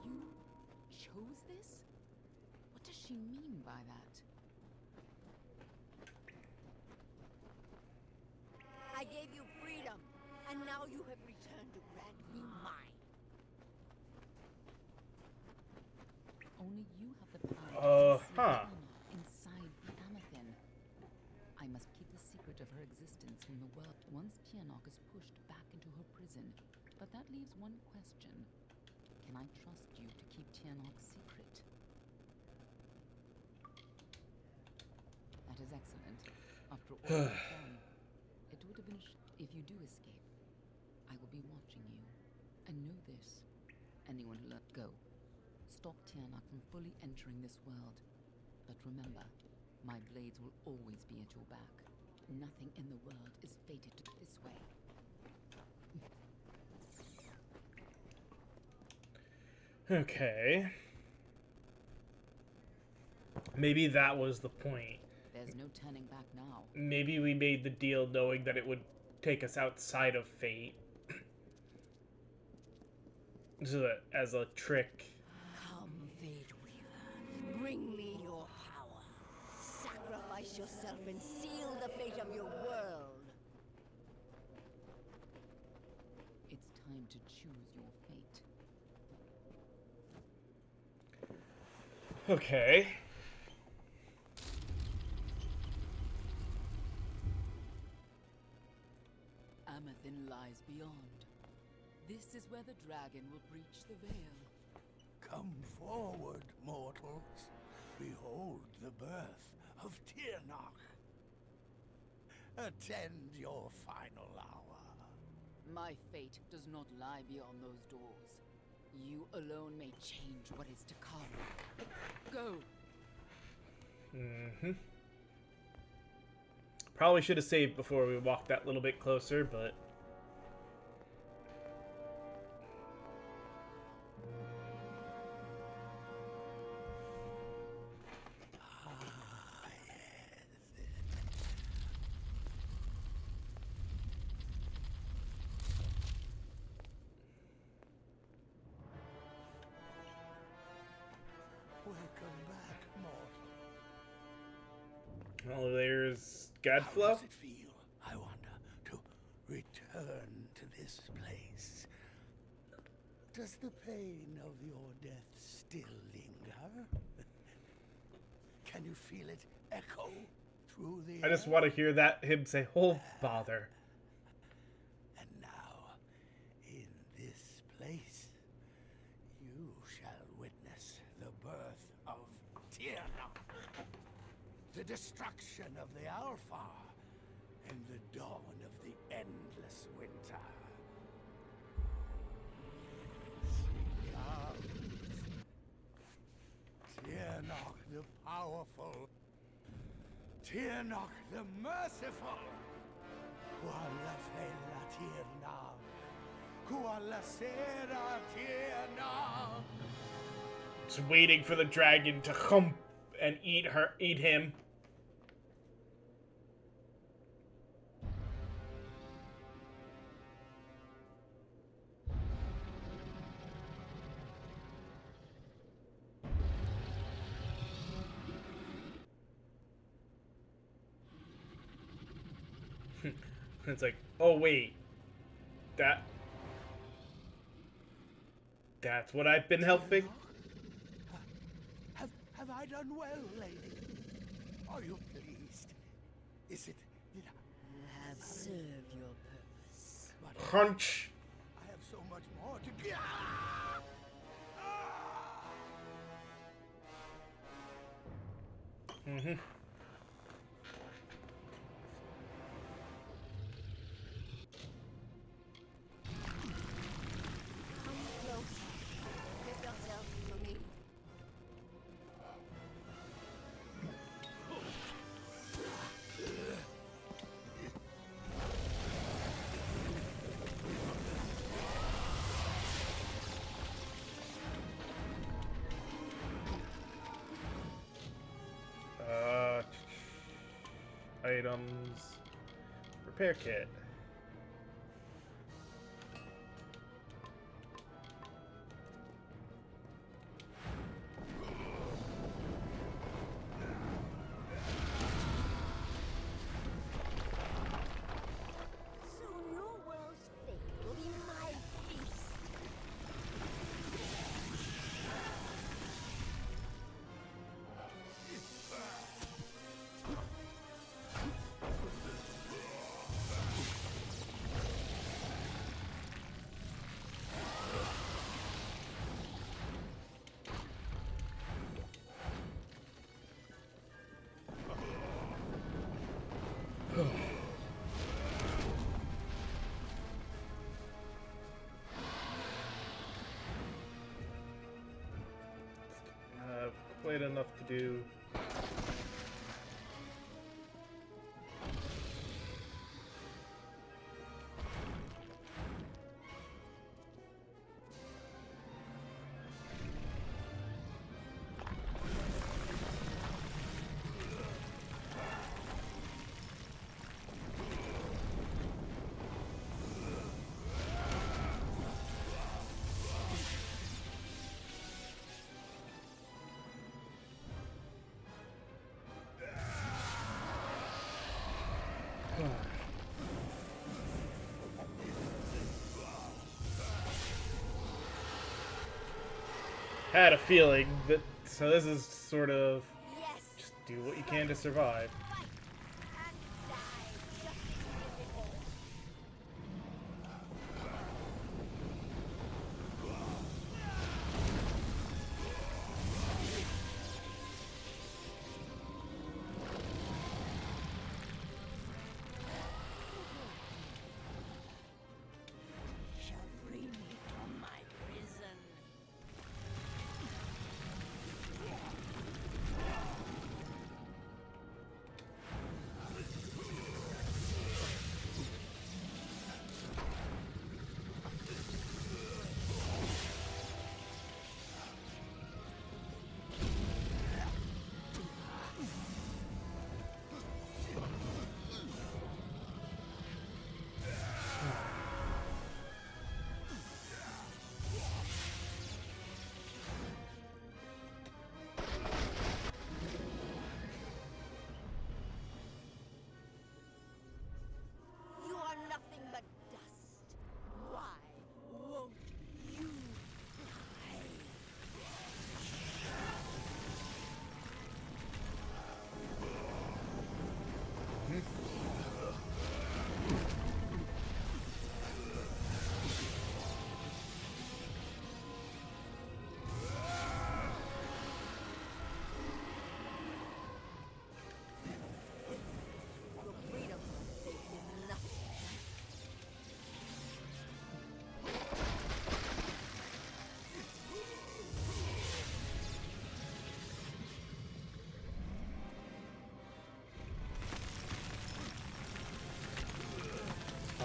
You chose this? What does she mean by that? I gave you freedom, and now you have returned to grant me mine. Only you have the power to huh. inside the Amathin. I must keep the secret of her existence from the world once Tiernok is pushed back into her prison. But that leaves one question. Can I trust you to keep Tiernok's secret? That is excellent. After all you've done, it would have been if you do escape. I will be watching you. And know this. Anyone who go. Stop Tiernok from fully entering this world. But remember, my blades will always be at your back. Nothing in the world is fated to this way. Okay. Maybe that was the point. There's no turning back now. Maybe we made the deal knowing that it would take us outside of fate. So that as a trick. Come, Fate Weaver. Bring me your power. Sacrifice yourself and seal the fate of your world. It's time to choose your fate. Okay. Amathin lies beyond. This is where the dragon will breach the veil. Come forward, mortals. Behold the birth of Tiernok. Attend your final hour. My fate does not lie beyond those doors. You alone may change what is to come. Go. Mm-hmm. Probably should have saved before we walked that little bit closer, but... Oh, there's How Godflow. does it feel, I wonder, to return to this place? Does the pain of your death still linger? Can you feel it echo through the I just air? want to hear that him say, "Oh, bother." And now, in this place, you shall witness the birth of Tierna, the destruction of the Alpha, and the dawn of the endless winter. She comes. Tiernok the powerful. Tiernok the merciful. Kuala fella Tierna. Kuala sera Tierna. Just waiting for the dragon to hump and eat him. It's like, oh wait, that's what I've been helping. Have I done well, lady? Are you pleased? Is it? Did I Have served your purpose. Crunch. I have so much more to give. Mm-hmm. Come closer. Give yourself to me. Items. Repair kit. Soon your world's fate will be my feast. Quite enough to do. Had a feeling that, so this is sort of Yes. just do what you can to survive. Fight and die just as you did before. Shall free me from my prison.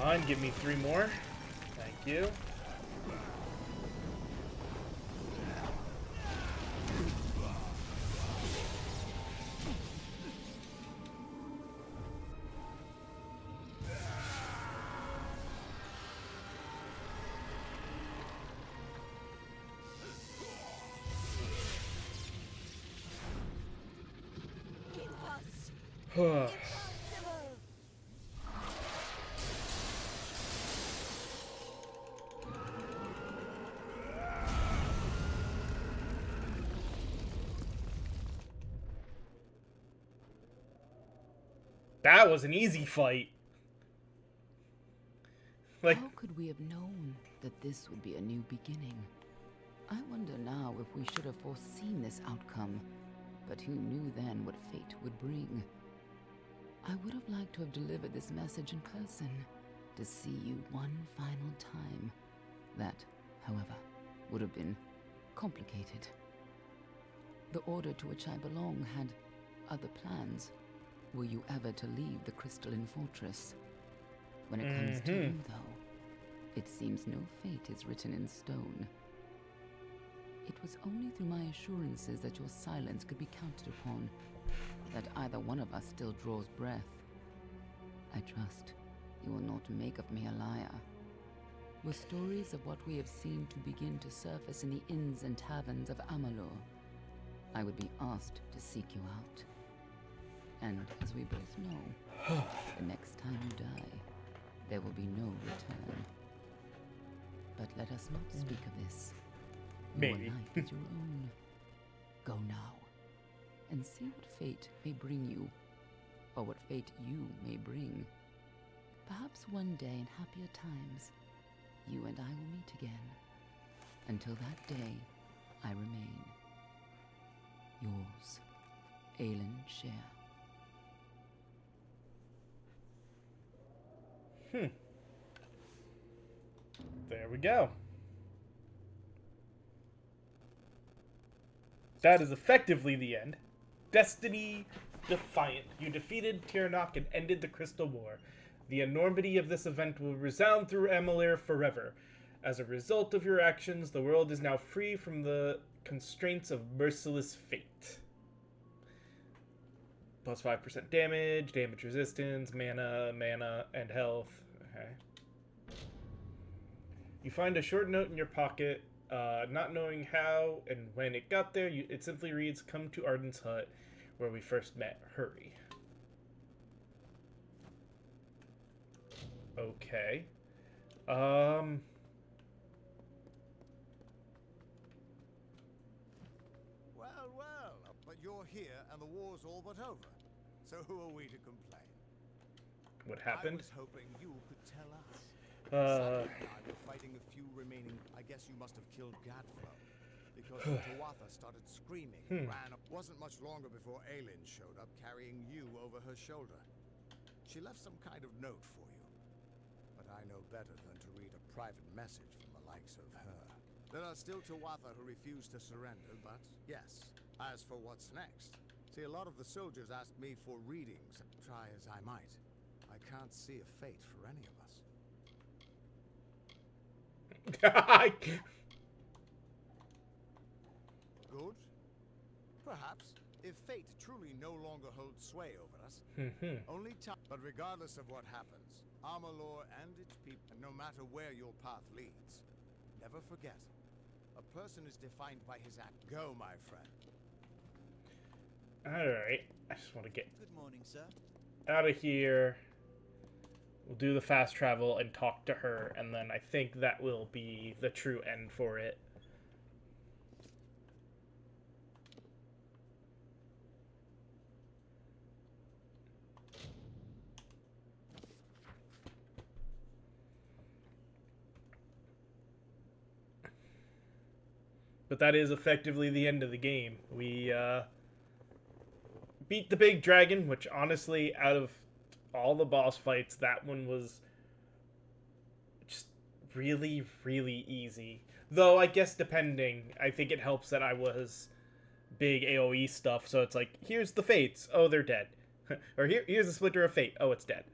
on, give me 3 more. Thank you. That was an easy fight. Like, how could we have known that this would be a new beginning? I wonder now if we should have foreseen this outcome, but who knew then what fate would bring? I would have liked to have delivered this message in person, to see you one final time. That, however, would have been complicated. The order to which I belong had other plans. Were you ever to leave the crystalline fortress? When it comes to you, though, it seems no fate is written in stone. It was only through my assurances that your silence could be counted upon that either one of us still draws breath. I trust you will not make of me a liar. Were stories of what we have seen to begin to surface in the inns and taverns of Amalur, I would be asked to seek you out. And as we both know, the next time you die, there will be no return. But let us not speak of this. Maybe. Your life is your own. Go now, and see what fate may bring you, or what fate you may bring. Perhaps one day in happier times, you and I will meet again. Until that day, I remain yours, Aelin Share. There we go. That is effectively the end. Destiny defiant. You defeated Tirnock and ended the Crystal War. The enormity of this event will resound through Amalur forever. As a result of your actions, the world is now free from the constraints of merciless fate. Plus 5% damage, damage resistance, mana, and health. Okay. You find a short note in your pocket. Not knowing how and when it got there, it simply reads, "Come to Arden's hut, where we first met. Hurry." Okay. Well, but you're here and the war's all but over. So who are we to complain? What happened? I was hoping you could tell us. Sadly, we're fighting a few remaining. I guess you must have killed Gadflow. Because Tuatha started screaming and ran up. Wasn't much longer before Aelin showed up carrying you over her shoulder. She left some kind of note for you. But I know better than to read a private message from the likes of her. There are still Tuatha who refuse to surrender, but yes. As for what's next, see, a lot of the soldiers asked me for readings. Try as I might, I can't see a fate for any of us. Good? Perhaps, if fate truly no longer holds sway over us. Only time. But regardless of what happens, Amalur and its people, no matter where your path leads, never forget, a person is defined by his act. Go, my friend. Alright. I just want to get Good morning, sir. out of here. We'll do the fast travel and talk to her, and then I think that will be the true end for it. But that is effectively the end of the game. We beat the big dragon, which honestly, out of all the boss fights, that one was just really, really easy. Though, I guess depending, I think it helps that I was big AoE stuff, so it's like, here's the fates. Oh, they're dead. Or here's a splinter of fate. Oh, it's dead.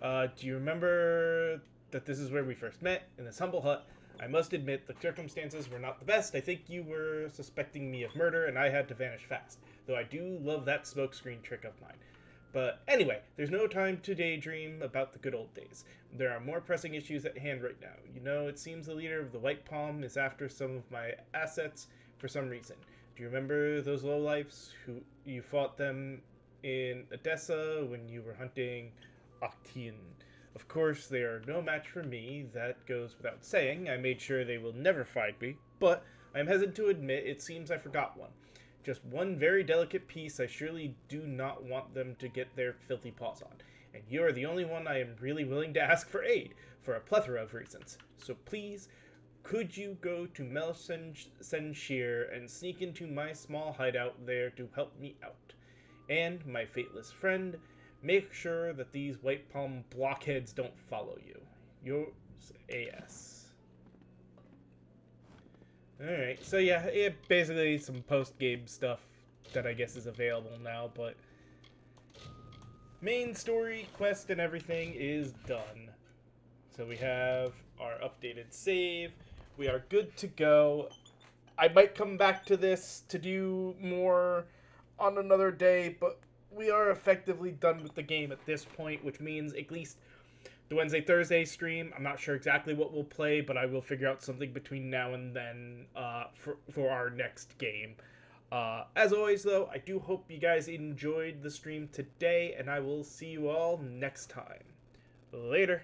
Do you remember that this is where we first met, in this humble hut? I must admit, the circumstances were not the best. I think you were suspecting me of murder, and I had to vanish fast. Though I do love that smokescreen trick of mine. But anyway, there's no time to daydream about the good old days. There are more pressing issues at hand right now. You know, it seems the leader of the White Palm is after some of my assets for some reason. Do you remember those lowlifes who you fought them in Odessa when you were hunting Octian? Of course, they are no match for me, that goes without saying. I made sure they will never find me, but I am hesitant to admit it seems I forgot one. Just one very delicate piece I surely do not want them to get their filthy paws on. And you are the only one I am really willing to ask for aid, for a plethora of reasons. So please, could you go to Melsenshire and sneak into my small hideout there to help me out? And, my fateless friend, make sure that these White Palm blockheads don't follow you. Yours, A.S. Alright, so yeah, basically some post-game stuff that I guess is available now, but main story, quest, and everything is done. So we have our updated save. We are good to go. I might come back to this to do more on another day, but we are effectively done with the game at this point, which means at least the Wednesday, Thursday stream, I'm not sure exactly what we'll play, but I will figure out something between now and then for our next game. As always, though, I do hope you guys enjoyed the stream today, and I will see you all next time. Later.